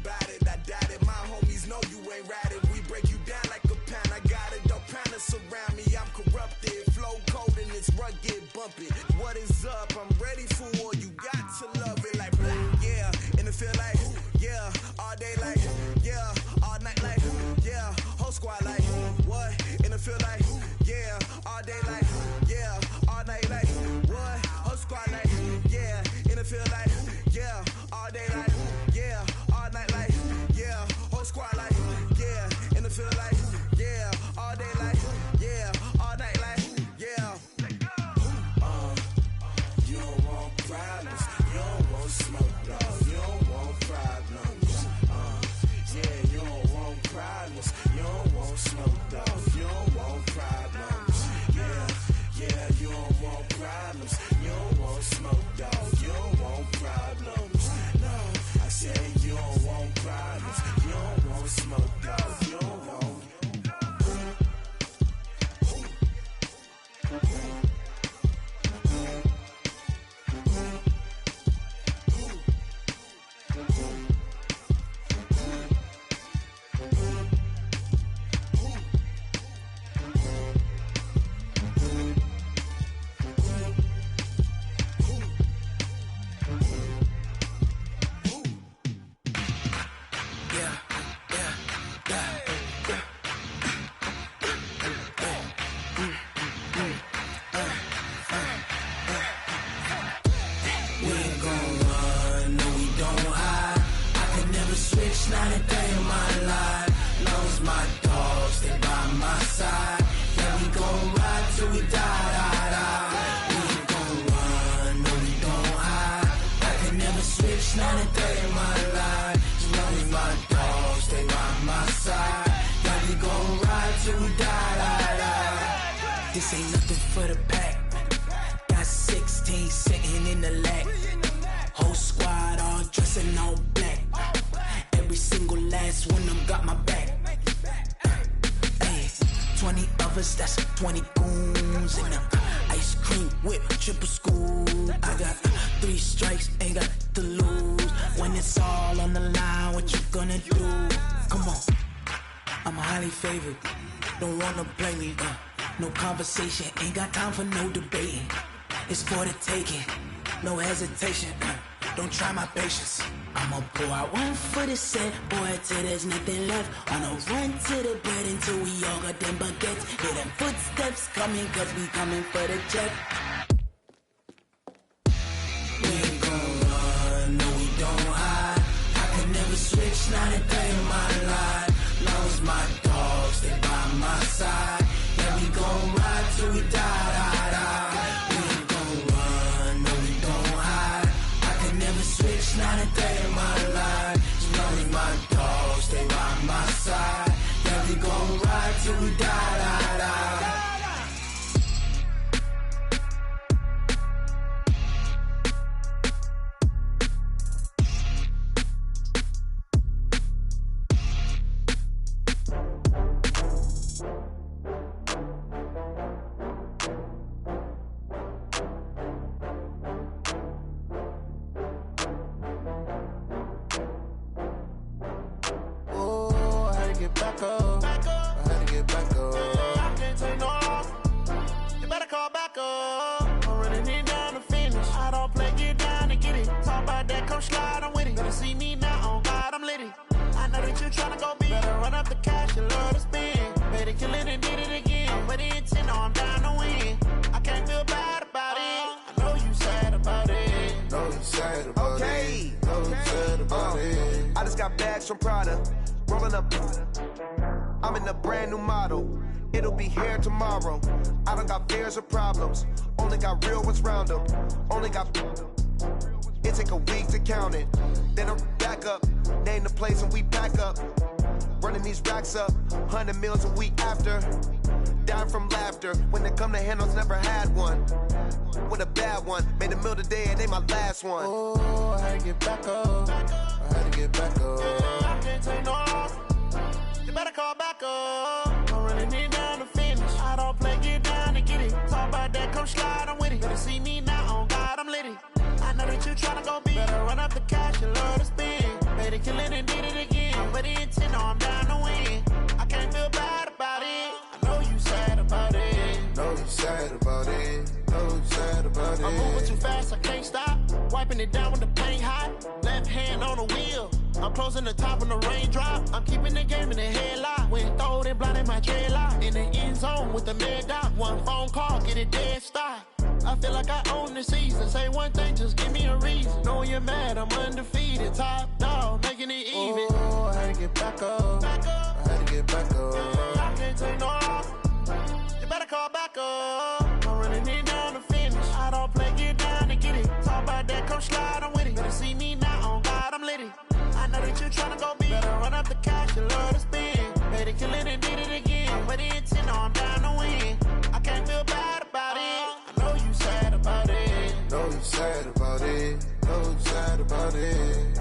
I doubt it. My homies know you ain't ratted. We break you down like a pound. I got it, don't pound us around me. I'm corrupted, flow cold and it's rugged, bumpy. What is up? I'm ready for war. You got to love it like black, yeah. And it feel like, yeah, all day like. my side. Yeah, we gon' ride till we die. This ain't nothing for the pack. Got 16 sitting in the lap. Whole squad all dressing all black. Every single last one of them got my back. 20 of us, that's 20 goons in the ice cream whip, triple scoop. I got 3 strikes, ain't got to lose. When it's all on the line, what you gonna do? Come on, I'm highly favored. Don't wanna play me, no conversation, ain't got time for no debating. It's for the taking, no hesitation. Don't try my patience. I'ma pour out one for the set, boy, till there's nothing left. On a run to the bread until we all got them baguettes. Hear them footsteps coming, cause we coming for the check. We ain't gon' run, no we don't hide. I can never switch, not a day in my life. Long as my dogs, they by my side. Yeah, we gon' ride till we die. We ain't gon' run, no we don't hide. I can never switch, not a day in my life. As long as my dogs, they by my side. Yeah, we gon' ride till we die. From Prada, rolling up. I'm in a brand new model. It'll be here tomorrow. I don't got fears or problems. Only got real ones round them. Only got. It take a week to count it. Then I'm back up. Name the place and we pack up. Running these racks up. 100 meals a week after. Dying from laughter. When it come to handles, never had one. With a bad one. Made a meal today and they my last one. Oh, I had to get back up. I had to get back up. I can't take no loss. You better call back up. I'm running it down to finish. I don't play, get down to get it. Talk about that, come slide, I'm with it. Better see me now, on God, I'm litty. I know that you tryna go big. Better run up the cash, you love to spend. Made a killing and did it again. But the intent, no, I'm down to win. I can't feel bad about it. I know you sad about it. Know you sad about it. Know you sad about it. I'm moving too fast, I can't stop. Wiping it down with the paint hot. Left hand on the wheel. I'm closing the top when the raindrop. I'm keeping the game in the headlock. When throwed and blinded my dreadlock. In the end zone with the mad dot. One phone call, get it dead stop. I feel like I own the season. Say one thing, just give me a reason. Knowing you're mad, I'm undefeated. Top dog, making it even. Oh, I had to get back up. Back up. I had to get back up. I can't take no loss. You better call back up. I'm running it down to finish. I don't play, get down to get it. Talk about that, come slide, I'm with it. Better see me now, on God, I'm litty. I know that you tryna go big. Better run up the cash, you love to spend. Made a killing and did it again. But the intent, no, I'm down to win. I can't feel bad about it. I know you sad about it. Know you sad about it. Know you sad about it.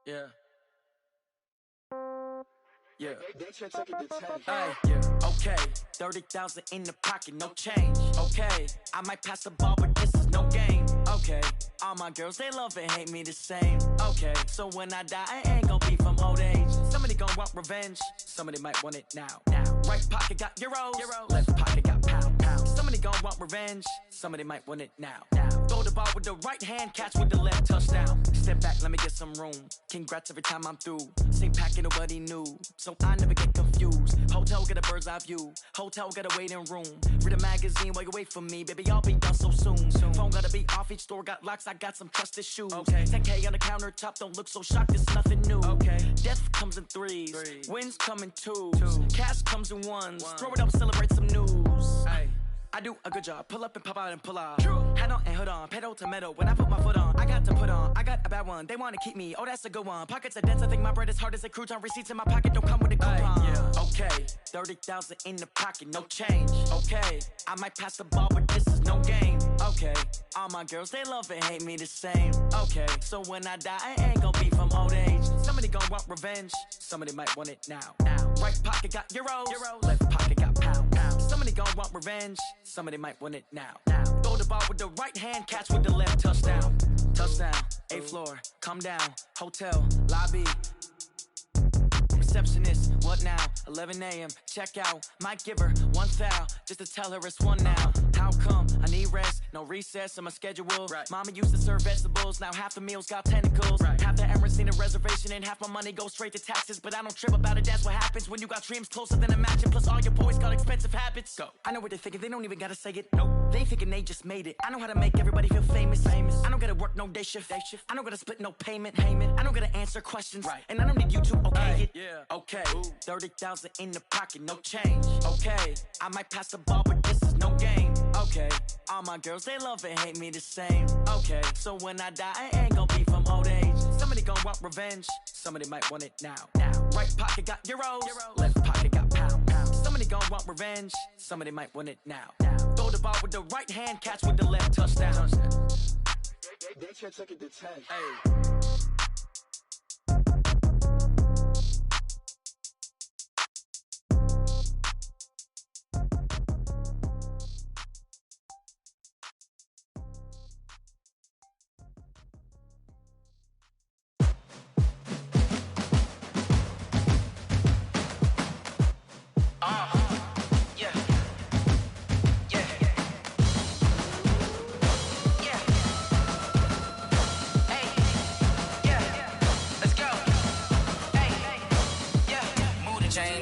Yeah. Yeah. Hey, yeah. Okay. 30,000 in the pocket, no change. Okay. I might pass the ball, but this is no game. Okay. All my girls, they love and hate me the same. Okay. So when I die, I ain't gonna be from old age. Somebody gonna want revenge. Somebody might want it now. Right pocket got euros. Left pocket got pounds. Somebody gonna want revenge. Somebody might want it now. Throw the ball with the right hand, catch with the left, touchdown. Step back, let me get some room. Congrats every time I'm through. Same packet, nobody knew. So I never get confused. Hotel get a bird's eye view. Hotel got a waiting room. Read a magazine while you wait for me. Baby, I'll be done so soon. Phone gotta be off each store got locks, I got some trusted shoes. Okay. 10K on the countertop, don't look so shocked, it's nothing new. Okay. Death comes in threes. Wins come in twos. Cash comes in ones. Throw it up, celebrate some news. Ay. I do a good job, pull up and pop out and pull off. Hat on and hood on, pedal to metal. When I put my foot on, I got to put on. I got a bad one, they wanna keep me. Oh, that's a good one. Pockets are dense, I think my bread is hard as a crouton. Receipts in my pocket don't come with a coupon. Okay, 30,000 in the pocket, no change. Okay, I might pass the ball, but this is no game. Okay, all my girls, they love and hate me the same. Okay, so when I die, I ain't gon' be from old age. Somebody gon' want revenge, somebody might want it now. Right pocket got euros, left pocket got pounds. Somebody gon' want revenge, somebody might want it now. Throw the ball with the right hand, catch with the left, touchdown. Touchdown, 8th floor, come down, hotel, lobby. Receptionist, what now? 11 a.m., check out. Might give her one foul, just to tell her it's one now. How come? I need rest, no recess in my schedule. Mama used to serve vegetables, now half the meals got tentacles. Half the Emirates need a reservation and half my money goes straight to taxes. But I don't trip about it, that's what happens when you got dreams closer than a match. And plus all your boys got expensive habits. Go. I know what they're thinking, they don't even gotta say it. Nope. They thinking they just made it. I know how to make everybody feel famous. I don't gotta work no day shift. I don't gotta split no payment. I don't gotta answer questions. And I don't need you to okay it. Okay, 30,000 in the pocket, no change. Okay, I might pass the ball, but this is no game. Okay, all my girls, they love and hate me the same. Okay, so when I die, I ain't gon' be from old age. Somebody gon' want revenge, somebody might want it now. Right pocket got euros, left pocket got pounds. Somebody gon' want revenge, somebody might want it now. Throw the ball with the right hand, catch with the left, touchdown. They can't take it to 10. Hey.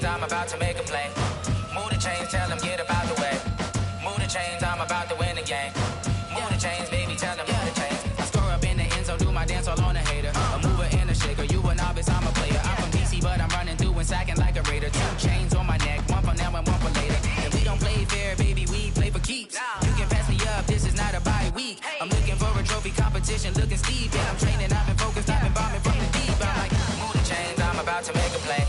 I'm about to make a play. Move the chains, tell them get about the way. Move the chains, I'm about to win the game. Move the chains, baby, tell them move the chains. I score up in the end zone, do my dance all on a hater. A mover and a shaker, you a novice, I'm a player. I'm from DC, but I'm running through and sacking like a raider. 2 chains on my neck, one for now and one for later. And we don't play fair, baby, we play for keeps. You can pass me up, this is not a bye week. I'm looking for a trophy competition, looking steep. And I'm training, I've been focused, I've been bombing from the deep. I'm like, move the chains, I'm about to make a play.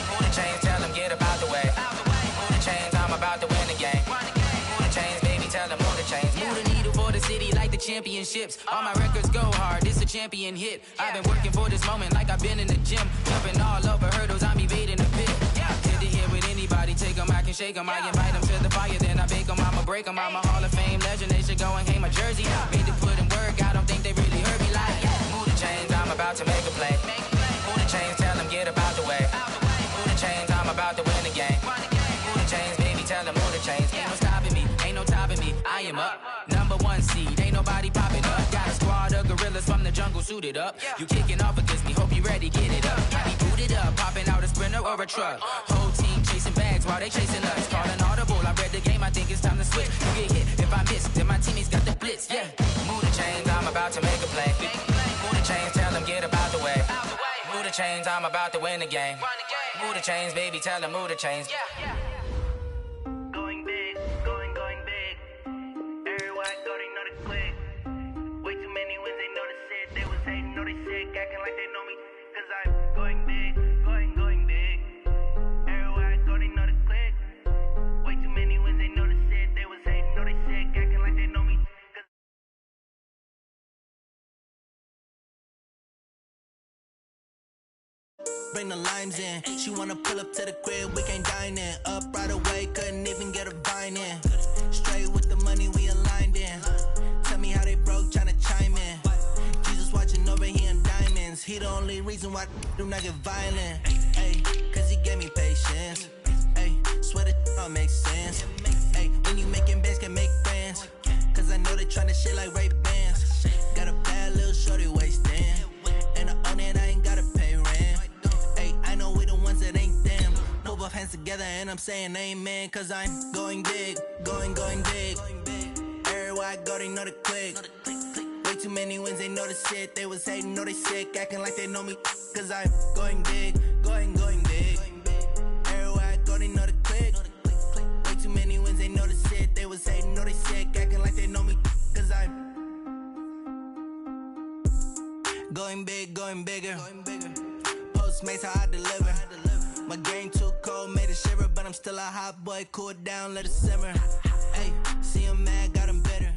Move the chains, tell them get about the way. Move the chains, I'm about to win the game. Move the chains, baby, tell them move the chains. Move the needle for the city like the championships. All my records go hard, this a champion hit. I've been working for this moment like I've been in the gym. Jumping all over hurdles, I'm evading the pit. Good to hear with anybody, take them, I can shake them. I invite them to the fire, then I bake them, I'ma break them. I'm a Hall of Fame legend, they should go and hang my jersey. Made to put in work, I don't think they really heard me like. Move the chains, I'm about to make a play. Move the chains, tell them get about the way. Move the chains, I'm about to win the game. Move the chains, baby, tell them move the chains. Ain't no stopping me, ain't no topping me. I am up, #1 seed, ain't nobody popping up. Got a squad of gorillas from the jungle suited up. You kicking off against me, hope you ready, get it up. Got me booted up, popping out a Sprinter or a truck. Whole team chasing bags while they chasing us. Call an audible, I read the game, I think it's time to switch. You get hit, if I miss, then my teammates got the blitz, yeah. Move the chains, I'm about to make a play. Move the chains, tell them get about the way. Move the chains, I'm about to win the game. Move the chains, baby, tell them move the chains. Going big, going big. Everywhere I go, they know the click. Way too many wins, they know the shit. They was hating, know they sick, acting like they know me. Cause I'm going big, going big. Everywhere I go, they know the click. Way too many wins, they know the shit. They was hating, know they sick, acting like they know me. Bring the limes in. She wanna pull up to the crib, we can't dine in. Up right away, couldn't even get a vine in. Straight with the money, we aligned in. Tell me how they broke, tryna chime in. Jesus watching over here in diamonds. He the only reason why do not get violent. Ay, cause he gave me patience. Ay, swear that all makes sense. Ay, when you making bands, can make friends. Cause I know they tryna shit like Ray-Bans. Got a bad little shorty wasting. And I own it, I ain't gotta pay rent. Ay, I know we the ones that ain't them. Move both hands together and I'm saying amen. Cause I'm going big, going big. Everywhere Everywhere I go, they know the click. Way too many wins, they know the shit. They was hating, know they sick, acting like they know me. Cause I'm going big, going big. Everywhere I go, they know the click. Way too many wins, they know the shit. They was hating, know they sick, acting like they know me. Cause I'm going big, going bigger. Postmates, how I deliver. My game too cold, made it shiver, but I'm still a hot boy. Cool it down, let it simmer. Hey, see him mad, got him bitter.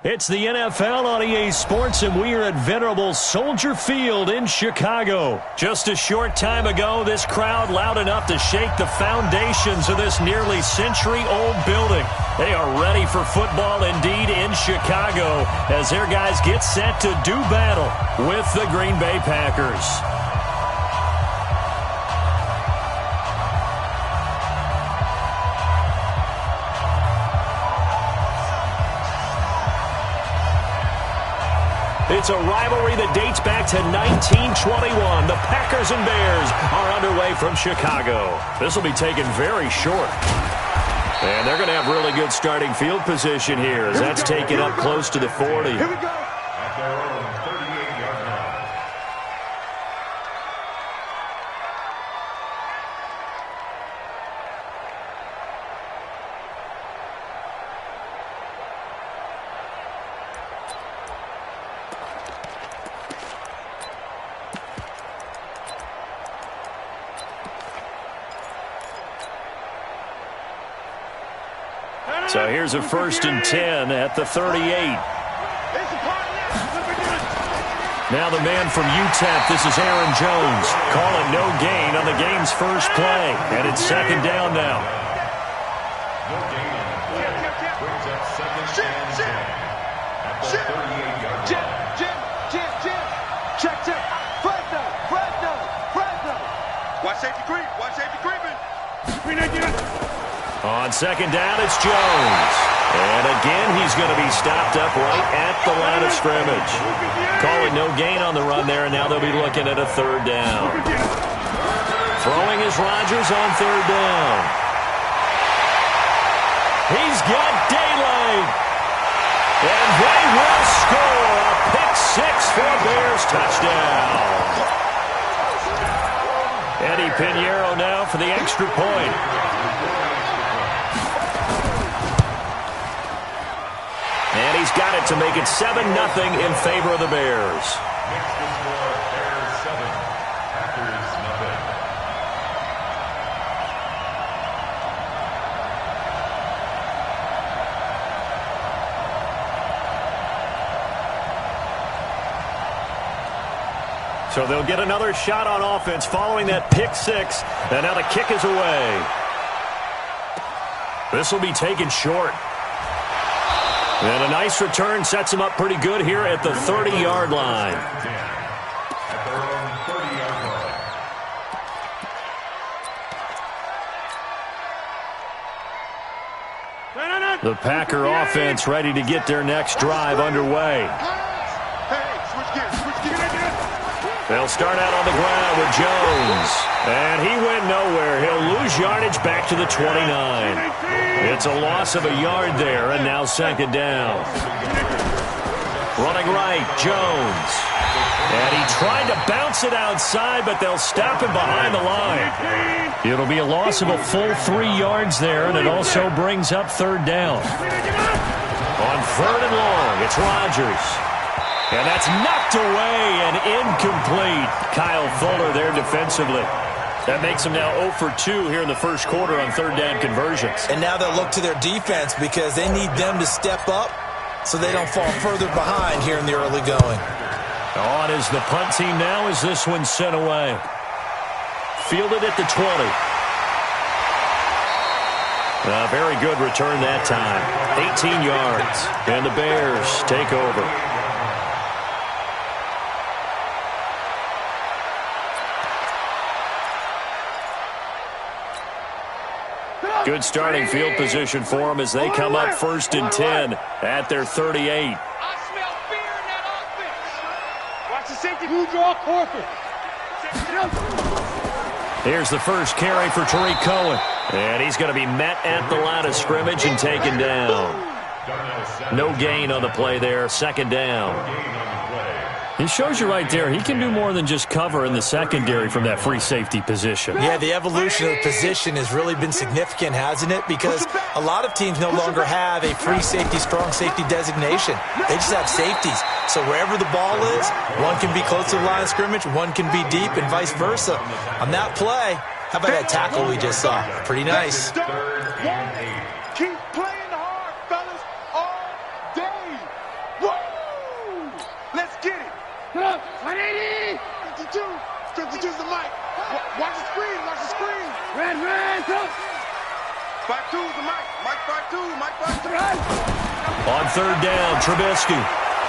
It's the NFL on EA Sports, and we are at venerable Soldier Field in Chicago. Just a short time ago, this crowd loud enough to shake the foundations of this nearly century-old building. They are ready for football indeed in Chicago as their guys get set to do battle with the Green Bay Packers. It's a rivalry that dates back to 1921. The Packers and Bears are underway from Chicago. This will be taken very short. And they're going to have really good starting field position here as that's taken up close to the 40. Here we go. At their own 38-yard line. So here's a 1st and 10 at the 38. Now the man from UTEP, this is Aaron Jones, calling no gain on the game's first play. And it's 2nd down now. No gain on the play. Brings up 2nd and 10 at the 38-yard line. Jim. Check. Fresno. Watch safety creeping. On 2nd down, it's Jones. And again, he's going to be stopped up right at the line of scrimmage. Calling no gain on the run there, and now they'll be looking at a 3rd down. Throwing is Rodgers on 3rd down. He's got daylight. And they will score a pick 6 for a Bears touchdown. Eddie Pinheiro now for the extra point. And he's got it to make it 7-0 in favor of the Bears. Next to score, Bears 7, Packers nothing. So they'll get another shot on offense following that pick 6. And now the kick is away. This will be taken short. And a nice return sets him up pretty good here at the 30-yard line. At their own 30-yard line. The Packer offense ready to get their next drive underway. They'll start out on the ground with Jones. And he went nowhere. He'll lose yardage back to the 29. It's a loss of a yard there, and now 2nd down. Running right, Jones. And he tried to bounce it outside, but they'll stop him behind the line. It'll be a loss of a full 3 yards there, and it also brings up 3rd down. On 3rd and long, it's Rodgers. And that's knocked away and incomplete. Kyle Fuller there defensively. That makes them now 0 for 2 here in the first quarter on 3rd down conversions. And now they'll look to their defense because they need them to step up so they don't fall further behind here in the early going. On is the punt team now as this one's sent away. Fielded at the 20. A very good return that time. 18 yards. And the Bears take over. Good starting field position for them as they come up 1st and 10 at their 38. I smell fear in that offense. Watch the safety. You draw corporate. Here's the first carry for Tariq Cohen. And he's going to be met at the line of scrimmage and taken down. No gain on the play there, second down. He shows you right there, he can do more than just cover in the secondary from that free safety position. Yeah, the evolution of the position has really been significant, hasn't it? Because a lot of teams no longer have a free safety, strong safety designation. They just have safeties. So wherever the ball is, one can be close to the line of scrimmage, one can be deep, and vice versa. On that play, how about that tackle we just saw? Pretty nice. Keep playing hard, fellas, all day. Woo! Let's get it. 180. 52. 52's the mic. Watch the screen. Watch the screen. Red, up. 52's the mic. Mike 52. Mike 52. On third down, Trubisky.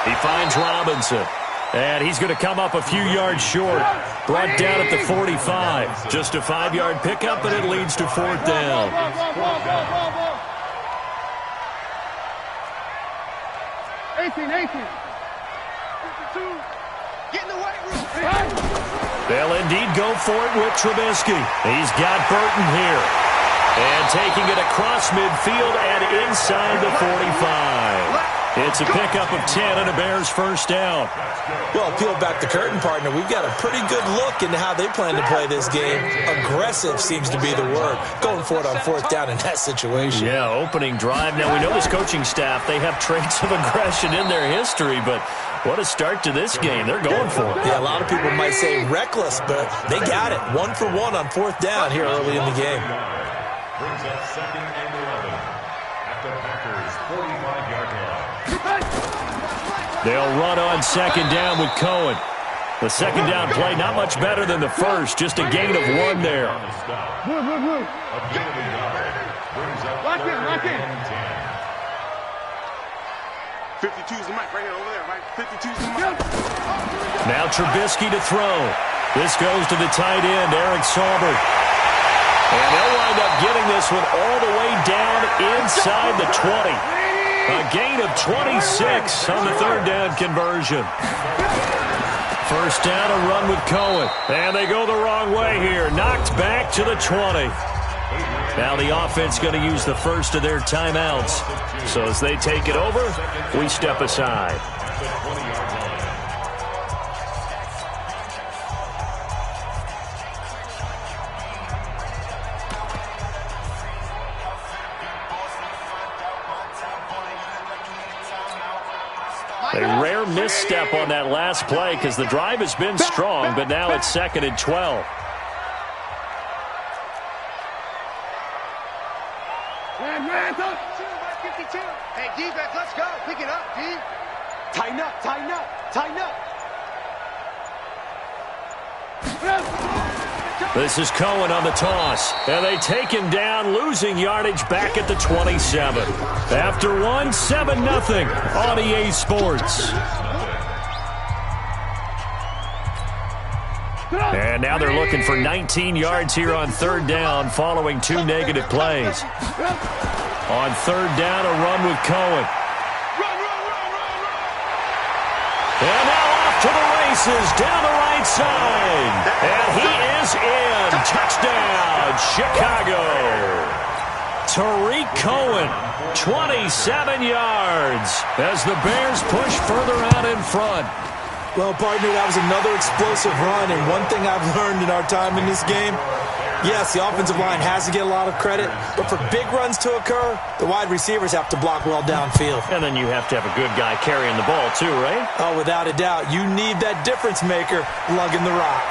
He finds Robinson. And he's going to come up a few yards short. Brought down at the 45. Just a 5-yard pickup, and it leads to fourth down. 18. 52. Get in the weight room. They'll indeed go for it with Trubisky. He's got Burton here. And taking it across midfield and inside the 45. It's a pickup of 10 and a Bears first down. Well, peel back the curtain, partner. We've got a pretty good look into how they plan to play this game. Aggressive seems to be the word. Going for it on fourth down in that situation. Yeah, opening drive. Now, we know this coaching staff, they have traits of aggression in their history, but what a start to this game. They're going for it. Yeah, a lot of people might say reckless, but they got it. 1 for 1 on fourth down here early in the game. Brings up second and 11 at the Packers' 45-yard line. They'll run on second down with Cohen. The second down play not much better than the first, just a gain of 1 there. Lock in. 52's the mic right here over there, right? 52's the mic. Now Trubisky to throw. This goes to the tight end, Eric Saubert. And they'll wind up getting this one all the way down inside the 20. A gain of 26 on the third down conversion. First down, a run with Cohen. And they go the wrong way here. Knocked back to the 20. Now the offense going to use the first of their timeouts. So as they take it over, we step aside. A rare misstep on that last play because the drive has been strong, but now it's second and 12. Hey, defense, let's go. Pick it up, D. Tighten up. This is Cohen on the toss, and they take him down, losing yardage back at the 27. After one, 7-0 on EA Sports. And now they're looking for 19 yards here on third down following 2 negative plays. On third down, a run with Cohen. And now off to the races, down the right side. And he is in. Touchdown, Chicago. Tariq Cohen, 27 yards as the Bears push further out in front. Well, partner, that was another explosive run, and one thing I've learned in our time in this game, yes, the offensive line has to get a lot of credit, but for big runs to occur, the wide receivers have to block well downfield. And then you have to have a good guy carrying the ball too, right? Oh, without a doubt. You need that difference maker lugging the rock.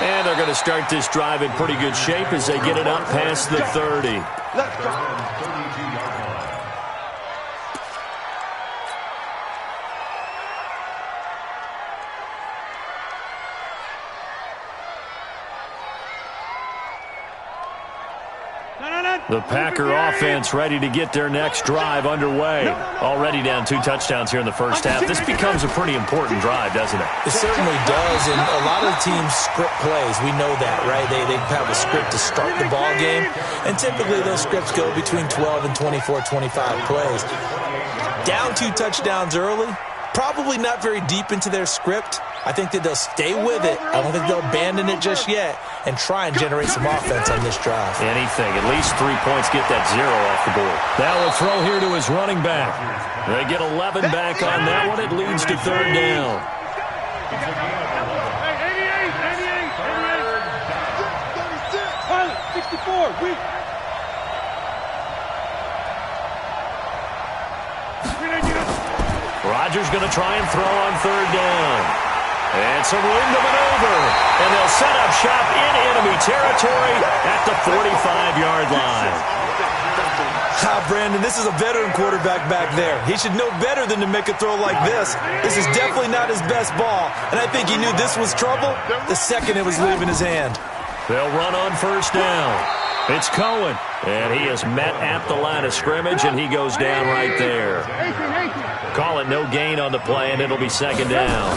And they're going to start this drive in pretty good shape as they get it up past the 30. Let's go. The Packer offense ready to get their next drive underway. Already down 2 touchdowns here in the first half. This becomes a pretty important drive, doesn't it? It certainly does, and a lot of the teams script plays. We know that, right? They have a script to start the ball game, and typically those scripts go between 12 and 24, 25 plays. Down 2 touchdowns early, probably not very deep into their script, I think that they'll stay with it. I don't think they'll abandon it just yet and try and generate some offense on this drive. Anything. At least 3 points, get that 0 off the board. Now a throw here to his running back. They get 11 back on that one. It leads to third down. 64, weak. Rodgers going to try and throw on third down. And some room to maneuver. And they'll set up shop in enemy territory at the 45-yard line. Brandon, this is a veteran quarterback back there. He should know better than to make a throw like this. This is definitely not his best ball. And I think he knew this was trouble the second it was leaving his hand. They'll run on first down. It's Cohen. And he is met at the line of scrimmage, and he goes down right there. Call it no gain on the play, and it'll be second down.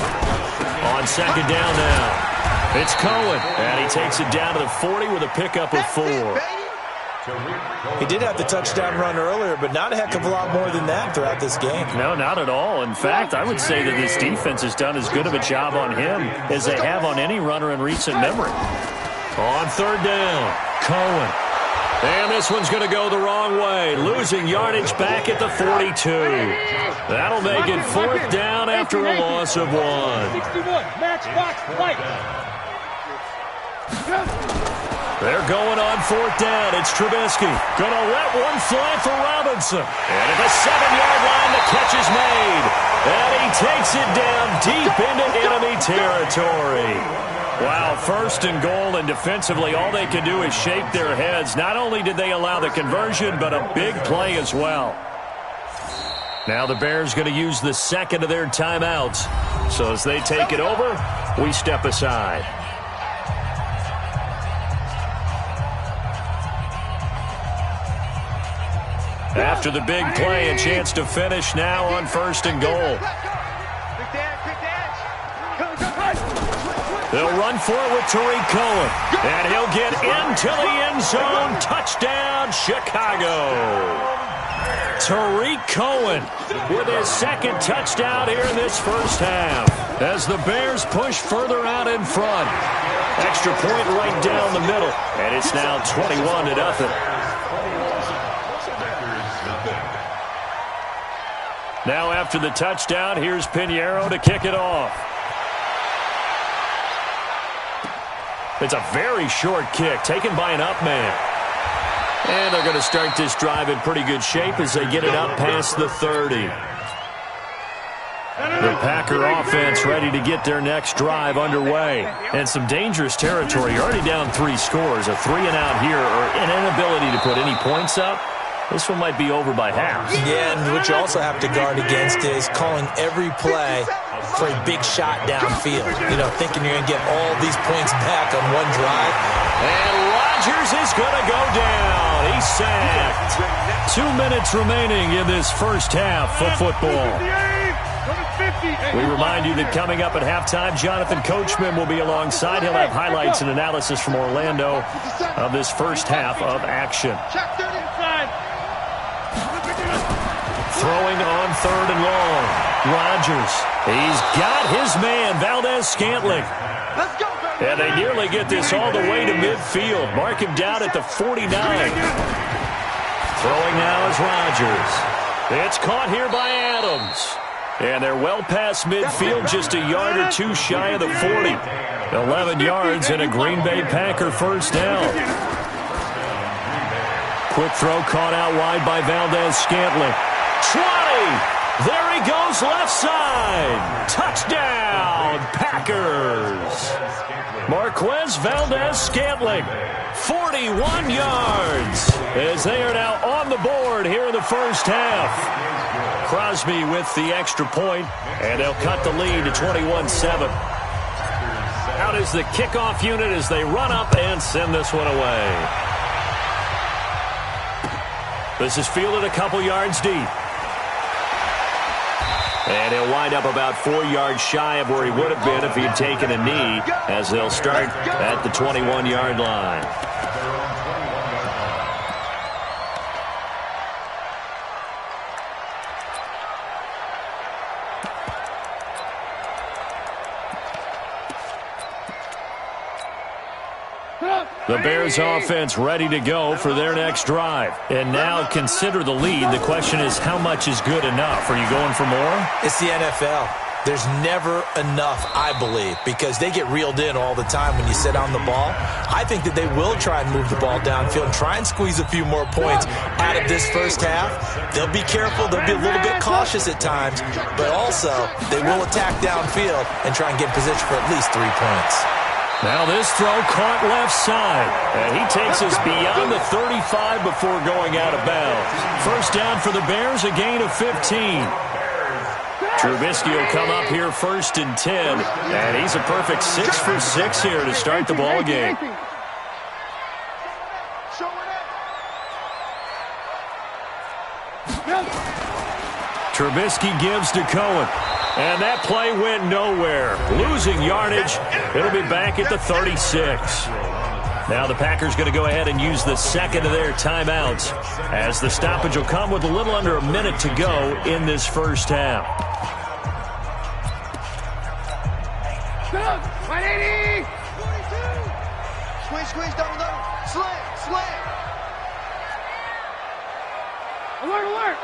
On second down now, it's Cohen. And he takes it down to the 40 with a pickup of 4. He did have the touchdown run earlier, but not a heck of a lot more than that throughout this game. No, not at all. In fact, I would say that this defense has done as good of a job on him as they have on any runner in recent memory. On third down, Cohen. And this one's going to go the wrong way, losing yardage back at the 42. That'll make it fourth down after a loss of 1. 61, match box, fight. They're going on fourth down. It's Trubisky. Going to let one fly for Robinson. And at the 7-yard line, the catch is made. And he takes it down deep into enemy territory. Wow, first and goal, and defensively, all they can do is shake their heads. Not only did they allow the conversion, but a big play as well. Now the Bears going to use the second of their timeouts. So as they take it over, we step aside. After the big play, a chance to finish now on first and goal. They'll run for it with Tariq Cohen. And he'll get into the end zone. Touchdown, Chicago. Tariq Cohen with his second touchdown here in this first half. As the Bears push further out in front. Extra point right down the middle. And it's now 21-0. Now after the touchdown, here's Pinheiro to kick it off. It's a very short kick taken by an up man. And they're going to start this drive in pretty good shape as they get it up past the 30. The Packer offense ready to get their next drive underway. And some dangerous territory. You're already down 3 scores. A 3-and-out here or an inability to put any points up. This one might be over by half. Yeah, and what you also have to guard against is calling every play for a big shot downfield. You know, thinking you're going to get all these points back on one drive. And Rodgers is going to go down. He's sacked. 2 minutes remaining in this first half of football. We remind you that coming up at halftime, Jonathan Coachman will be alongside. He'll have highlights and analysis from Orlando of this first half of action. Throwing on third and long. Rodgers. He's got his man, Valdez-Scantling. And they nearly get this all the way to midfield. Mark him down at the 49. Throwing now is Rodgers. It's caught here by Adams. And they're well past midfield, just a yard or 2 shy of the 40. 11 yards and a Green Bay Packer first down. Quick throw caught out wide by Valdez-Scantling. 20. There he goes left side. Touchdown, Packers. Marquez Valdez-Scantling, 41 yards, as they are now on the board here in the first half. Crosby with the extra point, and they'll cut the lead to 21-7. Out is the kickoff unit as they run up and send this one away. This is fielded a couple yards deep. And he'll wind up about 4 yards shy of where he would have been if he had taken a knee, as they'll start at the 21-yard line. The Bears offense ready to go for their next drive. And now consider the lead. The question is, how much is good enough? Are you going for more? It's the NFL. There's never enough, I believe, because they get reeled in all the time when you sit on the ball. I think that they will try and move the ball downfield and try and squeeze a few more points out of this first half. They'll be careful. They'll be a little bit cautious at times, but also they will attack downfield and try and get in position for at least 3 points. Now this throw caught left side, and he takes us beyond the 35 before going out of bounds. First down for the Bears, a gain of 15. Trubisky will come up here 1st and 10, and he's a perfect 6 for 6 here to start the ball game. Trubisky gives to Cohen, and that play went nowhere. Losing yardage, it'll be back at the 36. Now the Packers going to go ahead and use the second of their timeouts, as the stoppage will come with a little under a minute to go in this first half. 180! Squeeze, double, slam. Alert!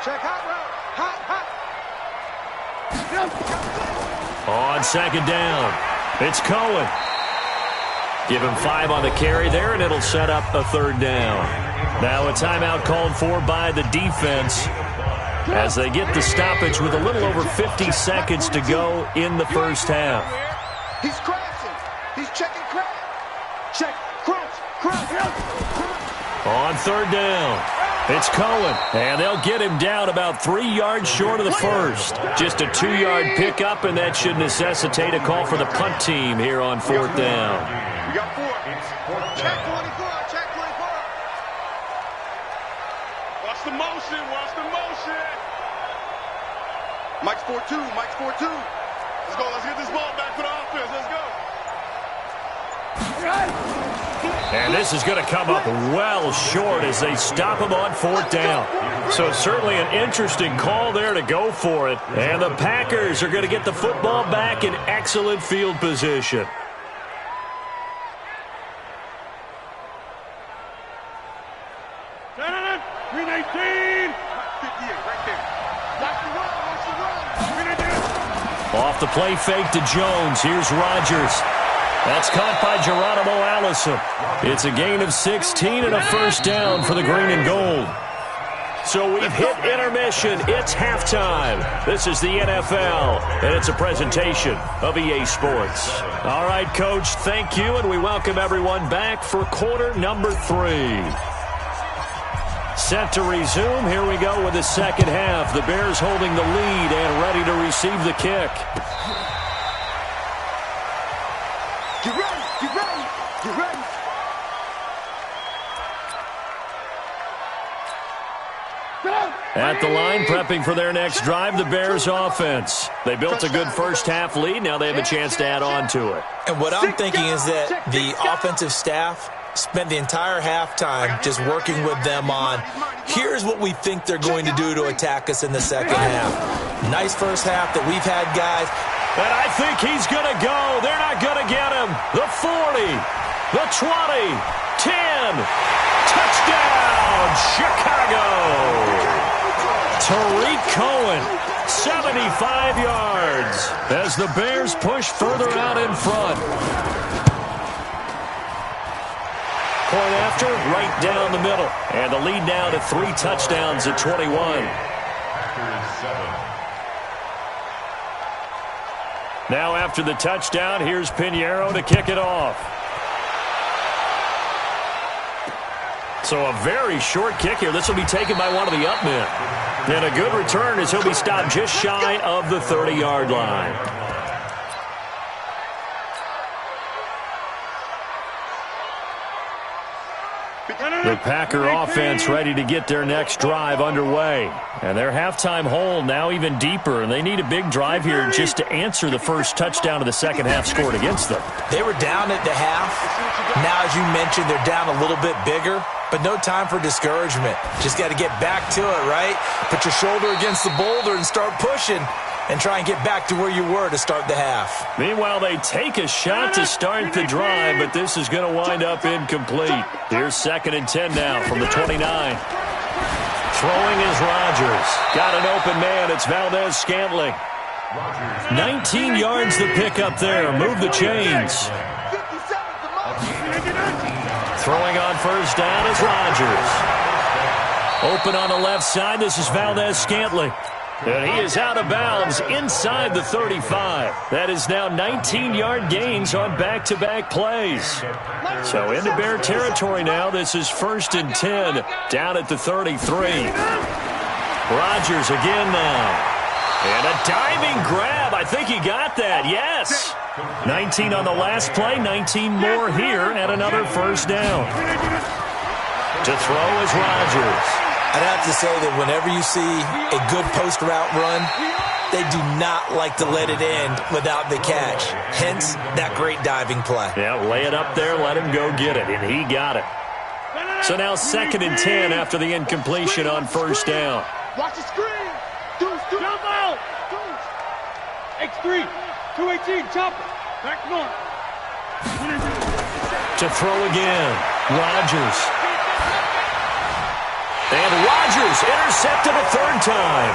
Check, hot route. Hot. On second down, it's Cohen. Give him 5 on the carry there, and it'll set up a 3rd down. Now a timeout called for by the defense as they get the stoppage with a little over 50 seconds to go in the first half. He's crashing. He's checking crash. Check, crash. On 3rd down, it's Cohen, and they'll get him down about 3 yards short of the first. Just a 2-yard pickup, and that should necessitate a call for the punt team here on 4th down. We got 4. Check 24. Watch the motion. Mike's 4-2. Let's go. Let's get this ball back for the offense. Let's go. And this is going to come up well short as they stop him on 4th down. So certainly an interesting call there to go for it. And the Packers are going to get the football back in excellent field position. Off the play fake to Jones. Here's Rodgers. That's caught by Geronimo Allison. It's a gain of 16 and a first down for the green and gold. So we've hit intermission. It's halftime. This is the NFL, and it's a presentation of EA Sports. All right, Coach, thank you, and we welcome everyone back for quarter number 3. Set to resume. Here we go with the second half. The Bears holding the lead and ready to receive the kick. Get ready. At the line, prepping for their next drive, the Bears offense. They built a good first half lead. Now they have a chance to add on to it. And what I'm thinking is that the offensive staff spent the entire halftime just working with them on, here's what we think they're going to do to attack us in the second half. Nice first half that we've had, guys. And I think he's going to go. They're not going to get him. The 40, the 20, 10. Touchdown, Chicago. Tariq Cohen, 75 yards as the Bears push further out in front. Point after, right down the middle. And the lead now to 3 touchdowns at 21. Now after the touchdown, here's Pinheiro to kick it off. So a very short kick here. This will be taken by one of the up men. And a good return as he'll be stopped just shy of the 30-yard line. The Packer offense ready to get their next drive underway. And their halftime hole now even deeper, and they need a big drive here just to answer the first touchdown of the second half scored against them. They were down at the half. Now, as you mentioned, they're down a little bit bigger, but no time for discouragement. Just got to get back to it, right? Put your shoulder against the boulder and start pushing. and try and get back to where you were to start the half. Meanwhile, they take a shot to start the drive, but this is going to wind up incomplete. Here's 2nd and 10 now from the 29. Throwing is Rodgers. Got an open man. It's Valdez-Scantling. 19 yards to pick up there. Move the chains. Throwing on first down is Rodgers. Open on the left side. This is Valdez-Scantling. And he is out of bounds inside the 35. That is now 19-yard gains on back-to-back plays. So into Bear territory now. This is 1st and 10 down at the 33. Rodgers again now. And a diving grab. I think he got that. Yes. 19 on the last play. 19 more here and another first down. To throw is Rodgers. I'd have to say that whenever you see a good post route run, they do not like to let it end without the catch. Hence, that great diving play. Yeah, lay it up there, let him go get it, and he got it. So now 2nd and 10 after the incompletion on first down. Watch the screen. Jump out. X3. 218. Chopper. Back north. To throw again. Rodgers. And Rodgers intercepted a 3rd time.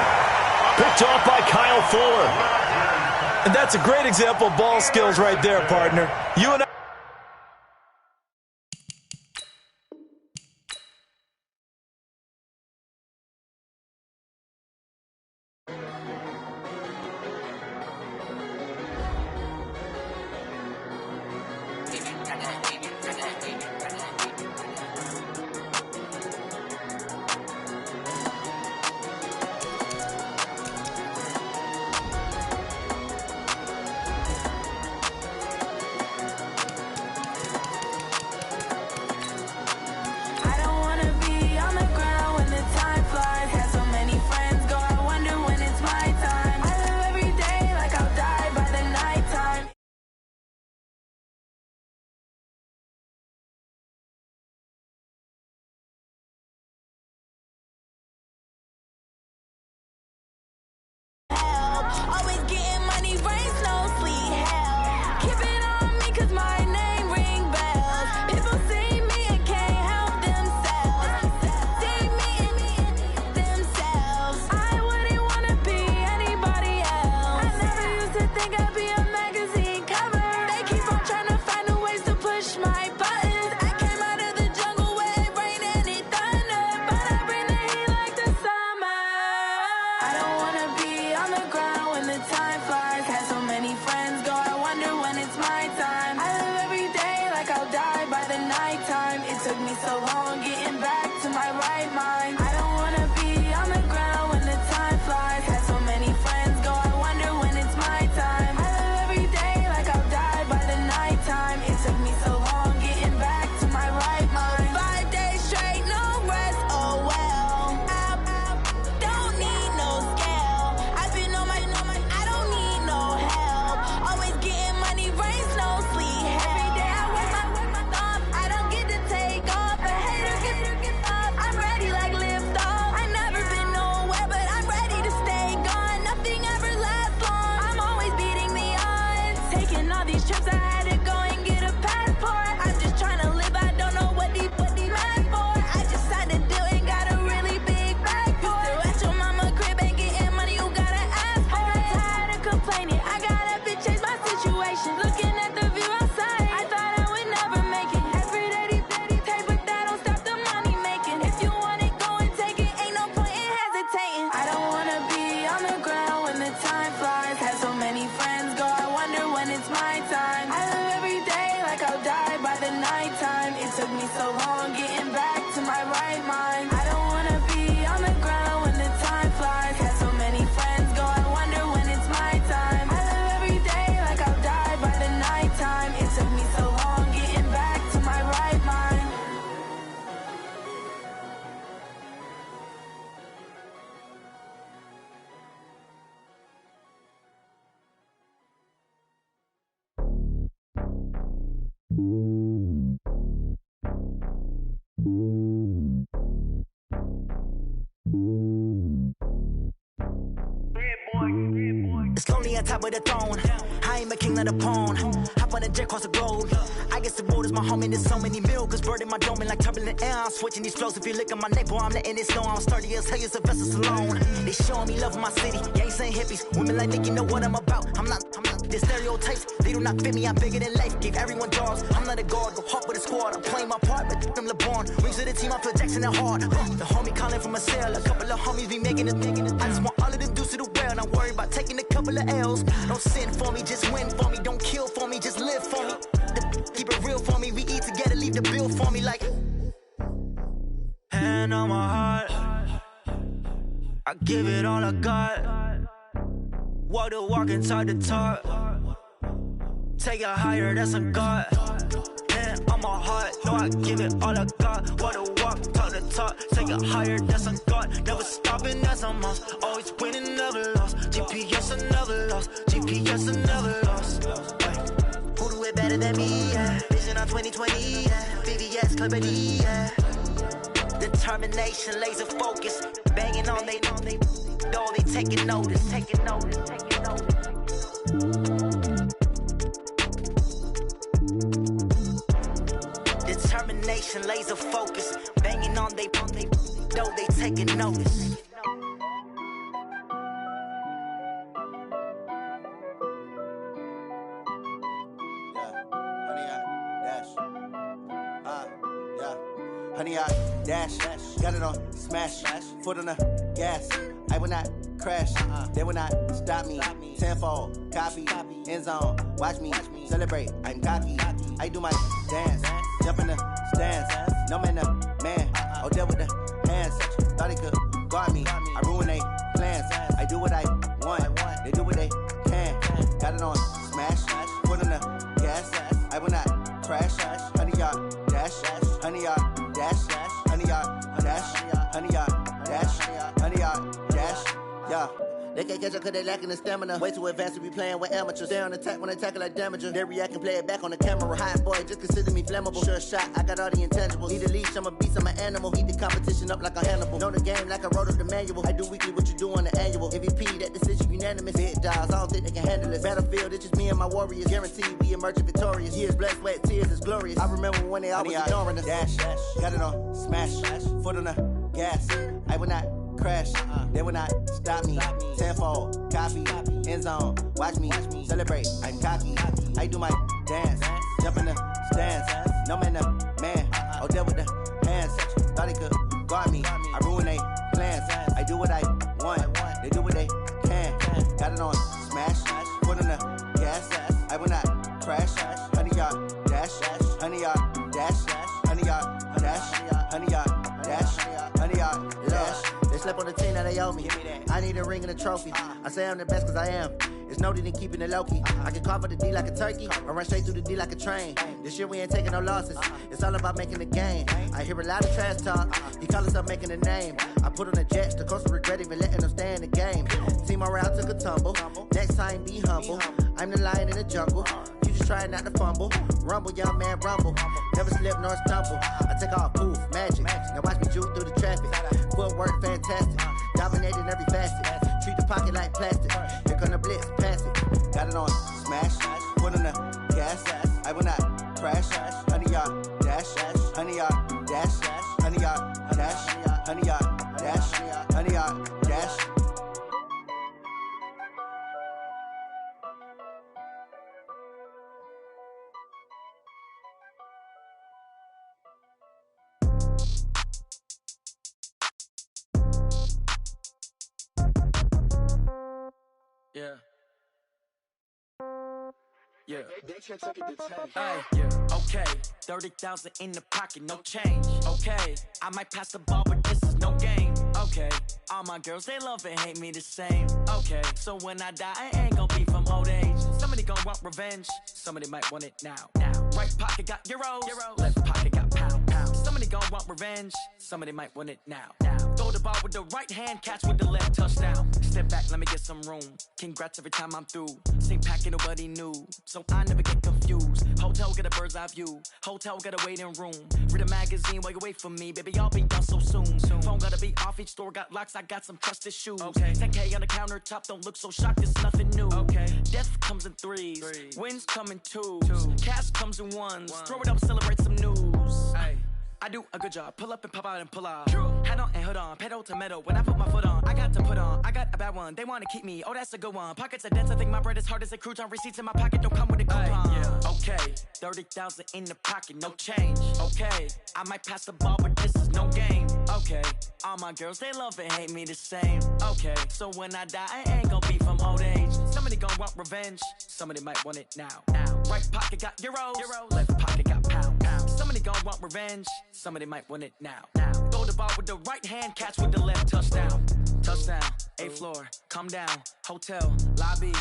Picked off by Kyle Fuller. And that's a great example of ball skills right there, partner. You and I. Yeah, boy. on top of the throne. I ain't a king of the pawn. Hop on a jet across the globe. I guess the world is my home and there's so many milk. Cause bird in my dome like turbulent air. I'm switching these flows. If you look at my neck, boy, I'm letting it snow. I'm sturdy as hell, it's a vessel alone. They showing me love in my city. Gangs and hippies. Women like Nick, you know what I'm about. I'm not the stereotypes. They do not fit me. I'm bigger than life. Gave everyone jobs. I'm not a guard. Go hard with a squad. I'm playing my part, but I'm LeBron. Rings of the team, I feel Jackson and hard. The homie calling from a cell. A couple of homies be making it. I just want all of them dudes to do well. Not worry about taking a couple of L's. Don't sin for me, just win for me. Don't kill for me, just live for me. Keep it real for me. We eat together, leave the bill for me like. Hand on my heart, I give it all I got. Walk the walk and talk the talk. Take it higher, that's a God. Hand on my heart, no, I give it all I got. Walk the walk, talk the talk. Take it higher, that's a God. Never stopping, that's a must. Always winning, never lost. GPS, I never lost. GPS, I never lost. Who do it better than me? Yeah. Vision on 2020, yeah. VVS, Clarity, yeah. Determination, laser focus. Banging on they know they taking notice. Taking notice, taking notice. Determination, laser focus. Banging on they know they taking notice. Honey, I dash, got it on smash, foot on the gas. I will not crash, they will not stop me. Tenfold, copy, end zone, watch me celebrate. I'm cocky, I do my dance, jump in the stands. No man, the man, oh, deal with the hands. Thought he could guard me, I ruin they plans. I do what I want, they do what they can. Got it on smash, foot on the gas. I will not crash, honey, y'all dash, honey, y'all. Dash, honey, y'all, dash, honey, y'all, dash, honey, y'all, dash, yeah. They can't catch up cause they lacking the stamina. Way too advanced to be playing with amateurs. Stay on attack when they tackle like damager. They react and play it back on the camera. Hot boy, just consider me flammable. Sure shot, I got all the intangibles. Need a leash, I'm a beast, I'm an animal. Heat the competition up like a Hannibal. Know the game like I wrote up the manual. I do weekly what you do on the annual. MVP, that decision unanimous. Big dogs, I don't think they can handle it. Battlefield, it's just me and my warriors. Guaranteed we emerging victorious. Years, blood, sweat, tears, it's glorious. I remember when they always ignoring us. Dash, got it on smash, foot on the gas. I will not crash, they will not stop me. Tenfold, copy, end zone, watch me celebrate. I'm cocky, I do my dance, jump in the stands. No man, the man, oh, deal with the hands. Thought he could guard me, I ruin they plans. I do what I want, they do what they can. Got it on smash, foot on the gas. I will not crash, honey, y'all dash, honey, y'all dash, honey, y'all dash, honey, y'all dash, honey, y'all dash. They slept on the team that they owe me. I need a ring and a trophy. I say I'm the best cause I am. It's no need in keeping it low-key. I can carve up the D like a turkey or run straight through the D like a train. This year we ain't taking no losses. It's all about making the game. I hear a lot of trash talk. He call himself making a name. I put on the Jets. The coach will regret even letting them stay in the game. Team around took a tumble. Next time be humble. I'm the lion in the jungle. You just trying not to fumble. Rumble, young man, rumble. Never slip nor stumble. I take off, poof, magic. Now watch me juke through the traffic. Footwork fantastic. Dominating every facet. Treat the pocket like plastic. Here come the blitz, pass it. Got it on smash. Foot on the gas. I will not crash. Honey, y'all dash. Honey, y'all dash. Honey, y'all dash. Honey, y'all dash. Honey, y'all dash. Yeah. Yeah. Hey, yeah. Okay. 30,000 in the pocket, no change. Okay. I might pass the ball, but this is no game. Okay. All my girls, they love and hate me the same. Okay. So when I die, I ain't gonna be from old age. Somebody gonna want revenge. Somebody might want it now. Right pocket got euros. Left pocket got pounds. Somebody gonna want revenge. Somebody might want it now. Throw the ball with the right hand, catch with the left, touchdown. Step back, let me get some room. Congrats every time I'm through. Same packet, nobody knew, so I never get confused. Hotel got a bird's eye view. Hotel got a waiting room. Read a magazine while you wait for me, baby. I'll be done so soon. Phone got a be off, each store got locks, I got some trusted shoes. Okay. 10K on the countertop, don't look so shocked, it's nothing new. Okay. Death comes in threes. Wins come in twos. Cash comes in ones. Throw it up, celebrate some news. Ay. I do a good job, pull up and pop out and pull off. Hat on and hood on, pedal to metal. When I put my foot on, I got to put on. I got a bad one, they wanna keep me. Oh, that's a good one. Pockets are dense, I think my bread is hard as a crouton. Receipts in my pocket don't come with a coupon. Yeah. Okay, 30,000 in the pocket, no change. Okay, I might pass the ball, but this is no game. Okay, all my girls, they love and hate me the same. Okay, so when I die, I ain't gonna be from old age. Somebody gon' want revenge, somebody might want it now. Right pocket got euros, left pocket got pounds. Somebody gon' want revenge, somebody might want it now. Throw the ball with the right hand, catch with the left, touchdown. Touchdown, 8th floor, come down, hotel, lobby.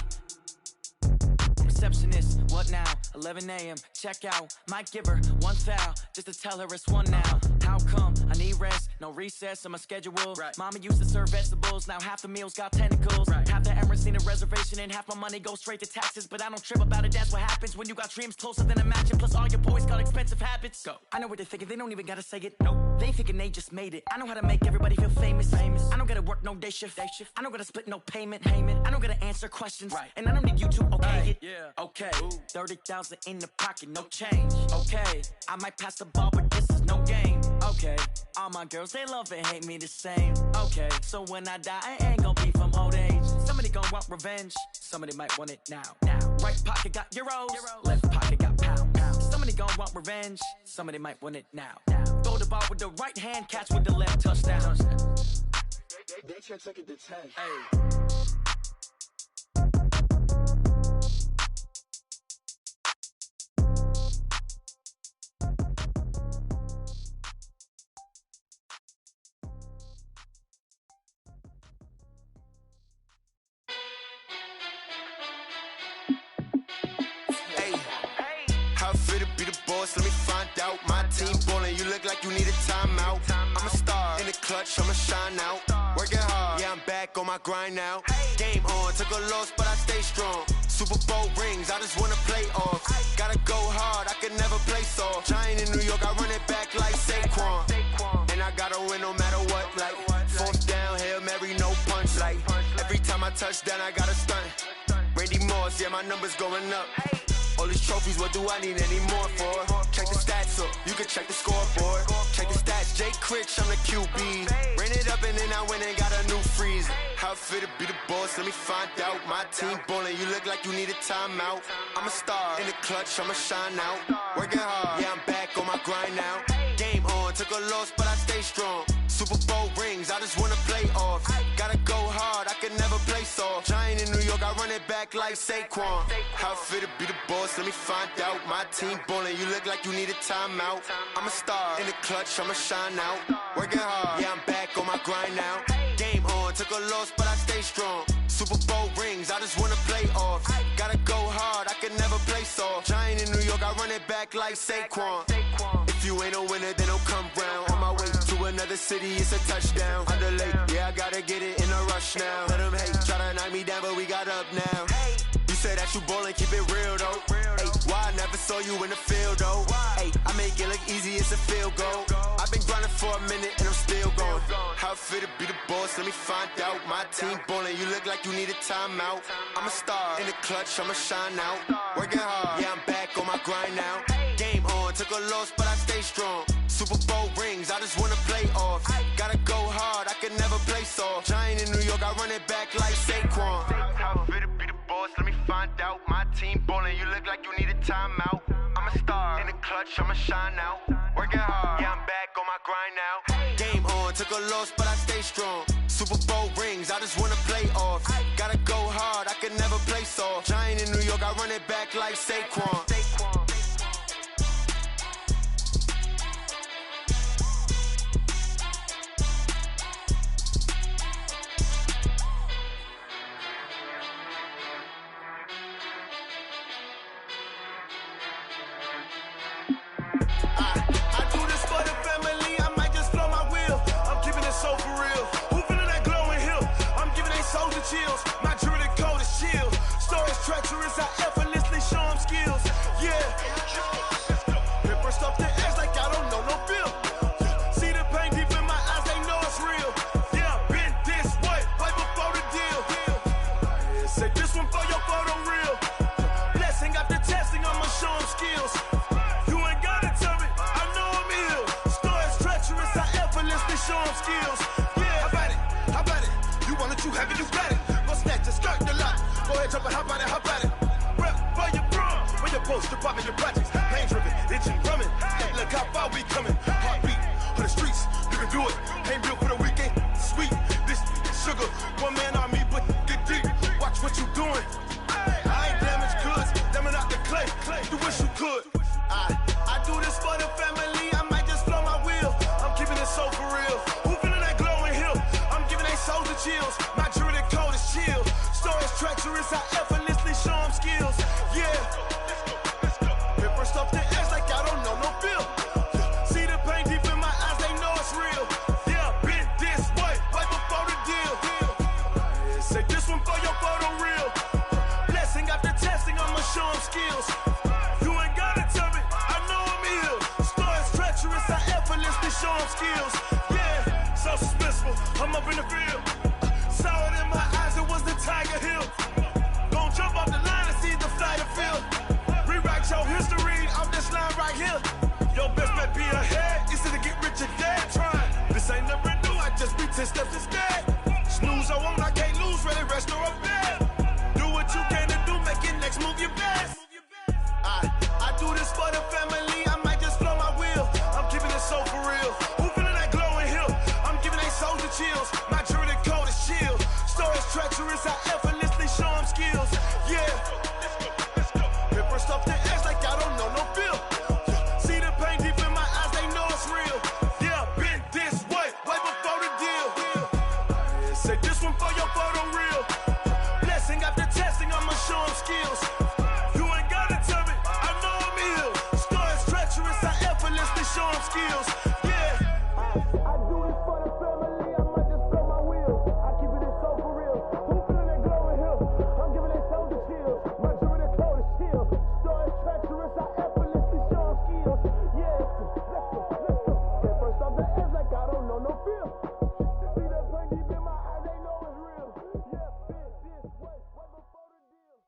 Receptionist, what now? 11 a.m., check out. Might give her one foul, just to tell her it's one now. How come? I need rest, no recess in my schedule. Right. Mama used to serve vegetables, now half the meals got tentacles. Right. Half the Emirates need a reservation and half my money goes straight to taxes. But I don't trip about it, that's what happens when you got dreams closer than a mansion. Plus all your boys got expensive habits. Go. I know what they're thinking, they don't even gotta say it. Nope. They thinking they just made it. I know how to make everybody feel famous. I don't gotta work no day shift. I don't gotta split no payment. I don't gotta answer questions. Right. And I don't need you to okay it. Yeah. Okay, 30,000 in the pocket, no change. Okay, I might pass the ball, but this is no game. Okay, all my girls, they love and hate me the same. Okay, so when I die, I ain't gonna be from old age. Somebody gon' want revenge, somebody might want it now. Right pocket got euros, left pocket got pounds. Somebody gon' want revenge, somebody might want it now. Throw the ball with the right hand, catch with the left, touchdown. They can't take it to 10. Hey. Let me find out. My team ballin', you look like you need a timeout. I'm a star in the clutch, I'ma shine out. Working hard, yeah, I'm back on my grind now. Game on, took a loss, but I stay strong. Super Bowl rings, I just wanna play off. Gotta go hard, I can never play soft. Giant in New York, I run it back like Saquon. And I gotta win no matter what, like 4th down, Hail Mary, no punch. Like every time I touch down, I gotta stunt. Randy Moss, yeah, my numbers going up. All these trophies, what do I need any more for? Check the stats up, you can check the scoreboard. Check the stats, Jay Critch, I'm the QB. Ran it up and then I went and got a new freeze. How it feel to be the boss, let me find out. My team ballin', you look like you need a timeout. I'm a star in the clutch, I'ma shine out. Working hard, yeah, I'm back on my grind now. Game on, took a loss, but I stay strong. Super Bowl rings, I just wanna play off. Gotta go hard, I can never play soft. Giant in New York, I run it back like Saquon. How it feel to be the boss, let me find out. My team ballin', you look like you need a timeout. I'm a star in the clutch, I'ma shine out. Working hard, yeah, I'm back on my grind now. Game on, took a loss, but I stay strong. Super Bowl rings, I just wanna play off. Gotta go hard, I can never play soft. Giant in New York, I run it back like Saquon. If you ain't a winner, then don't come round. On my way to another city, it's a touchdown. Underlay, yeah, I gotta get it in a rush now. Let them hate, try to knock me down, but we got up now. You say that you ballin', keep it real though. Hey, why I never saw you in the field though? Hey, I make it look easy, it's a field goal. I've been grinding for a minute and I'm still going. How it feel to be the boss, let me find out. My team ballin', you look like you need a timeout. I'm a star in the clutch, I'ma shine out. Working hard, yeah, I'm back on my grind now. Game on, took a loss, but I stay strong. Super Bowl rings, I just wanna play off. Gotta go hard, I can never play soft. Giant in New York, I run it back like Saquon. How it feel to be the boss, let me find out. My team ballin', you look like you need a timeout. I'm a star in the clutch, I'ma shine out. Working hard, yeah, I'm back on my grind now. Game on, took a loss, but I stay strong. Super Bowl rings, I just wanna play off. Gotta go hard, I can never play soft. Giant in New York, I run it back like Saquon. Chills. My jewelry code is chill. Stories treacherous, I effortlessly show them skills. Yeah. Paper stuff the edge like I don't know no bill. See the pain deep in my eyes, they know it's real. I'm up in the field. Saw it in my eyes, it was the Tiger Hill. Gon' jump off the line and see the fly the field. Rewrite your history off this line right here. Your best bet be ahead, instead of get rich or dead trying. This ain't never new, I just be 10 steps instead. Snooze, I won't, I can't lose, ready, rest or a bed. Do what you can to do, make your next move your best. I do this for the family, I might just blow my wheel. I'm keeping it so for real. Who feeling that glowing hill? I'm giving they souls the chills. My jewelry coat is chill. Stories treacherous, I effortlessly show them skills. Yeah. Hit first off the edge like I don't know no feel. See the pain deep in my eyes, they know it's real. Yeah, been this way before the deal. Say this one for your photo reel. Blessing after testing, I'ma show them skills. You ain't gotta tell me, I know I'm ill. Stories treacherous, I effortlessly show them skills. Yeah. I do it for the family, I might just blow my wheel. I keep it so for real. Who feeling that glowing hill? I'm giving they souls the chills. My jewelry coat is chill. Stories treacherous, I effortlessly show them skills. Yeah. Let's go. Get first off the edge like I don't know no feel. See that pain deep in my eyes, they know it's real. Yeah, been this way before the deal.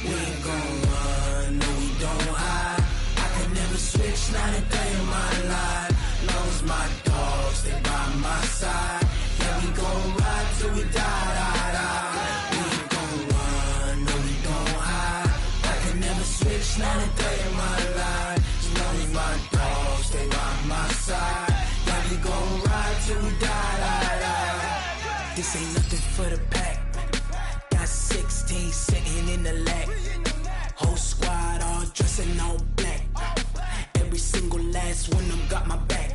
We ain't gon' run, no we don't hide. I could never switch, not a day in my life. Long as my dogs, they by my side. Yeah, we gon' ride till we die. We ain't gon' run, no we don't hide. I could never switch, not a day in my life. As long as my dogs, they by my side. Yeah, we gon' ride till we die. This ain't nothing for the pack. Got 16 sitting in the lag. Whole squad all dressing all black. Every single last one of them got my back.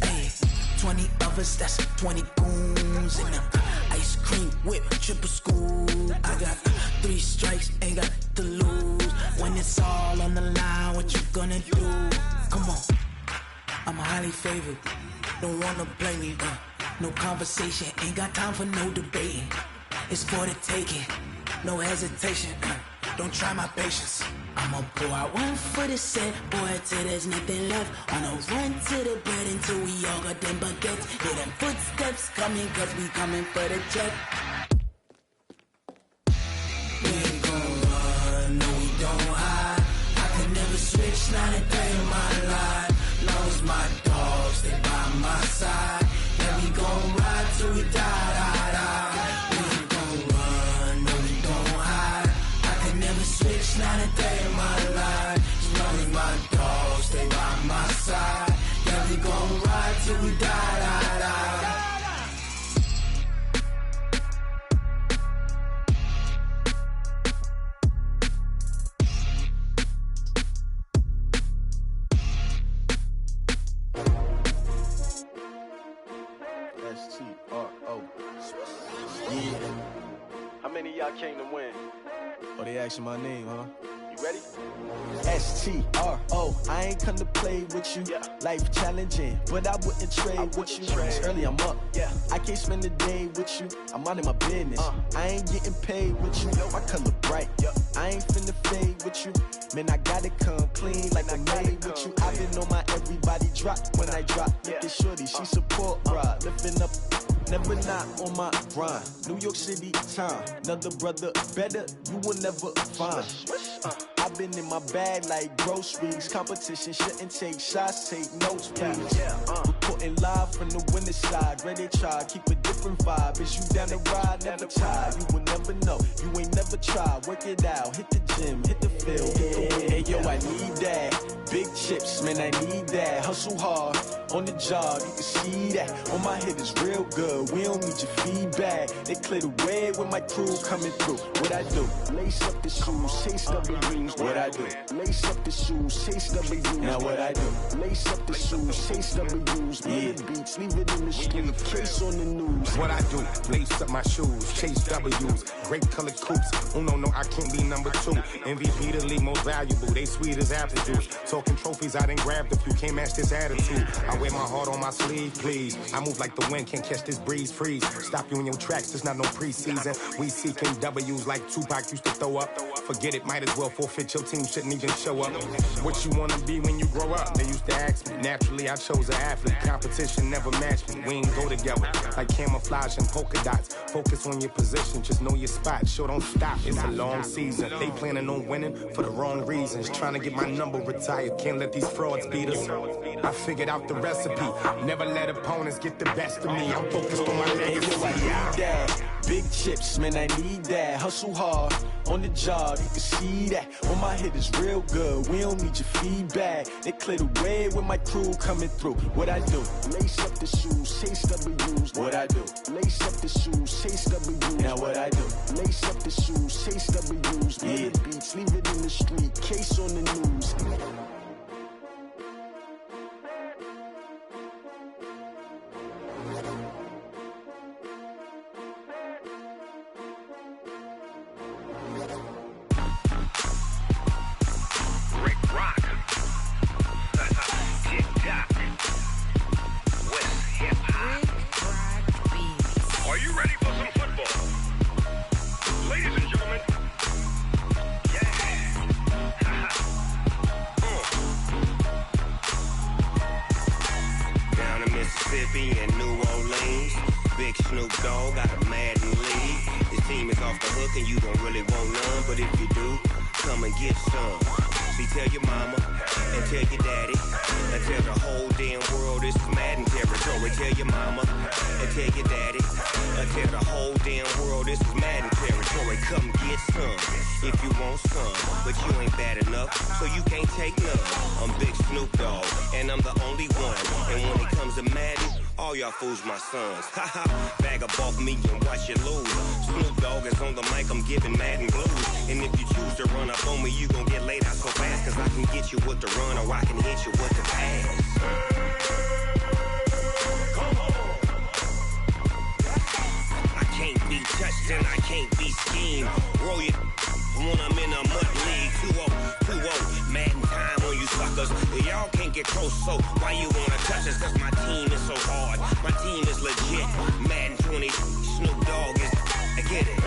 Hey, 20 of us, that's 20 goons in them. Ice cream whip, triple school. I got 3 strikes, ain't got to lose. When it's all on the line, what you gonna do? Come on, I'm highly favored. Don't wanna blame me, no conversation, ain't got time for no debating. It's for the taking, no hesitation. Don't try my patience. I'ma pour out one for the set, boy, till there's nothing left. On a run to the bread until we all got them baguettes. Hear them footsteps coming, cause we coming for the check. We ain't gon' run, no we don't hide. I could never switch, not a day in my life. Long as my dogs, they by my side. Yeah, we gon' ride till we die. We ain't gon' run, no we don't hide. I could never switch, not a day in my life. As long as my dogs, they by my side. Yeah, we gon' ride till we die. S-T-R-O. Yeah. How many of y'all came to win? Oh, they asking my name, huh? You ready? S-T-R-O. I ain't come to play with you. Life challenging, but I wouldn't trade with you. It's early, I'm up. I can't spend the day with you. I'm out of my business. I ain't getting paid with you. My color bright. I ain't finna fade with you. Man, I gotta come clean like I made with you. I've been on my everybody drop when I drop. Look at shorty, she support ride. Lifting up, never not on my grind. New York City time, another brother better, you will never find. I've been in my bag like groceries. Competition shouldn't take shots, take notes, please. Reporting live from the winter side. Ready to try, keep a different vibe. Is you down the ride, never tired. You will never know, you ain't never tried. Work it out, hit the gym, hit the field. Hey yo, I need that. Big chips, man, I need that. Hustle hard, on the job, you can see that. On my head is real good, we don't need your feedback. They clear the way with my crew coming through. What I do? Lace up the shoes, chase W's. What I do? Lace up the shoes, chase W's. Now what I do? Lace up the shoes, chase W's. Beats, leave it in the street, case on the news. What I do, lace up my shoes, chase W's, great colored coops. No, I can't be number 2. MVP the league most valuable, they sweet as apple juice. Talking trophies, I done grabbed a few, can't match this attitude. I wear my heart on my sleeve, please. I move like the wind, can't catch this breeze, freeze. Stop you in your tracks, it's not no preseason. We seeking W's like Tupac used to throw up. Forget it, might as well forfeit, your team shouldn't even show up. What you wanna be when you grow up? They used to ask me. Naturally, I chose an athlete. Competition never matched me. We ain't go together like camouflage and polka dots. Focus on your position, just know your spot. Sure, don't stop, it's a long season. They planning on winning for the wrong reasons. Trying to get my number retired, can't let these frauds beat us. I figured out the recipe. Never let opponents get the best of me. I'm focused on my legacy. Big chips, man, I need that. Hustle hard, on the job, you can see that. On my hit is real good, we don't need your feedback. They clear the way with my crew coming through. What I do? Lace up the shoes, chase W's. What I do? Lace up the shoes, chase W's. Now what I do? Lace up the shoes, chase W's. Beats, leave it in the street, case on the news. Fools my sons. Haha, bag up off me and watch you lose. Snoop Dogg is on the mic, I'm giving Madden blues. And if you choose to run up on me, you gon' get laid out so fast. Cause I can get you with the run or I can hit you with the pass. I can't be touched and I can't be schemed. Roll you when I'm in a mud league. 2-0, Madden time on you suckers. Y'all can't get close, so why you wanna touch us? Cause my team is so hard. My team is legit. Madden 20, Snoop Dogg is. I get it.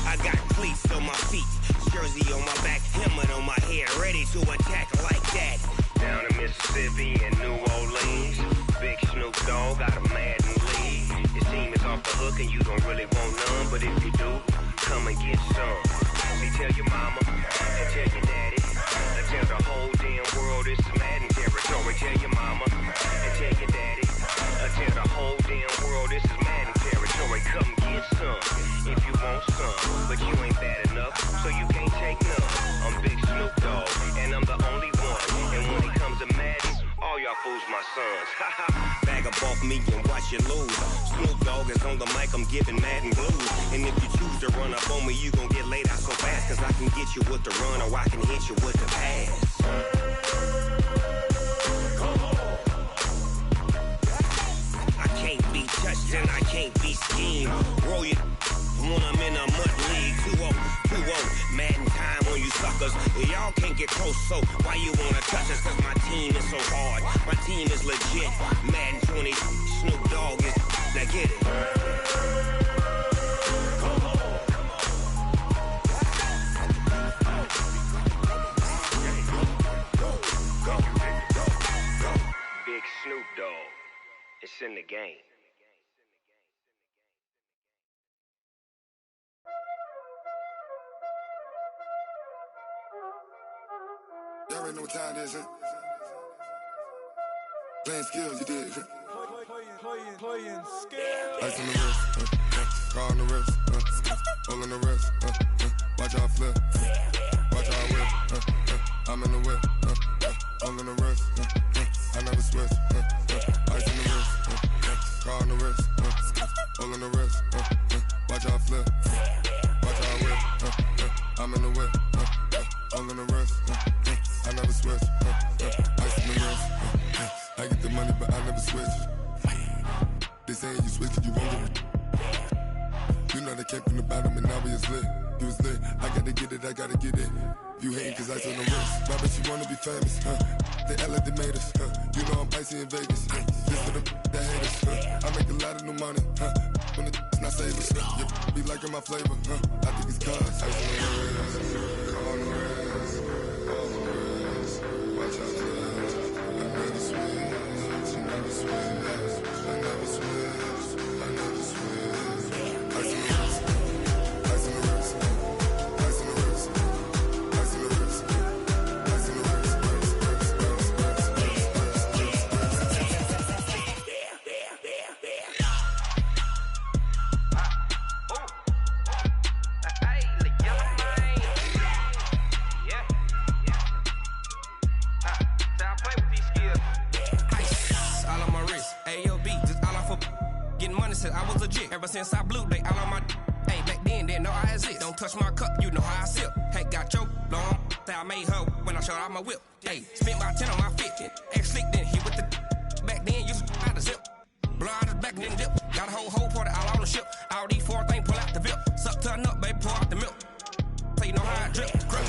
I got cleats on my feet, jersey on my back, helmet on my head, ready to attack like that. Down in Mississippi and New Orleans, big Snoop Dogg got a Madden lead. Your team is off the hook and you don't really want none, but if you do, come and get some. See, tell your mama and tell your daddy. Tell the whole damn world this is Madden territory. Tell your mama and tell your daddy. Tell the whole damn world this is Madden territory. Come get some if you want some, but you ain't bad enough, so you can't take none. I'm Big Snoop Dogg, and I'm the only one. And when it comes to Madden, all y'all fools my sons. Bag up off me and watch you lose. Snoop Dogg is on the mic, I'm giving Madden blues. And if you choose to run up on me, you gon' get laid out so fast. Cause I can get you with the run or I can hit you with the pass. I can't be touched and I can't be schemed. Roll you when I'm in a mud league. 2-0, Madden time on you suckers. Y'all can't get close, so why you wanna touch us? Cause my team is so hard. My team is legit. Madden 20, Snoop Dogg is. Now get it. Big Snoop Dogg. It's in the game. Y'all already know what time it is, huh? Playing skills, you did. Playing skills. Ice on the wrist, car on the wrist, hole in the wrist, watch out flip, watch out whip, I'm in the whip, hole in the wrist, I never switch, ice on the wrist, car on the wrist, hole in the wrist, watch out flip, watch out whip, I'm in the whip, hole in the wrist, I never switch. saying you switch, you won't get. You know they came from the bottom and now we is lit. You was lit, I gotta get it, I gotta get it. You hating cause I on the wrist. My bitch, you wanna be famous, huh? They act like they made us, huh? You know I'm icy in Vegas, huh? This for the that hate us, huh? I make a lot of new money, huh? When the not save us, yeah, be liking my flavor, huh? I think it's cause ice on the wrist, on the wrist, on the wrist. Watch out, I never switch, I never switch, I never switch, I never switch. Ice on the wrist, ice on the wrist, ice on the wrist, ice on the wrist, ice on the wrist, all on my wrist, AOB, just all off of getting money since I was legit. Ever since I blew, they all on my. Hey, back then, didn't know I exist. Don't touch my cup, you know how I sip. Hey, got your long, that I made her when I showed out my whip. Hey, spent about 10 on my fit. Ex-slick, then hit with the. Back then, used to out the zip. Blow out the back, then dip. Got a whole party all on the ship. All these 4 things, pull out the VIP. Suck to a nut, baby, pour out the milk. So you know how I drip. Grip.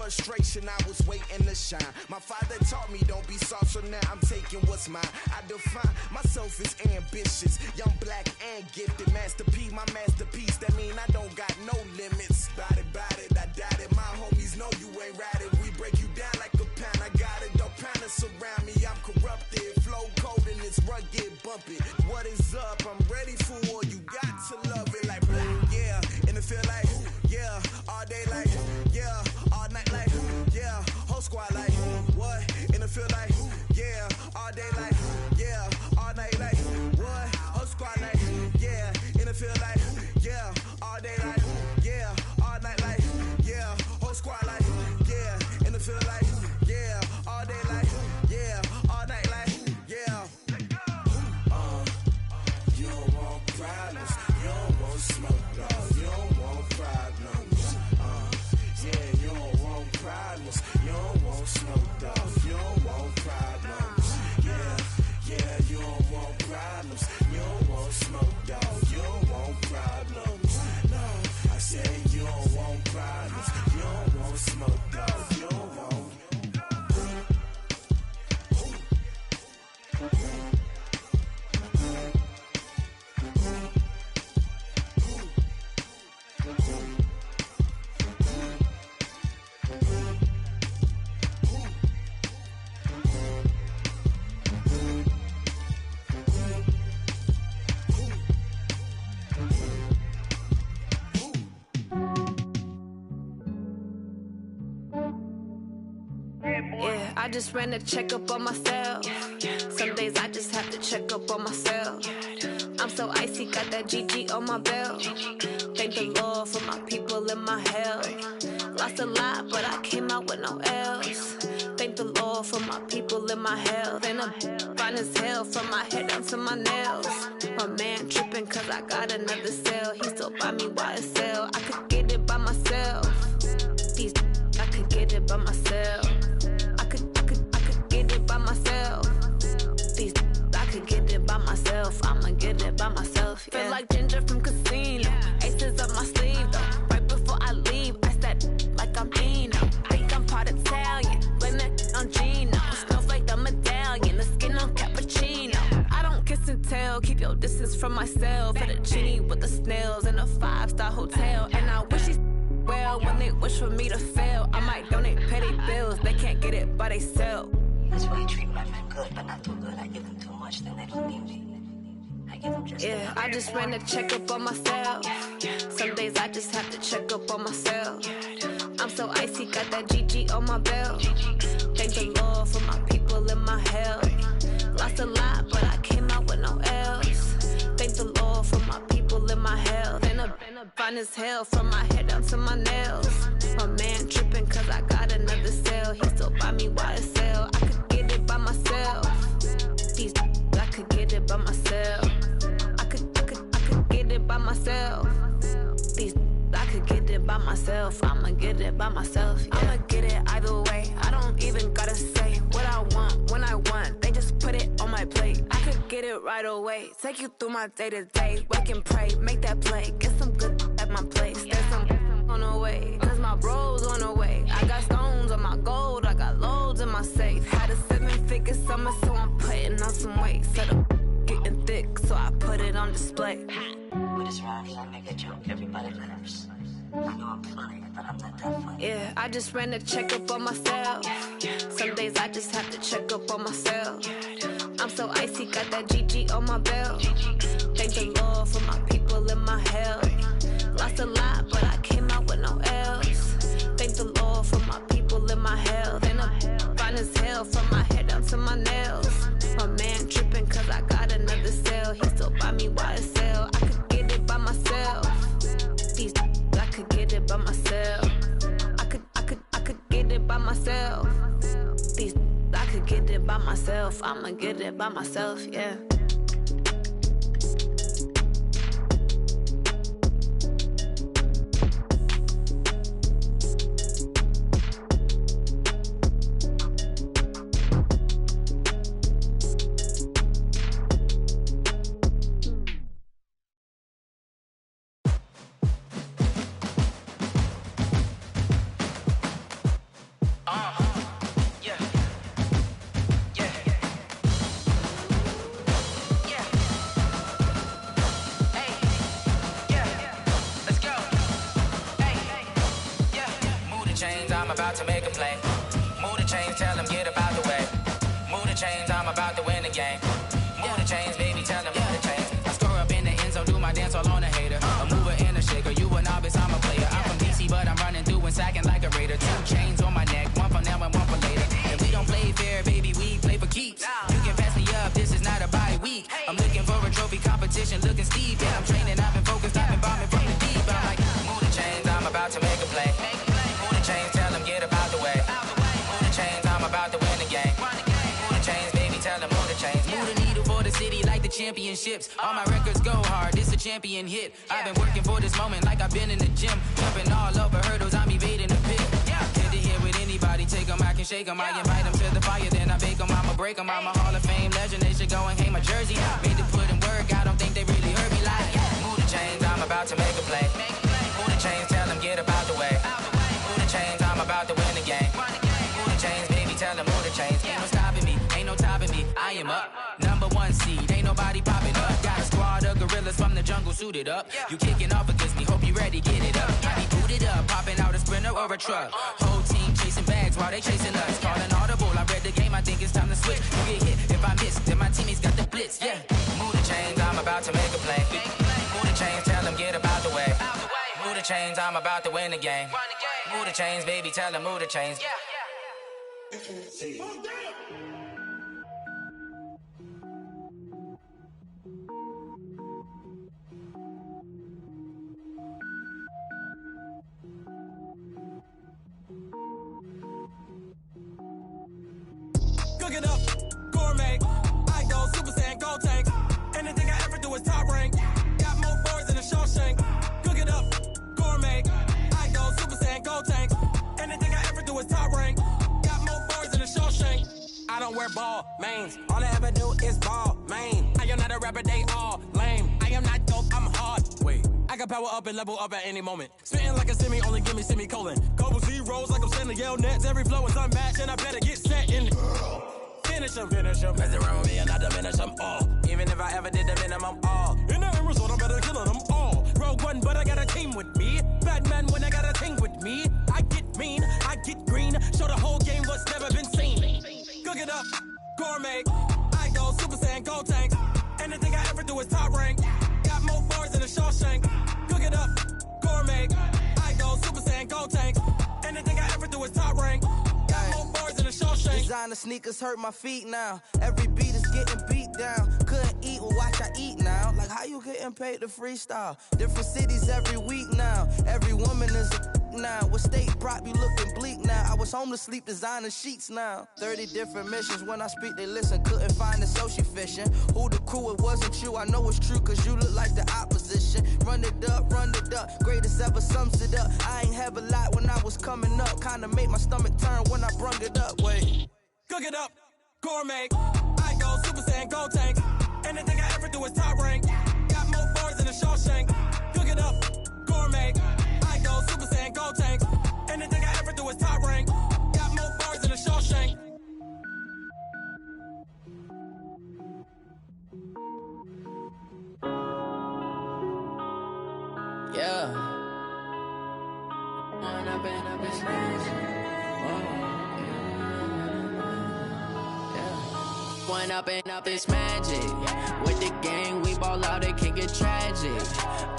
frustration, I was waiting to shine. My father taught me don't be soft, so now I'm taking what's mine. I define myself as ambitious, young, black, and gifted. Master P, my masterpiece, that mean I don't got no limits. Bout it, I doubt it. My homies know you ain't ratted. We break you down like a pound, I got it, don't kinda surround me, I'm corrupted. Flow cold and it's rugged, bumpy. What is up? I'm ready for war. You got to love it like black, yeah. And it feel like, yeah. All day like, yeah. All night like, yeah. Whole squad like, what? And it feel like, yeah. All day like, yeah. All night like, what? Whole squad like, yeah. And it feel like, yeah. All day like, yeah. All night like, yeah. Whole squad like, yeah. And it feel like, yeah. All day like, yeah. All night like, yeah. You don't want problems. You don't want smoke, no. You don't want problems. Yeah, you don't want problems. You don't want smoke, dog. You don't want problems. Yeah, you don't want problems. You don't want smoke, dog. You don't want problems. No, I said you don't want problems. You don't want smoke, dog. You don't want. Yeah, I just ran a checkup on myself. Some days I just have to check up on myself. I'm so icy, got that GG on my belt. Thank the Lord for my people and my health. Lost a lot, but I came out with no L's. Thank the Lord for my people and my health. And I'm fine as hell from my head down to my nails. My man tripping cause I got another cell. He still buy me YSL. I could get it by myself. These I could get it by myself. I could get it by myself. These I could get it by myself. I'ma get it by myself. Yeah. Feel like Ginger from Casino. Aces up my sleeve though. Right before I leave, I said like I'm Dino. Think I'm part Italian. Blame that on Gino. Snowflake the medallion. The skin on cappuccino. I don't kiss and tell. Keep your distance from myself. For the genie with the snails in a 5-star hotel. And I wish he's well when they wish for me to fail. I might donate petty bills. They can't get it by they sell. That's why you treat my men good, but not too good. I give them too much, then they don't need me. I give them just yeah, I just ran a checkup on myself. Some days I just have to check up on myself. I'm so icy, got that GG on my belt. Thank the Lord for my people and my health. Lost a lot, but I came out with no L's. Thank the Lord for my people and my health. And I'm fine as hell from my head down to my nails. My man tripping cause I got another cell. He still buy me YSL. I could get it by myself. These I could get it by myself. I could get it by myself. These I could get it by myself. I'ma get it by myself. Yeah. I'ma get it either way. I don't even gotta say what I want when I want. They just put it on my plate. I could get it right away. Take you through my day to day. Wake and pray, make that play. Get some good at my place. There's some on the way. Cause my bros on the way. I got stones on my gold. I got loads in my safe. Had a 7-figure summer, so I'm putting on some weight. Set up getting thick, so I put it on display. With this ride, I make a joke, everybody laughs. I know I'm funny, but I'm not that funny. Yeah, I just ran a checkup on myself. Some days I just have to check up on myself. I'm so icy, got that GG on my belt. Thank the Lord for my people and my health. Lost a lot, but I came out with no L's. Thank the Lord for my people and my health. And I'm fine as hell from my head down to my nails. My man tripping cause I got another cell. He still buy me YSL. I could get it by myself. These I could get it by myself. I could get it by myself. These I could get it by myself. I'ma get it by myself, yeah. I'm about to make a play. Move the chains, tell them get up out the way. game. Move the chains, baby, tell them move the chains. I score up in the end zone, do my dance all on a hater. A mover and a shaker, you a novice, I'm a player. I'm from DC, but I'm running through and sacking like a raider. 2 chains on my neck, one for now and one for later. If we don't play fair, baby, we play for keeps. You can pass me up, this is not a bye week. I'm looking for a trophy competition, looking steep. Yeah, I'm training, I've been focused, I've been bombing from the deep. I'm like, move the chains, I'm about to make a play. Move the chains, tell them get about the way. Move the chains, I'm about to win the game. Move the chains, baby, tell them move the chains. Move the needle for the city like the championships. All my records go hard, this a champion hit. I've been working for this moment like I've been in the gym. Jumping all over hurdles, I'm evading the pit. Head to head with anybody, take them, I can shake them. I invite them to the fire, then I bake them, I'ma break them. I'm a Hall of Fame legend, they should go and hang my jersey. Made to put in work, I don't think they really heard me like, move the chains, I'm about to make a play. Move the chains, tell them get about the way. Move the chains, I'm about to win the game. Move the chains, baby, tell them move the chains. Ain't no stopping me, ain't no topping me, I am up. Number 1 seed, ain't nobody popping up. Got a squad of gorillas from the jungle suited up. You kicking off against me, hope you ready, get it up. I be booted up, popping out a sprinter or a truck. Whole team chasing bags while they chasing us. Calling audible, I read the game, I think it's time to switch. You get hit, if I miss, then my teammates got the blitz, yeah. Move the chains, I'm about to make a play. Move the chains, tell them get about the way. Move the chains, I'm about to win the game. Move the chains, baby, tell them move the chains. Cook it up, gourmet. I go Super Saiyan, gold tank. Anything I ever do is top rank. Got more boards than a Shawshank. Cook it up, gourmet. I go Super Saiyan, gold tank. Anything I ever do is top rank. Got more boards than a Shawshank. I don't wear ball mains. All I ever do is ball main. I am not a rapper, they all lame. I am not dope, I'm hard. Wait, I got power up and level up at any moment. Spitting like a semi, only give me semicolon. Couple zeros like I'm sending yell nets. Every flow is unmatched and I better get set in. Finish him, mess around with me and I diminish them all. Even if I ever did the minimum, all. In the end result, I'm better killing them all. Rogue One, but I got a team with me. Batman when I got a team with me. I get mean, I get green. Show the whole game what's never been seen. Cook it up, gourmet. I go Super Saiyan, gold tank. Anything I ever do is top rank. Got more bars than a Shawshank. Cook it up, gourmet. I go Super Saiyan, gold tank. Anything I ever do is top rank. Got more bars than a Shawshank. Designer sneakers hurt my feet now. Every beat is getting beat down. Couldn't eat, well watch I eat now. Like how you getting paid to freestyle? Different cities every week now. Every woman is a now. What state brought you looking bleak now? I was homeless, sleep designer sheets now. 30 different missions. When I speak, they listen. Couldn't find it, so she fishing. Who the crew? It wasn't you. I know it's true, cause you look like the opposition. Run it up, greatest ever sums it up. I ain't have a lot when I was coming up. Kinda made my stomach turn when I brung it up. Wait. Cook it up, gourmet. I go Super Saiyan, gold tank. Anything I ever do is top rank. Got more bars than a Shawshank. Cook it up, gourmet. I go Super Saiyan, gold tank. Anything I ever do is top rank. Got more bars than a Shawshank. Yeah. When I've been up this When up this magic. With the gang, we ball out, it can get tragic.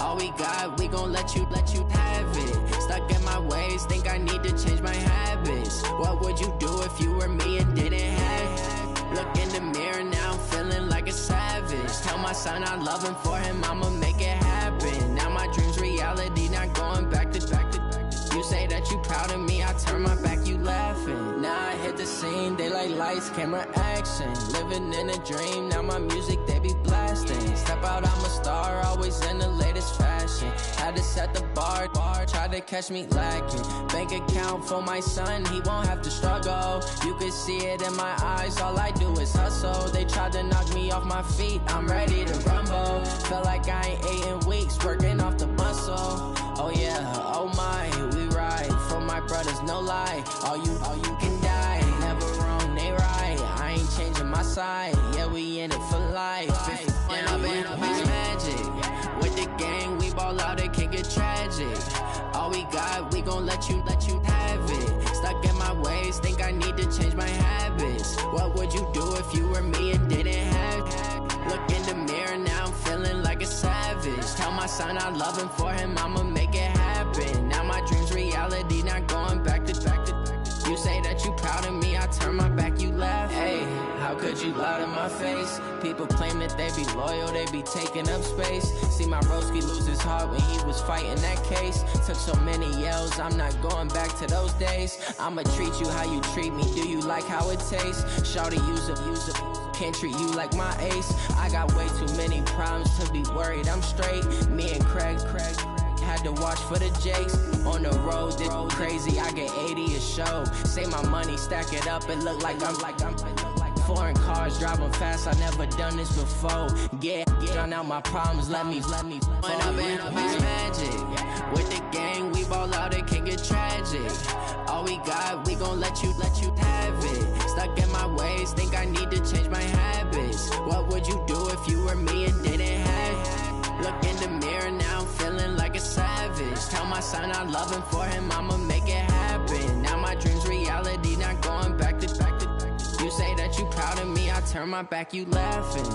All we got, we gon' let you have it. Stuck in my ways, think I need to change my habits. What would you do if you were me and didn't have it? Look in the mirror, now I'm feeling like a savage. Tell my son I love him, for him I'ma make it happen. Now my dream's reality, not going back to. You say that you proud of me, I turn my back, you laughing. Now I hit the scene, they like lights, camera, action. Living in a dream, now my music, they be blasting. Step out, I'm a star, always in the latest fashion. Had to set the bar, try to catch me lacking. Bank account for my son, he won't have to struggle. You can see it in my eyes, all I do is hustle. They tried to knock me off my feet, I'm ready to rumble. Feel like I ain't ate in weeks, working off the muscle. Oh yeah, oh my, we ride for my brothers, no lie. All you can die, never wrong, they right. I ain't changing my side, yeah, we in it for life. When I've been up is magic. With the gang, we ball out, it can get tragic. All we got, we gon' let you have it. Stuck in my ways, think I need to change my habits. What would you do if you were me and didn't have my son I love him, for him I'ma make it happen. Now my dreams reality, not going back to. You say that you proud of me, I turn my back, you laugh. Hey, how could you lie to my face? People claim that they be loyal, they be taking up space. See my broski lose his heart when he was fighting that case. Took so many yells, I'm not going back to those days. I'ma treat you how you treat me, do you like how it tastes? Shawty, use up, can't treat you like my ace. I got way too many problems to be worried, I'm straight. Me and Craig had to watch for the Jakes. On the road, this crazy, I get 80 a show. Say my money, stack it up, it look like I'm foreign cars, driving fast, I never done this before. Get drown out my problems, let me When up in a bitch magic. With the gang, we ball out, it can get tragic. All we got, we gon' let you have it. Stuck in my ways, think I need to change my habits. What would you do if you were me and didn't have it? Look in the mirror now, I'm feeling like a savage. Tell my son I love him, for him I'ma make it happen. Now my dreams reality, not going back to. You say that you proud of me, I turn my back, you laughing.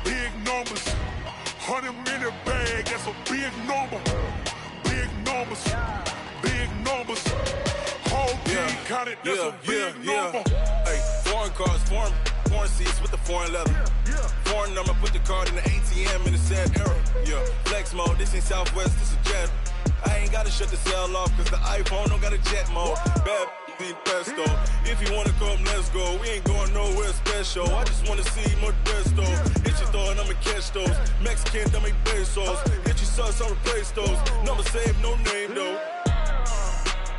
Big numbers, 100 in the bag, that's a big number. Big numbers, whole team counted, that's a big number. Hey, foreign cars, foreign seats with the foreign leather. Foreign number, put the card in the ATM in the sad era. Yeah, flex mode, this ain't Southwest, this is jet. I ain't gotta shut the cell off, cause the iPhone don't got a jet mode. Bad need pesto. If you wanna come, let's go. We ain't going nowhere special. I just wanna see Modesto. Hit your thought, I'ma catch those. Mexican, dummy pesos. Hit your sauce, I'll replace those. Number saved, no name though.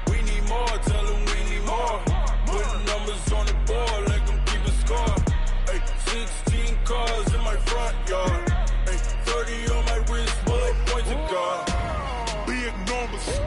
We need more, tell them we need more. Putting numbers on the board, like them keeping score. Hey, 16 cars in my front yard. Hey, 30 on my wrist, bullet point to God. Big numbers.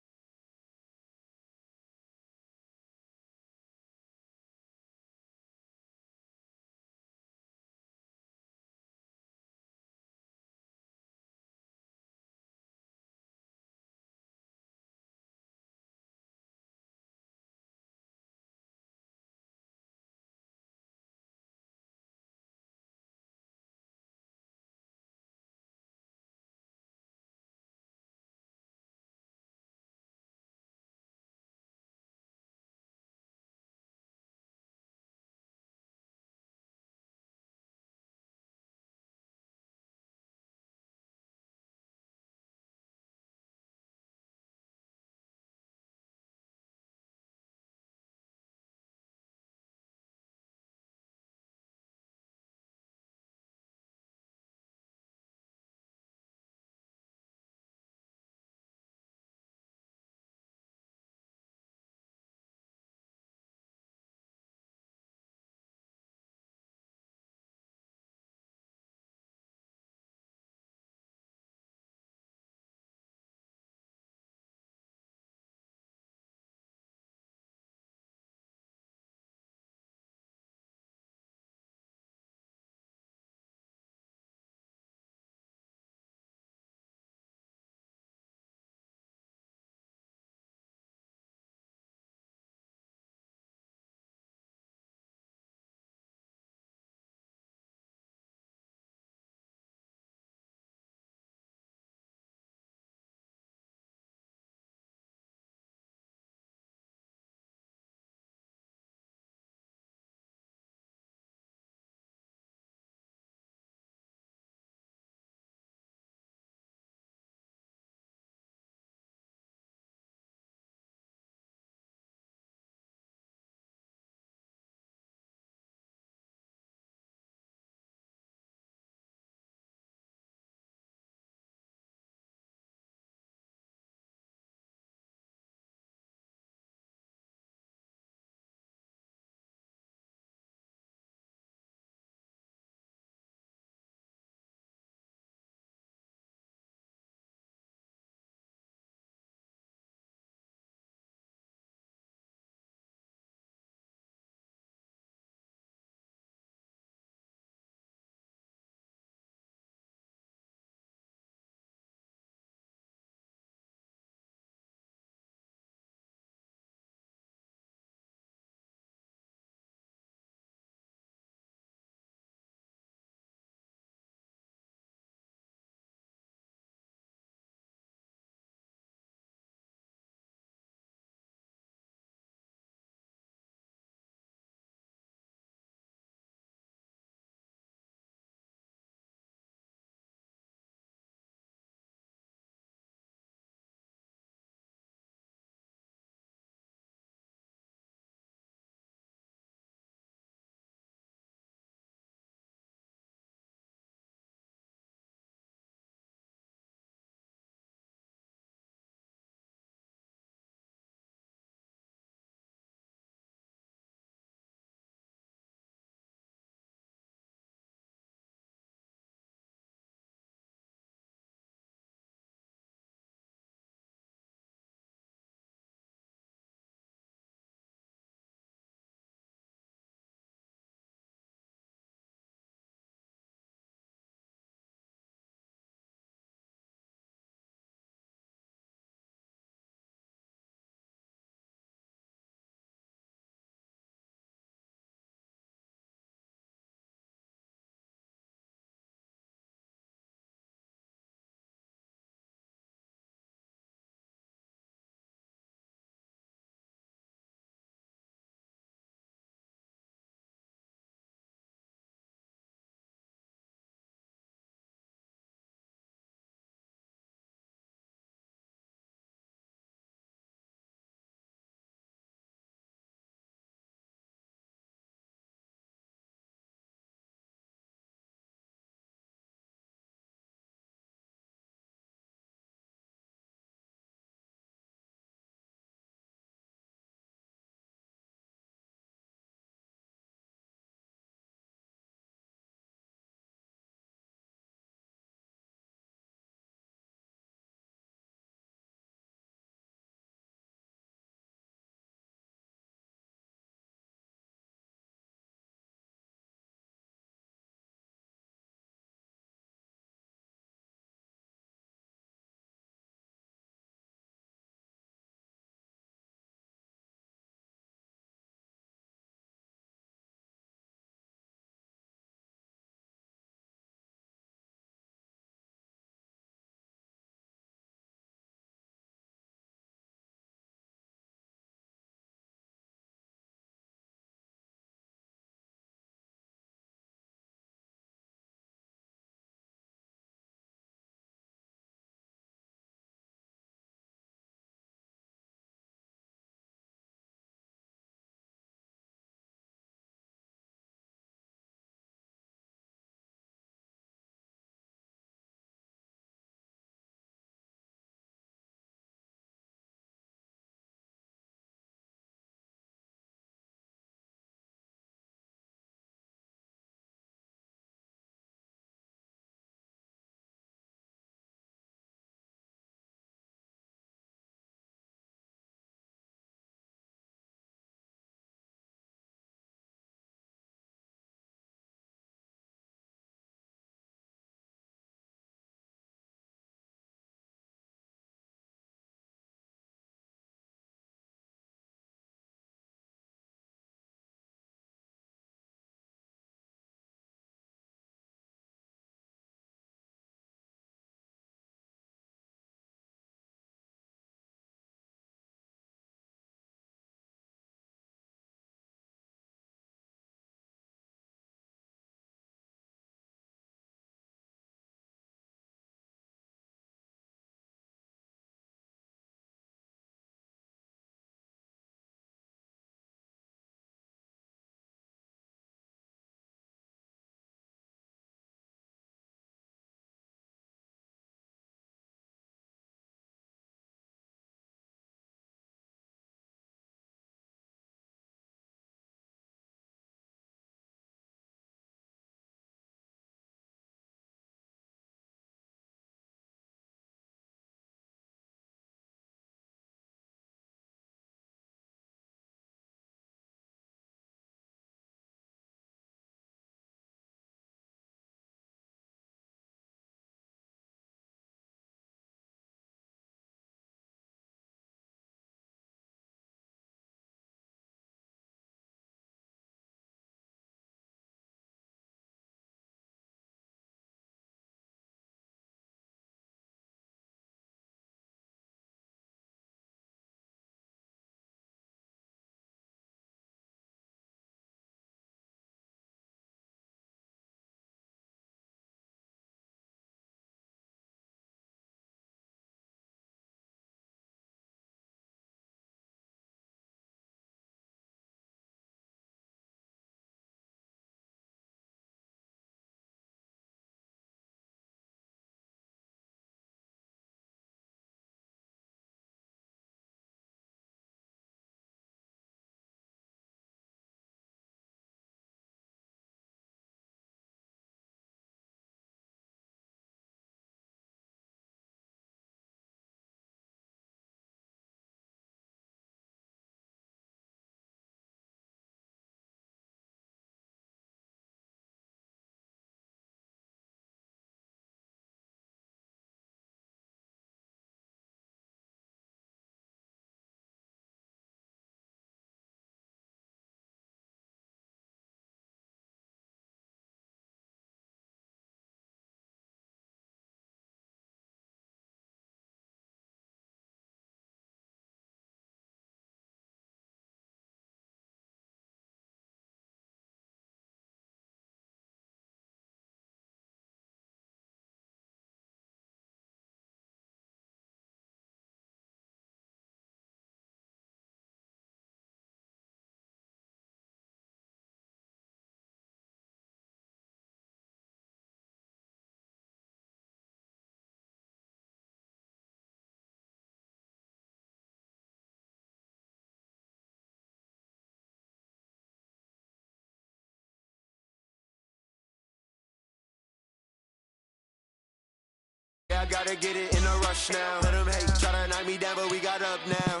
I gotta get it in a rush now. Let them hate, try to knock me down, but we got up now.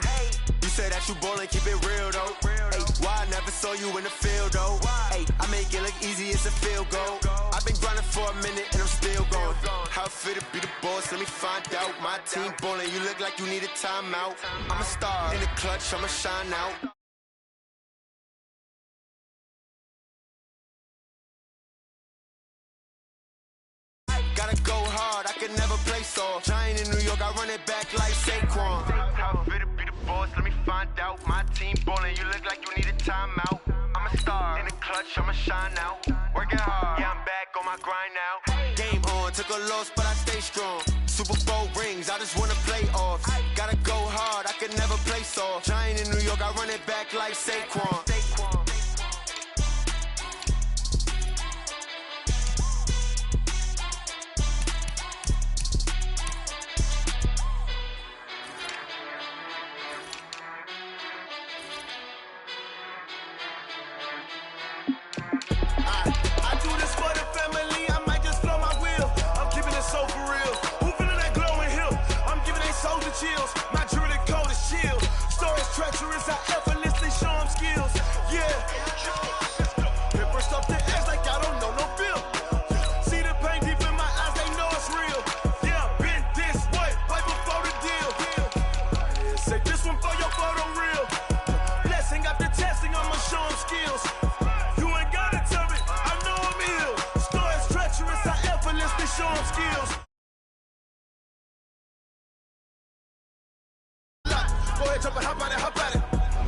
You said that you ballin', keep it real though. Hey, why I never saw you in the field though? Hey, I make it look easy, it's a field goal. I've been grinding for a minute and I'm still going. How it feel to be the boss, let me find out. My team ballin', you look like you need a timeout. I'm a star in the clutch, I'ma shine out. Gotta go hard, I can never play soft. Giant in New York, I run it back like Saquon. How it feel to be the boss, let me find out. My team ballin', you look like you need a timeout. I'm a star in the clutch, I'ma shine out. Working hard, yeah, I'm back on my grind now. Game on, took a loss, but I stay strong. Super Bowl rings, I just wanna play off. Gotta go hard, I can never play soft. Giant in New York, I run it back like Saquon. Chills. My jewelry code is chill. Stories treacherous, I effortlessly show them skills. Yeah. Paper stuff to edge like I don't know no bill. See the pain deep in my eyes, they know it's real. Yeah, been this way, right before the deal. Say this one for your photo real. Blessing after testing, I'ma show them skills. You ain't gotta tell me, I know I'm ill. Stories treacherous, I effortlessly show them skills. Go ahead, jump and hop at it.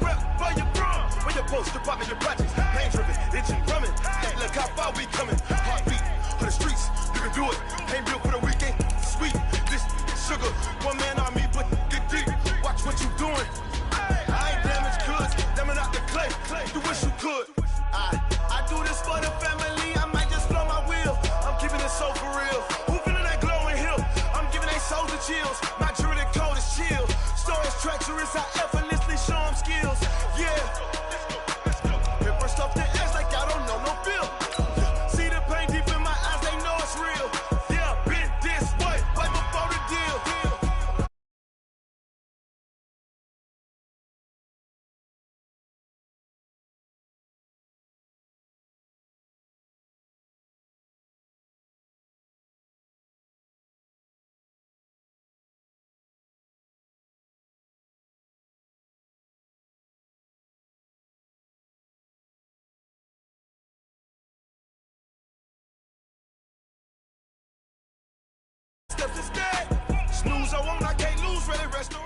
Rep for your bro, when you're supposed to pop in your projects. Pain driven, itching, drumming. Hey, look how far we coming. Heartbeat for the streets, you can do it. Pain built for the weekend, sweet. This sugar, one man on me, but get deep. Watch what you doing. I ain't damaged goods, damning out the clay. You wish you could. I do this for the family, I might just blow my wheel. I'm keeping it so for real. Who feeling that glowing hill? I'm giving they souls the chills. My jewelry code is chill. Stories treacherous, I effortlessly show them skills. Yeah. Paper stuff to edge like I don't know no bill. See the pain deep in my eyes, they know it's real. Yeah, been this way, right before the deal. Steps instead. Snooze, I won't, I can't lose, ready, rest or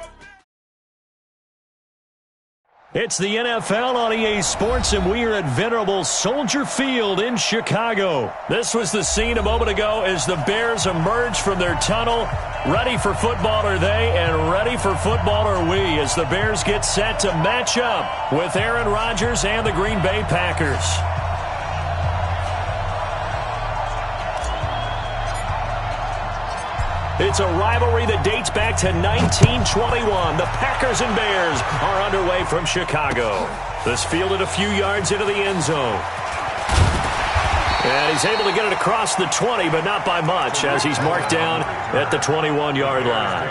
It's the NFL on EA Sports, and we are at venerable Soldier Field in Chicago. This was the scene a moment ago as the Bears emerged from their tunnel. Ready for football are they, and ready for football are we, as the Bears get set to match up with Aaron Rodgers and the Green Bay Packers. It's a rivalry that dates back to 1921. The Packers and Bears are underway from Chicago. This fielded a few yards into the end zone. And he's able to get it across the 20, but not by much, as he's marked down at the 21-yard line.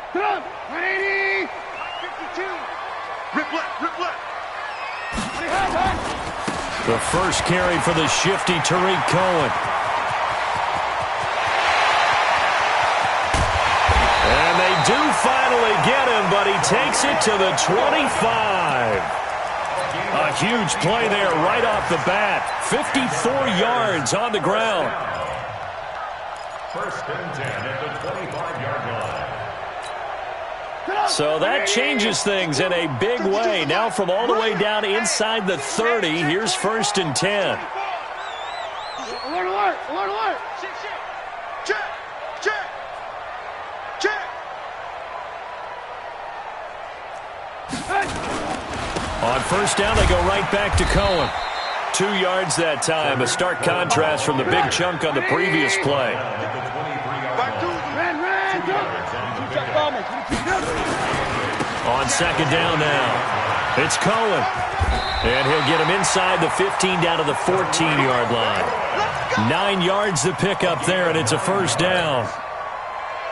Come, 180, 52, rip left. The first carry for the shifty Tariq Cohen. And they do finally get him, but he takes it to the 25. A huge play there right off the bat. 54 yards on the ground. First and 10 at the 25-yard line. So that changes things in a big way. Now from all the way down inside the 30, here's first and 10. Alert. Check. On first down, they go right back to Cohen. 2 yards that time, a stark contrast from the big chunk on the previous play. Ran. On second down now. It's Cohen. And he'll get him inside the 15 down to the 14-yard line. 9 yards to pick up there, and it's a first down.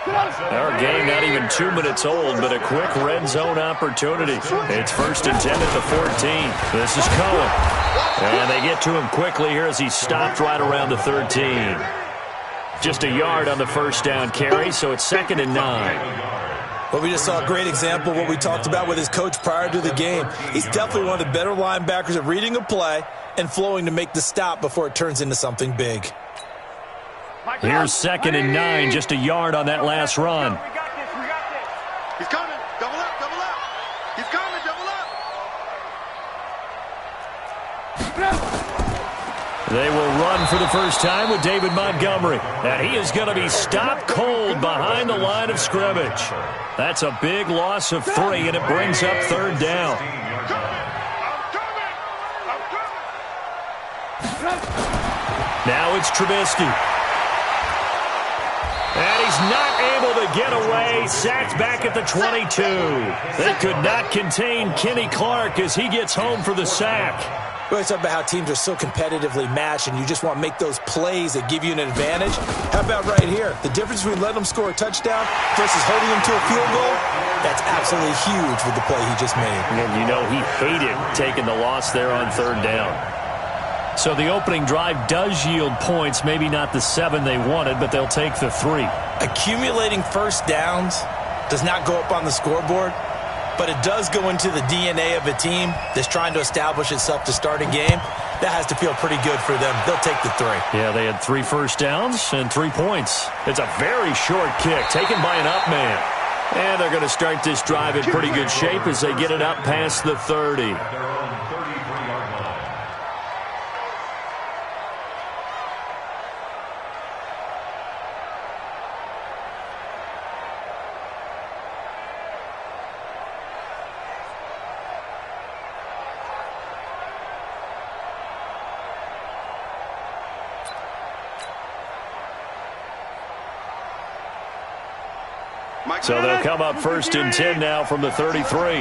Our game not even 2 minutes old, but a quick red zone opportunity. It's 1st and 10 at the 14. This is Cohen. And they get to him quickly here as he stopped right around the 13. Just a yard on the first down carry, so it's 2nd and 9. Well, we just saw a great example of what we talked about with his coach prior to the game. He's definitely one of the better linebackers at reading a play and flowing to make the stop before it turns into something big. Here's 2nd and 9, just a yard on that last run. He's coming. Double up, double up. He's coming, double up. They will run for the first time with David Montgomery. And he is going to be stopped cold behind the line of scrimmage. That's a big loss of 3, and it brings up 3rd down. Now it's Trubisky. And he's not able to get away. Sacked back at the 22. They could not contain Kenny Clark as he gets home for the sack. We always talk about how teams are so competitively matched and you just want to make those plays that give you an advantage. How about right here? The difference between letting them score a touchdown versus holding them to a field goal, that's absolutely huge with the play he just made. And you know he hated taking the loss there on 3rd down. So the opening drive does yield points, maybe not the 7 they wanted, but they'll take the 3. Accumulating first downs does not go up on the scoreboard, but it does go into the DNA of a team that's trying to establish itself to start a game. That has to feel pretty good for them. They'll take the 3. Yeah, they had 3 first downs and 3 points. It's a very short kick taken by an up man. And they're going to start this drive in pretty good shape as they get it up past the 30. So they'll come up 1st and 10 now from the 33.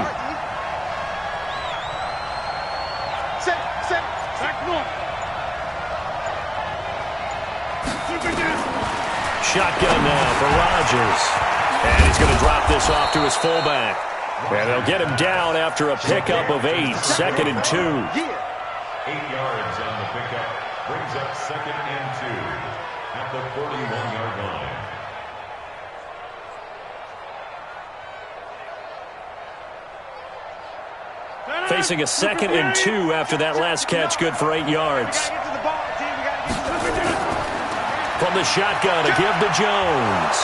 Shotgun now for Rodgers. And he's going to drop this off to his fullback. And they'll get him down after a pickup of 8, 2nd and 2. 8 yards on the pickup. Brings up 2nd and 2 at the 41-yard line. Facing a 2nd and 2 after that last catch, good for 8 yards. From the shotgun, a give to Jones.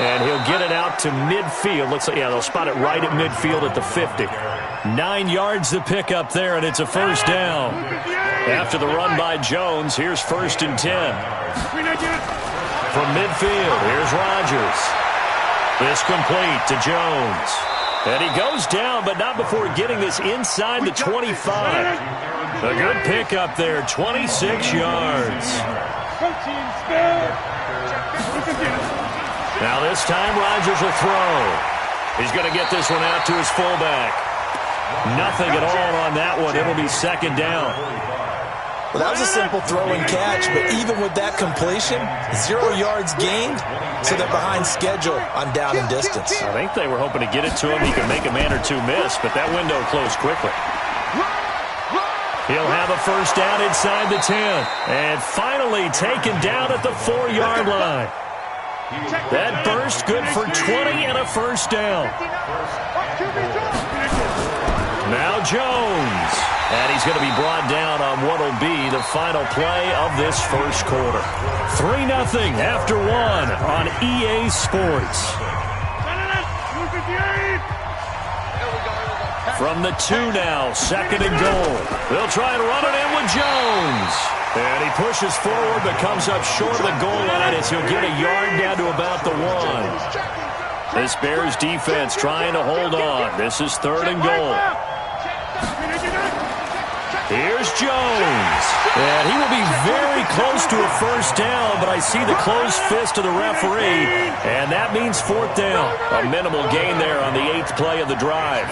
And he'll get it out to midfield. Looks like, yeah, they'll spot it right at midfield at the 50. 9 yards to pick up there, and it's a first down. After the run by Jones, here's 1st and 10. From midfield, here's Rodgers. This complete to Jones. And he goes down, but not before getting this inside the 25. A good pickup there, 26 yards. Now this time, Rodgers will throw. He's going to get this one out to his fullback. Nothing at all on that one. It'll be 2nd down. Well, that was a simple throw and catch, but even with that completion, 0 yards gained, so they're behind schedule on down and distance. I think they were hoping to get it to him. He could make a man or 2 miss, but that window closed quickly. He'll have a first down inside the 10. And finally taken down at the 4-yard line. That burst good for 20 and a first down. Now Jones. And he's going to be brought down on what will be the final play of this first quarter. 3-0 after 1 on EA Sports. From the 2 now, 2nd and goal. They'll try and run it in with Jones. And he pushes forward but comes up short of the goal line as he'll get a yard down to about the 1. This Bears defense trying to hold on. This is 3rd and goal. Here's Jones. And he will be very close to a first down, but I see the closed fist of the referee, and that means fourth down. A minimal gain there on the 8th play of the drive.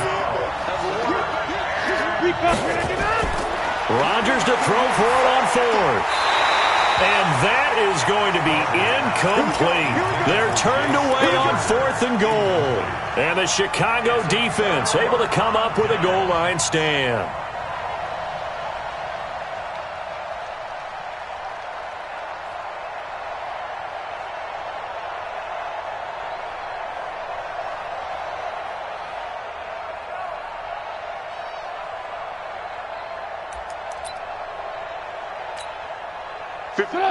Rodgers to throw for it on 4th. And that is going to be incomplete. They're turned away on 4th and goal. And the Chicago defense able to come up with a goal line stand.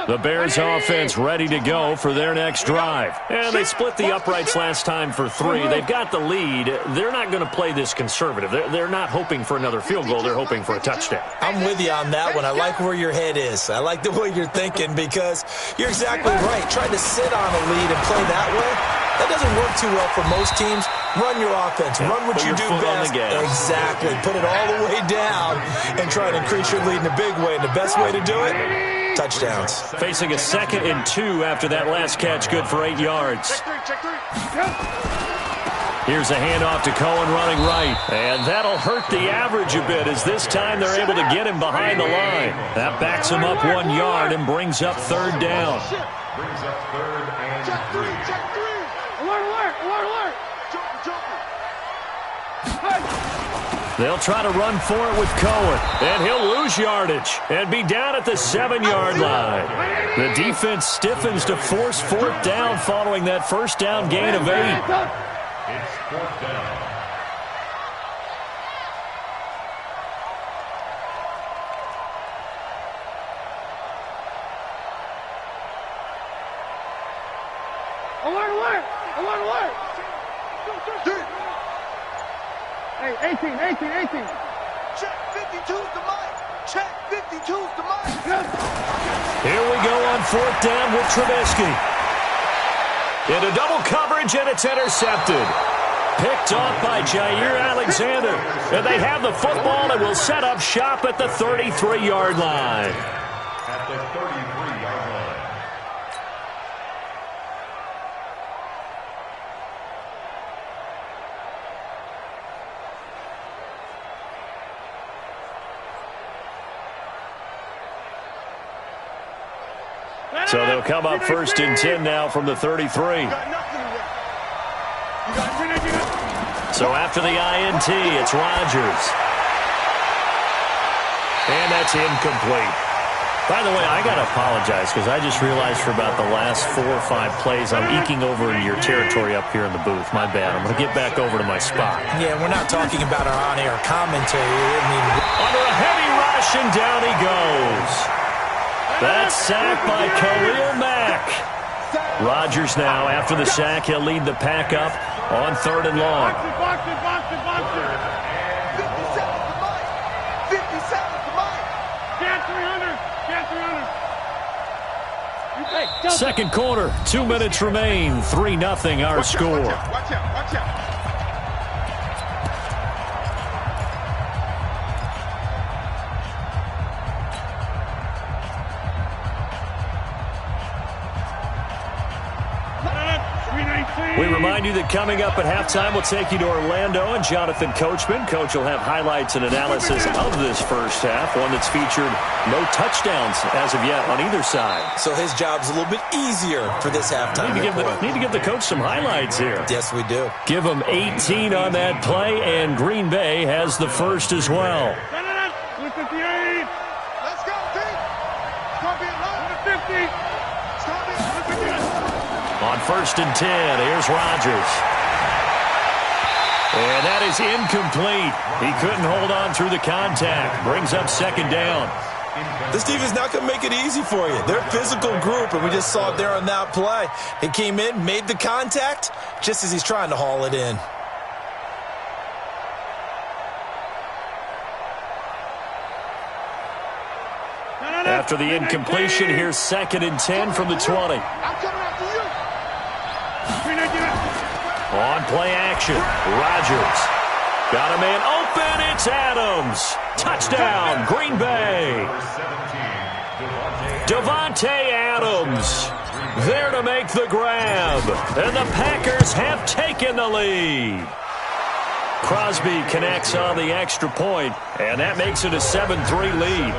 The Bears offense ready to go for their next drive. And they split the uprights last time for 3. They've got the lead. They're not going to play this conservative. They're not hoping for another field goal. They're hoping for a touchdown. I'm with you on that one. I like where your head is. I like the way you're thinking because you're exactly right. Trying to sit on a lead and play that way, that doesn't work too well for most teams. Run your offense. Run what you do best. Exactly. Put it all the way down and try to increase your lead in a big way. And the best way to do it, touchdowns. Facing a 2nd and 2 after that last catch, good for 8 yards. Here's a handoff to Cohen running right. And that'll hurt the average a bit as this time they're able to get him behind the line. That backs him up 1 yard and brings up 3rd down. Brings up 3rd and 3. Alert, alert, alert. They'll try to run for it with Cohen, and he'll lose yardage and be down at the 7-yard line. The defense stiffens to force 4th down following that first down gain of 8. It's 4th down. Alert, alert, alert, alert. Hey, 18. Check 52's the mic. Check 52's the mic. Here we go on 4th down with Trubisky. Into double coverage, and it's intercepted. Picked off by Jair Alexander. And they have the football and will set up shop at the 33-yard line. At the 33-yard line. So they'll come up 1st and 10 now from the 33. So after the INT, it's Rodgers. And that's incomplete. By the way, I got to apologize because I just realized for about the last 4 or 5 plays, I'm eking over into your territory up here in the booth. My bad. I'm going to get back over to my spot. Yeah, we're not talking about our on-air commentary. Under a heavy rush, and down he goes. That's sacked by Khalil Mack. Rodgers now, after the sack, he'll lead the pack up on 3rd and long. Box it. 57's the mic. Get 300. Second quarter, 2 minutes remain. 3-0 our score. Watch out. We remind you that coming up at halftime, we'll take you to Orlando and Jonathan Coachman. Coach will have highlights and analysis of this first half, one that's featured no touchdowns as of yet on either side. So his job's a little bit easier for this halftime. Need to give the coach some highlights here. Yes, we do. Give him 18 on that play, and Green Bay has the first as well. Look at the 8. Let's go, team. Stop it, run to 50. Stop it, look at this. On 1st and 10, here's Rodgers. And that is incomplete. He couldn't hold on through the contact. Brings up 2nd down. This defense is not going to make it easy for you. They're a physical group, and we just saw it there on that play. He came in, made the contact, just as he's trying to haul it in. After the incompletion, here's 2nd and 10 from the 20. I'm coming after you. On play action, Rodgers. Got a man open, it's Adams. Touchdown, Green Bay. Number 17, Davante Adams there to make the grab. And the Packers have taken the lead. Crosby connects on the extra point, and that makes it a 7-3 lead.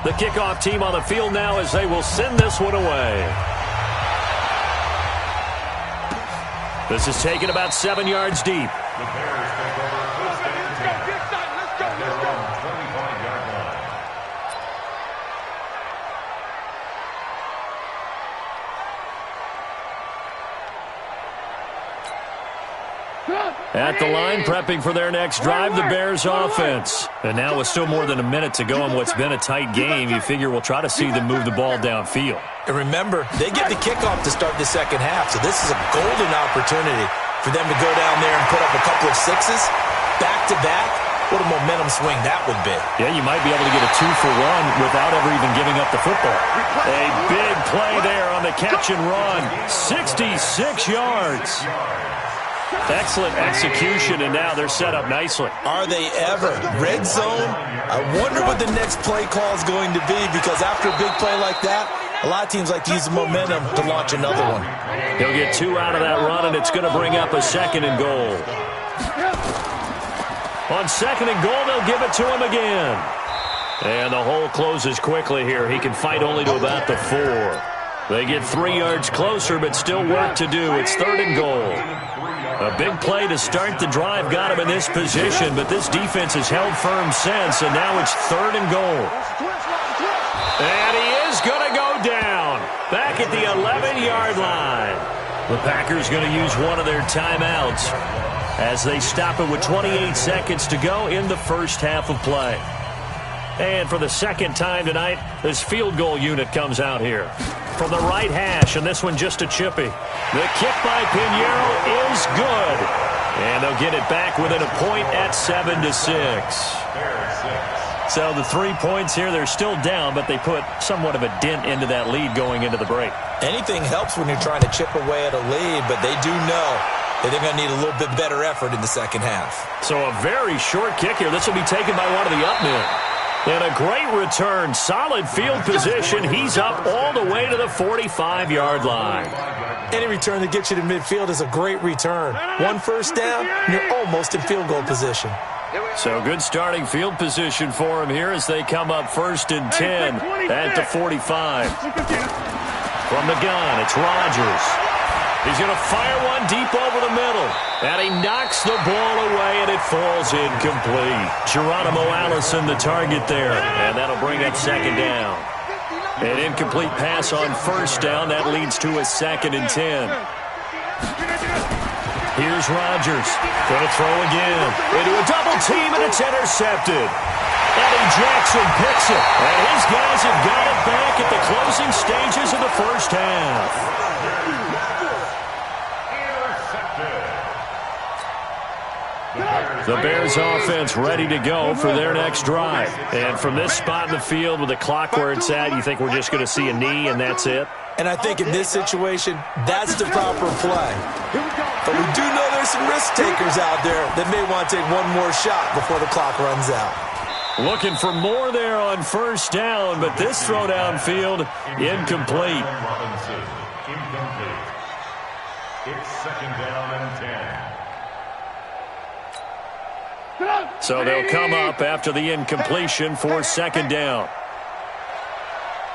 The kickoff team on the field now as they will send this one away. This is taken about 7 yards deep. The Bears take over first and 10 at their own 25-yard line. At the line, prepping for their next drive, the Bears offense. And now with still more than a minute to go in what's been a tight game, you figure we'll try to see them move the ball downfield. And remember, they get the kickoff to start the second half, so this is a golden opportunity for them to go down there and put up a couple of sixes back-to-back. What a momentum swing that would be. Yeah, you might be able to get a 2-for-1 without ever even giving up the football. A big play there on the catch and run. 66 yards. Excellent execution, and now they're set up nicely. Are they ever? Red zone? I wonder what the next play call is going to be, because after a big play like that, a lot of teams like to use the momentum to launch another one. He'll get 2 out of that run, and it's going to bring up a 2nd and goal. On 2nd and goal, they'll give it to him again. And the hole closes quickly here. He can fight only to about the 4. They get 3 yards closer, but still work to do. It's 3rd and goal. A big play to start the drive got him in this position, but this defense has held firm since, and now it's 3rd and goal. And he is going to go down back at the 11-yard line. The Packers going to use one of their timeouts as they stop it with 28 seconds to go in the first half of play. And for the second time tonight, this field goal unit comes out here. From the right hash, and this one just a chippy. The kick by Pinheiro is good. And they'll get it back within a point at 7-6. So the 3 points here, they're still down, but they put somewhat of a dent into that lead going into the break. Anything helps when you're trying to chip away at a lead, but they do know that they're going to need a little bit better effort in the second half. So a very short kick here. This will be taken by one of the up men. And a great return. Solid field position. He's up all the way to the 45-yard line. Any return that gets you to midfield is a great return. 1 first down, and you're almost in field goal position. So good starting field position for him here as they come up 1st and 10 at the 45. From the gun, it's Rodgers. He's going to fire one deep over the middle. And he knocks the ball away, and it falls incomplete. Geronimo Allison, the target there. And that'll bring up 2nd down. An incomplete pass on 1st down. That leads to a 2nd and 10. Here's Rodgers. Going to throw again. Into a double team, and it's intercepted. Eddie Jackson picks it. And his guys have got it back at the closing stages of the first half. The Bears offense ready to go for their next drive. And from this spot in the field with the clock where it's at, you think we're just going to see a knee and that's it? And I think in this situation, that's the proper play. But we do know there's some risk takers out there that may want to take one more shot before the clock runs out. Looking for more there on 1st down, but this throw downfield, incomplete. It's 2nd down and 10. So they'll come up after the incompletion for 2nd down.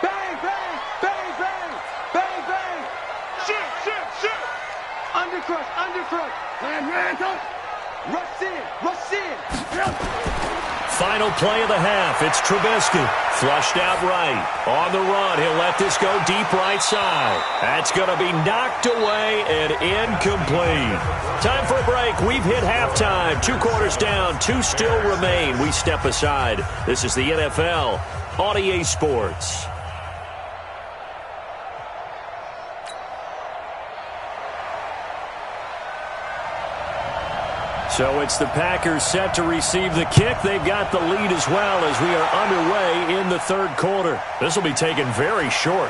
Bang, bang, bang, bang, bang, bang. Shoot. Undercrush. Land, rush in. Final play of the half. It's Trubisky. Flushed out right. On the run, he'll let this go deep right side. That's going to be knocked away and incomplete. Time for a break. We've hit halftime. 2 quarters down. 2 still remain. We step aside. This is the NFL on EA Sports. So it's the Packers set to receive the kick. They've got the lead as well as we are underway in the third quarter. This will be taken very short.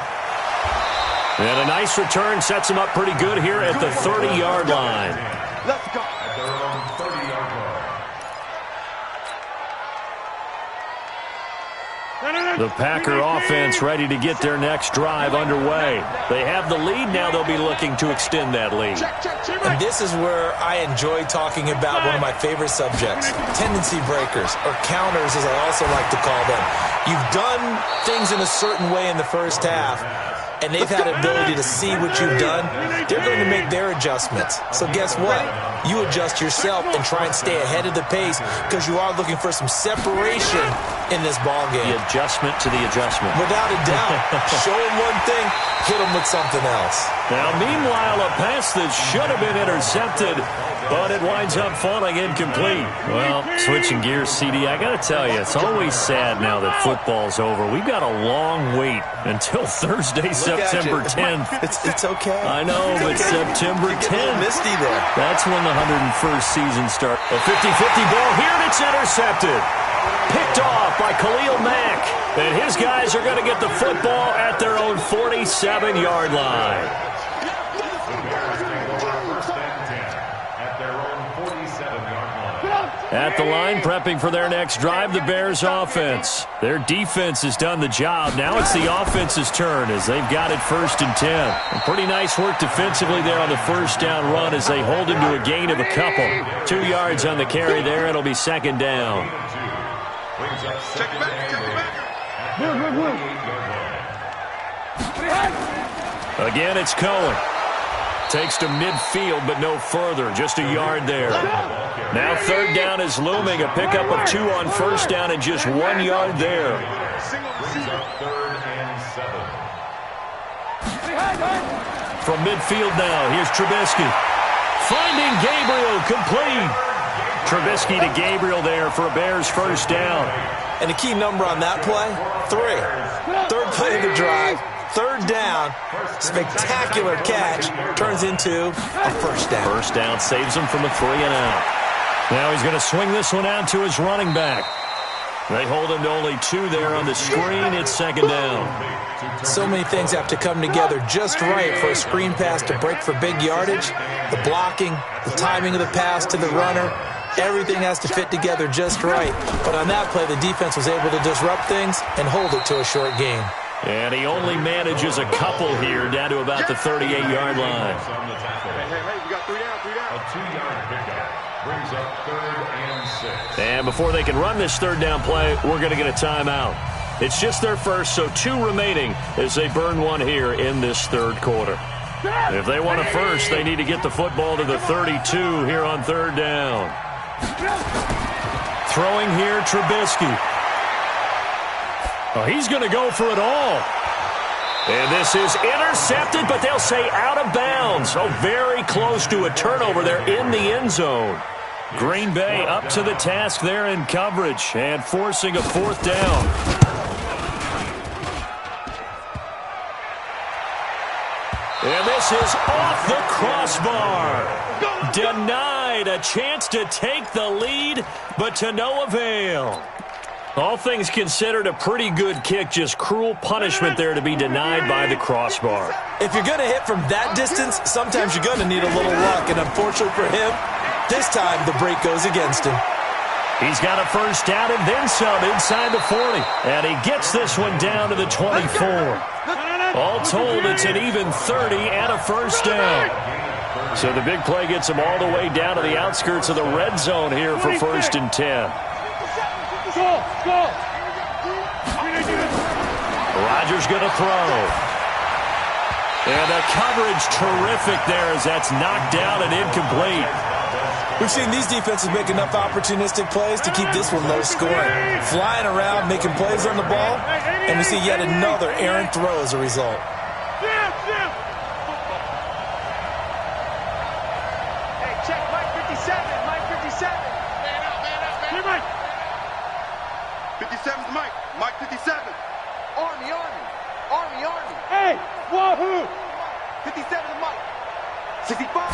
And a nice return sets them up pretty good here at the 30-yard line. Let's go. At their own 30-yard line. The Packer offense ready to get their next drive underway. They have the lead. Now they'll be looking to extend that lead. And this is where I enjoy talking about one of my favorite subjects, tendency breakers, or counters as I also like to call them. You've done things in a certain way in the first half, and they've had the ability to see what you've done. They're going to make their adjustments. So guess what? You adjust yourself and try and stay ahead of the pace because you are looking for some separation in this ball game. The adjustment to the adjustment. Without a doubt. Show them one thing, hit them with something else. Now, meanwhile, a pass that should have been intercepted, but it winds up falling incomplete. Well, switching gears, CD, I got to tell you, it's always sad now that football's over. We've got a long wait until Thursday, September 10th. It's okay. I know, but September 10th. Misty there. That's when the 101st season starts. A 50-50 ball here, and it's intercepted. Picked off by Khalil Mack. And his guys are going to get the football at their own 47-yard line. At the line, prepping for their next drive, the Bears offense. Their defense has done the job. Now it's the offense's turn as they've got it 1st and 10. And pretty nice work defensively there on the first down run as they hold him to a gain of a couple. 2 yards on the carry there. It'll be 2nd down. Check it back. Check it back. Again, it's Cohen. Takes to midfield, but no further. Just a yard there. Now 3rd down is looming. A pickup of 2 on 1st down and just 1 yard there. Brings up 3rd and 7. From midfield now, here's Trubisky. Finding Gabriel, complete. Trubisky to Gabriel there for a Bears 1st down. And the key number on that play, 3. 3rd play of the drive. 3rd down, spectacular catch, turns into a 1st down. 1st down saves him from a 3 and out. Now he's going to swing this one out to his running back. They hold him to only 2 there on the screen. It's 2nd down. So many things have to come together just right for a screen pass to break for big yardage. The blocking, the timing of the pass to the runner, everything has to fit together just right. But on that play, the defense was able to disrupt things and hold it to a short gain. And he only manages a couple here down to about the 38-yard line. Hey, we got 3 down, 3 down. A 2-yard pickup brings up 3rd and 6. And before they can run this 3rd down play, we're going to get a timeout. It's just their first, so 2 remaining as they burn 1 here in this 3rd quarter. If they want a first, they need to get the football to the 32 here on 3rd down. Throwing here, Trubisky. Oh, he's going to go for it all. And this is intercepted, but they'll say out of bounds. Oh, very close to a turnover there in the end zone. Green Bay up to the task there in coverage and forcing a 4th down. And this is off the crossbar. Denied a chance to take the lead, but to no avail. All things considered, a pretty good kick, just cruel punishment there to be denied by the crossbar. If you're going to hit from that distance, sometimes you're going to need a little luck, and unfortunately for him, this time the break goes against him. He's got a 1st down and then some inside the 40, and he gets this one down to the 24. All told, it's an even 30 and a 1st down. So the big play gets him all the way down to the outskirts of the red zone here for 1st and 10. Rodgers going to throw. And the coverage terrific there as that's knocked down and incomplete. We've seen these defenses make enough opportunistic plays to keep this one low scoring. Flying around, making plays on the ball, and we see yet another errant throw as a result. Hey, check Mike 57. Mike 57. Man up, man up, man up. Here, Mike. 57's Mike. Mike 57. Army. Hey, wahoo. 57's Mike. 65.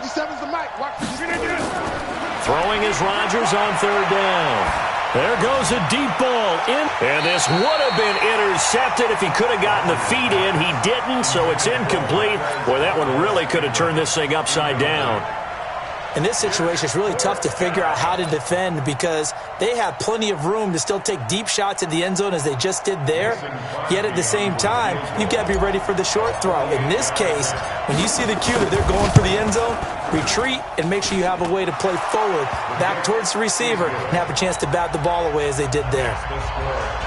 57's the mic. Watch 57. Throwing is Rodgers on third down. There goes a deep ball in. And this would have been intercepted if he could have gotten the feet in. He didn't, so it's incomplete. Boy, that one really could have turned this thing upside down. In this situation, it's really tough to figure out how to defend because they have plenty of room to still take deep shots at the end zone as they just did there. Yet at the same time, you've got to be ready for the short throw. In this case, when you see the cue that they're going for the end zone, retreat and make sure you have a way to play forward, back towards the receiver, and have a chance to bat the ball away as they did there.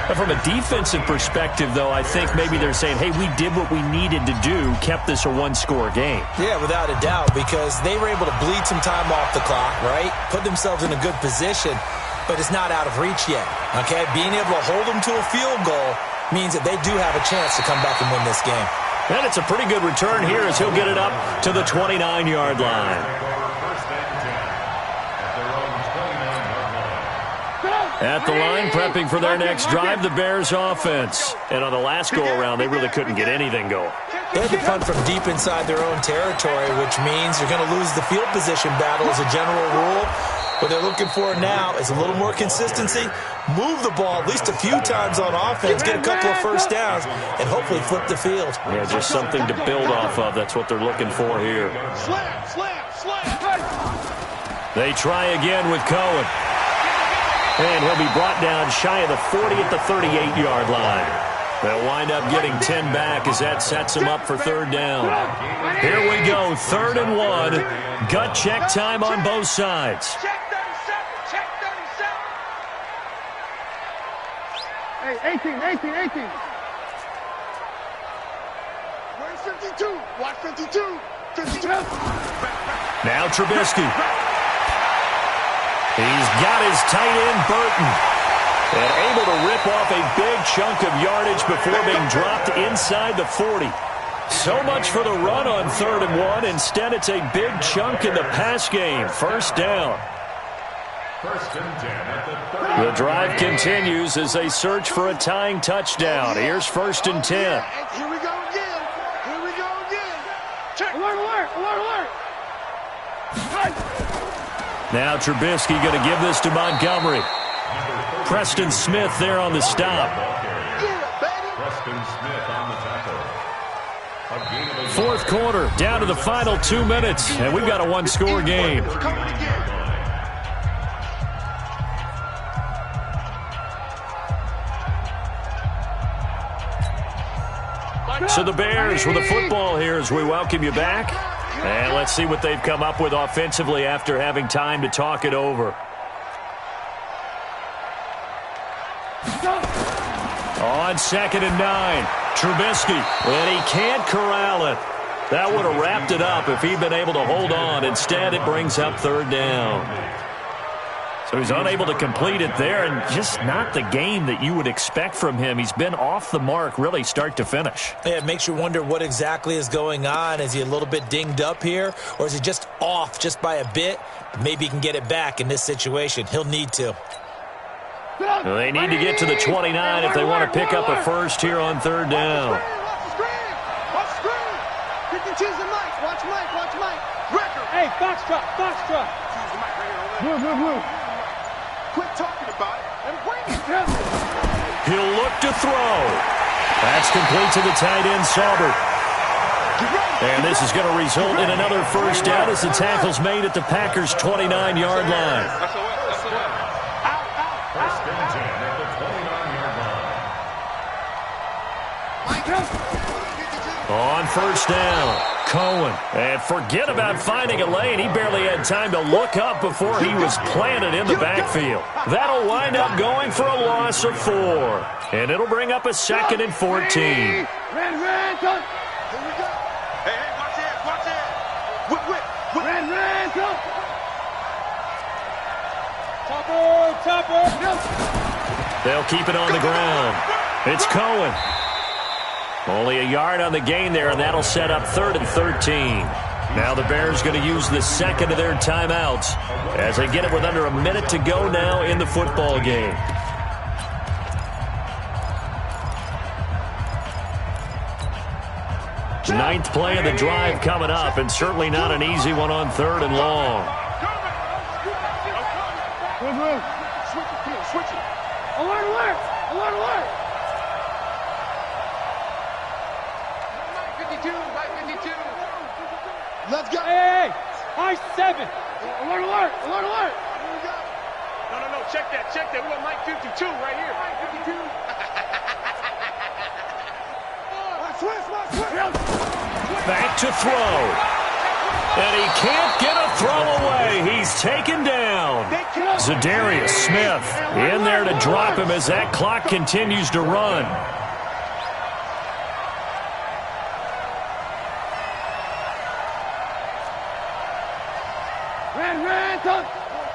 But from a defensive perspective, though, I think maybe they're saying, hey, we did what we needed to do, kept this a one-score game. Yeah, without a doubt, because they were able to bleed some time off the clock, right? Put themselves in a good position, but it's not out of reach yet, okay? Being able to hold them to a field goal means that they do have a chance to come back and win this game. And it's a pretty good return here as he'll get it up to the 29-yard line. At the line, prepping for their next drive, the Bears offense. And on the last go-around, they really couldn't get anything going. They had to punt from deep inside their own territory, which means you're going to lose the field position battle as a general rule. What they're looking for now is a little more consistency, move the ball at least a few times on offense, get a couple of first downs, and hopefully flip the field. Yeah, just something to build off of. That's what they're looking for here. They try again with Cohen. And he'll be brought down shy of the 40 at the 38-yard line. They'll wind up getting 10 back as that sets them up for third down. Here we go, 3rd and 1. Gut check time on both sides. Check 37. Hey, 18. Where's 52? Watch 52. 52. Now Trubisky. He's got his tight end, Burton. And able to rip off a big chunk of yardage before being dropped inside the 40. So much for the run on 3rd and 1. Instead, it's a big chunk in the pass game. First down. The drive continues as they search for a tying touchdown. Here's 1st and 10. Here we go again. Check. Alert. Now Trubisky going to give this to Montgomery. Preston Smith there on the stop. Fourth quarter, down to the final 2 minutes, and we've got a one-score game. So the Bears with the football here as we welcome you back. And let's see what they've come up with offensively after having time to talk it over. On 2nd and 9, Trubisky, and he can't corral it. That would have wrapped it up if he'd been able to hold on. Instead, it brings up 3rd down. So he's unable to complete it there, and just not the game that you would expect from him. He's been off the mark really start to finish. Yeah, it makes you wonder what exactly is going on. Is he a little bit dinged up here, or is he just off just by a bit? Maybe he can get it back in this situation. He'll need to. Well, they need to get to the 29 if they want to pick up a first here on 3rd down. Watch the screen. 52's the mic. Watch Mike. Record. Hey, Foxtrot. Blue. Quit talking about it and bring it. He'll look to throw. That's complete to the tight end, Saubert. And this is going to result in another first down as the tackle's made at the Packers' 29-yard line. First and 10 at the 29-yard line. On first down, Cohen. And forget about finding a lane. He barely had time to look up before he was planted in the backfield. That'll wind up going for a loss of 4. And it'll bring up a 2nd and 14. Here we go. Hey, watch it. Whip. Ran, go. Topper. They'll keep it on the ground. It's Cohen. Only a yard on the gain there, and that'll set up 3rd and 13. Now the Bears going to use the second of their timeouts as they get it with under a minute to go now in the football game. Ninth play of the drive coming up, and certainly not an easy one on 3rd and long. Switch it. Alert, alert. Alert, alert. 52, 52. Let's go. Hey, hey, high 7. Alert, alert. Alert, alert. No. Check that. We got Mike 52 right here. Mike 52. Back to throw. And he can't get a throw away. He's taken down. Zadarius Smith in there to drop him as that clock continues to run. Ran,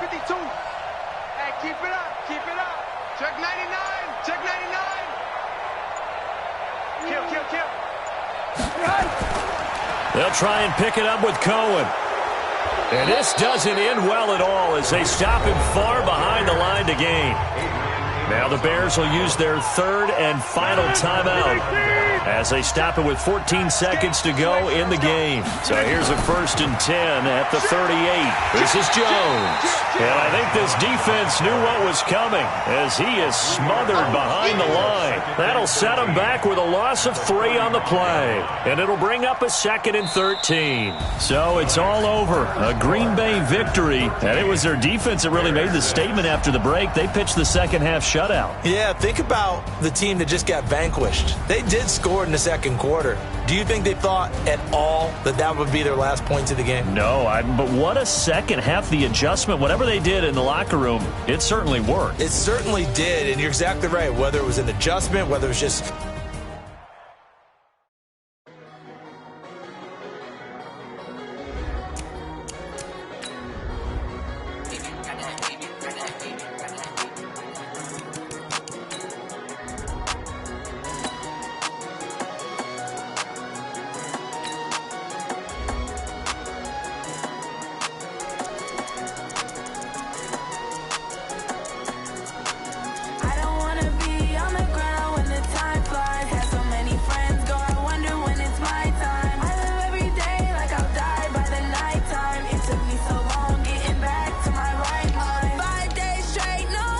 52. Hey, keep it up. Check 99. Check 99. Kill. They'll try and pick it up with Cohen. And this doesn't end well at all as they stop him far behind the line to gain. Now the Bears will use their 3rd and final timeout as they stop it with 14 seconds to go in the game. So here's a 1st and 10 at the 38. This is Jones. And I think this defense knew what was coming as he is smothered behind the line. That'll set him back with a loss of 3 on the play. And it'll bring up a 2nd and 13. So it's all over. A Green Bay victory. And it was their defense that really made the statement after the break. They pitched the second half shutout. Yeah, think about the team that just got vanquished. They did score in the 2nd quarter. Do you think they thought at all that would be their last points of the game? No, but what a second half. The adjustment, whatever they did in the locker room, it certainly worked. It certainly did, and you're exactly right. Whether it was an adjustment, whether it was just... No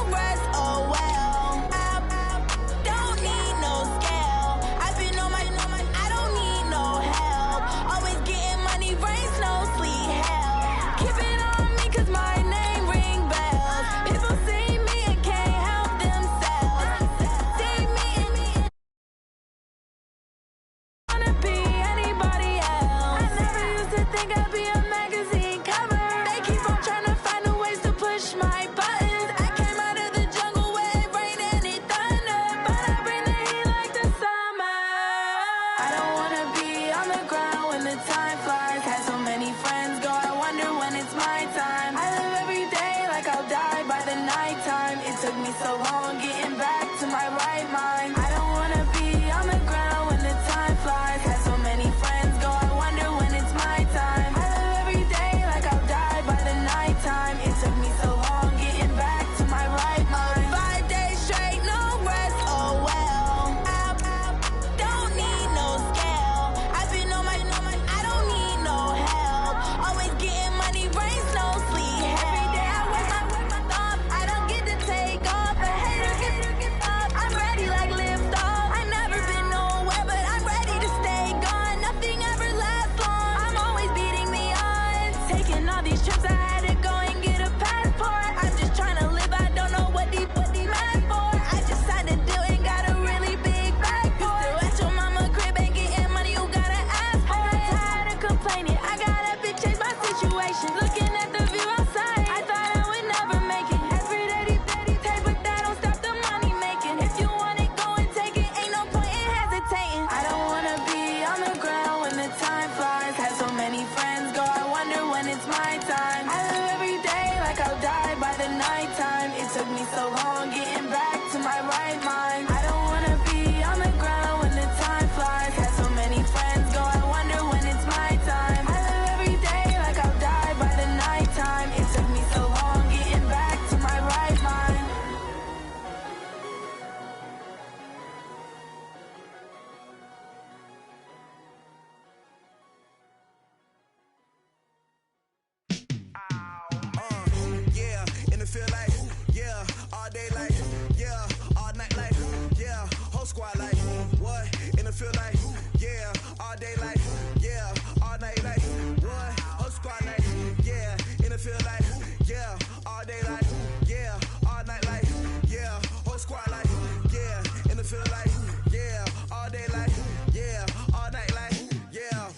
it feel like, yeah, all day like, yeah, all night like, yeah, whole squad like, what? And it feel like, yeah, all day like, yeah, all night like, what? Whole squad like, yeah, and it feel like, yeah, all day like, yeah, all night like, yeah, whole squad like, yeah, and it feel like, yeah, all day like, yeah, all night like, yeah.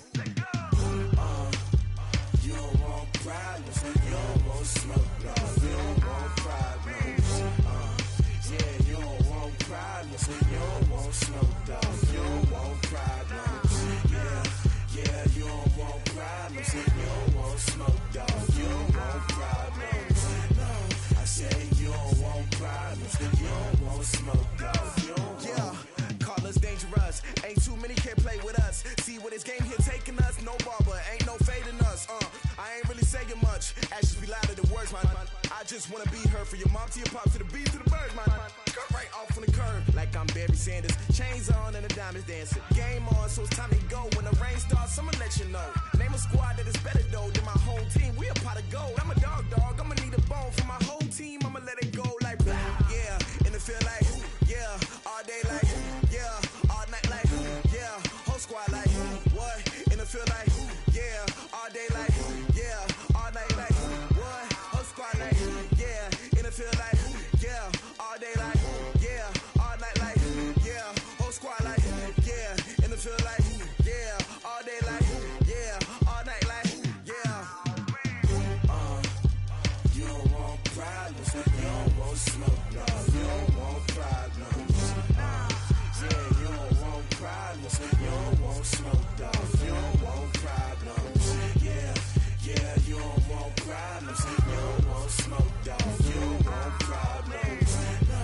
You don't want problems, you don't want smoke, no. You don't want problems, yeah, you don't want problems, you don't want smoke, dog. You don't want problems, yeah, you don't want problems, you don't want smoke, dog. You don't want problems, no. I say you don't want problems, you don't want smoke, dog. You don't Yeah, call us dangerous. Ain't too many can play with us. See where this game here taking us. No barber, ain't no fading us. I ain't really saying much. Actions be louder than words, man. I just wanna be heard. For your mom to your pop to the beat to the birds, man. Cut right off on the curb like I'm Barry Sanders. Chains on and the diamonds dancing. Game on, so it's time to go. When the rain starts, I'ma let you know. Name a squad that is better though than my home team. We a pot of gold. I'm a dog. I'ma need a bone for my whole team. I'ma let it go like yeah, and it feel like yeah, all day like yeah, all night like yeah, whole squad like what? And it feel like yeah, all day like yeah, all night like what? Whole squad like yeah, and it feel like yeah, all day like yeah, all night like yeah, whole squad like yeah, and it feel like yeah, all day like yeah, all night like yeah. You don't want problems, you don't want smoke, no. You don't want problems, yeah, you don't want problems, you don't want smoke, dog. You don't want problems, yeah, you don't want problems, you don't want smoke, dog. You don't want problems, no.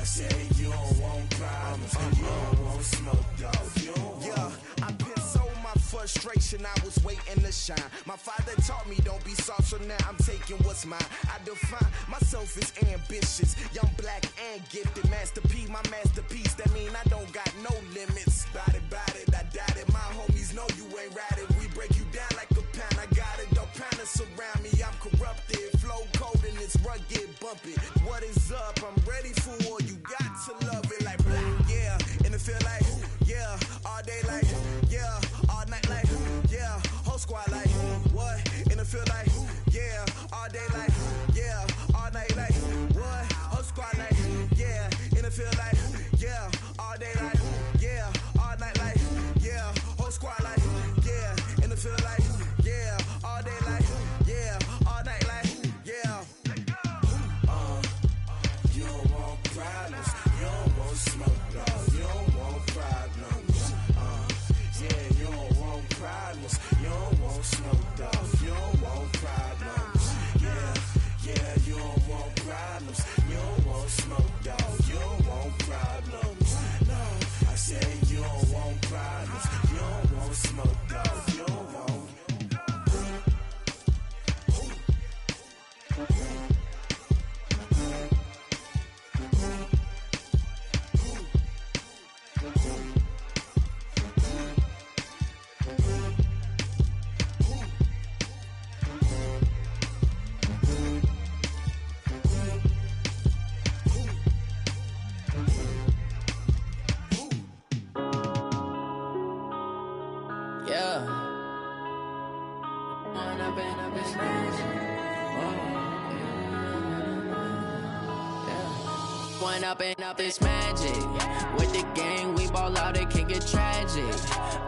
I say you don't want problems, you don't want smoke, dog. You don't Yeah, I put so my frustration, I was waiting to shine. My father taught me don't be soft, so now I'm taking what's mine. I define myself as ambitious, young, black, and gifted. Master P, my masterpiece, that mean I don't got no limits. Bout it, I doubt it. My homies know you ain't ratted. We break you down like a pound. I got it, don't pound us around me. I'm corrupted, flow cold and it's rugged, bumpy. What is up? I'm ready for war. You got to love it like black, yeah. And it feel like yeah, all day like yeah, all night like yeah, whole squad like what? And it feel like yeah, all day like yeah, all night like what? Whole squad like yeah, and it feel like yeah, all day like yeah, all night like yeah, whole squad like yeah, and it feel like yeah, all day like yeah, all night like yeah. You don't want problems, you don't want smoke, dog. You don't want problems, yeah, you don't want problems, you don't want smoke, dog. You don't want problems, yeah, you don't want problems, you don't want smoke, dog. You don't want problems, no. I say you don't want problems, you don't want smoke, dog. You don't want. Yeah. One up and up is magic. With the gang, we ball out, it can get tragic.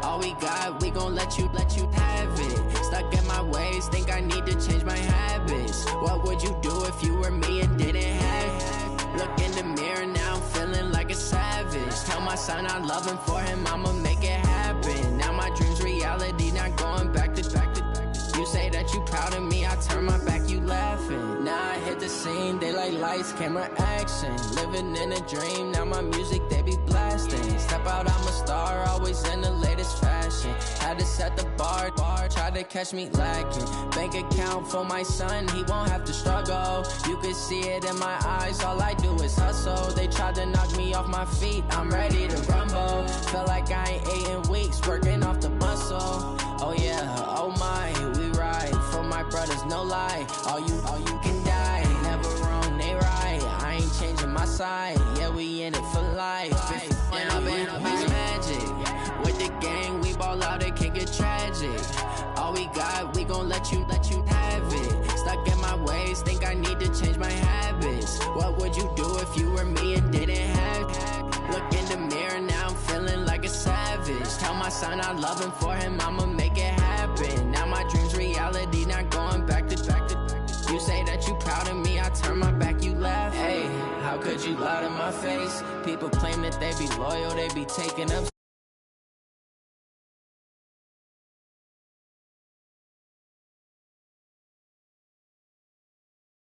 All we got, we gon' let you have it. Stuck in my ways, think I need to change my habits. What would you do if you were me and didn't have it? Look in the mirror, now I'm feeling like a savage. Tell my son I love him, for him I'ma make it happen. Now my dream's reality, not going back to. You say that you proud of me, I turn my back, you laughing. Now I hit the scene, they like lights, camera, action. Living in a dream, now my music, they be blasting. Step out, I'm a star, always in the latest fashion. Had to set the bar, try to catch me lacking. Bank account for my son, he won't have to struggle. You can see it in my eyes, all I do is hustle. They tried to knock me off my feet, I'm ready to rumble. Feel like I ain't ate in weeks, working off the muscle. Oh yeah, oh my, we ride for my brothers, no lie. All you can die, never wrong, side. Yeah, we in it for life. And I've been magic. With the gang, we ball out, it can get tragic. All we got, we gon' let you have it. Stuck in my ways, think I need to change my habits. What would you do if you were me and didn't have? Look in the mirror, now I'm feeling like a savage. Tell my son I love him, for him I'ma make it happen. Now my dream's reality, not going back to. You say that you proud of me, I turn my back, you laugh. Hey, how could you lie to my face? People claim that they be loyal, they be taking up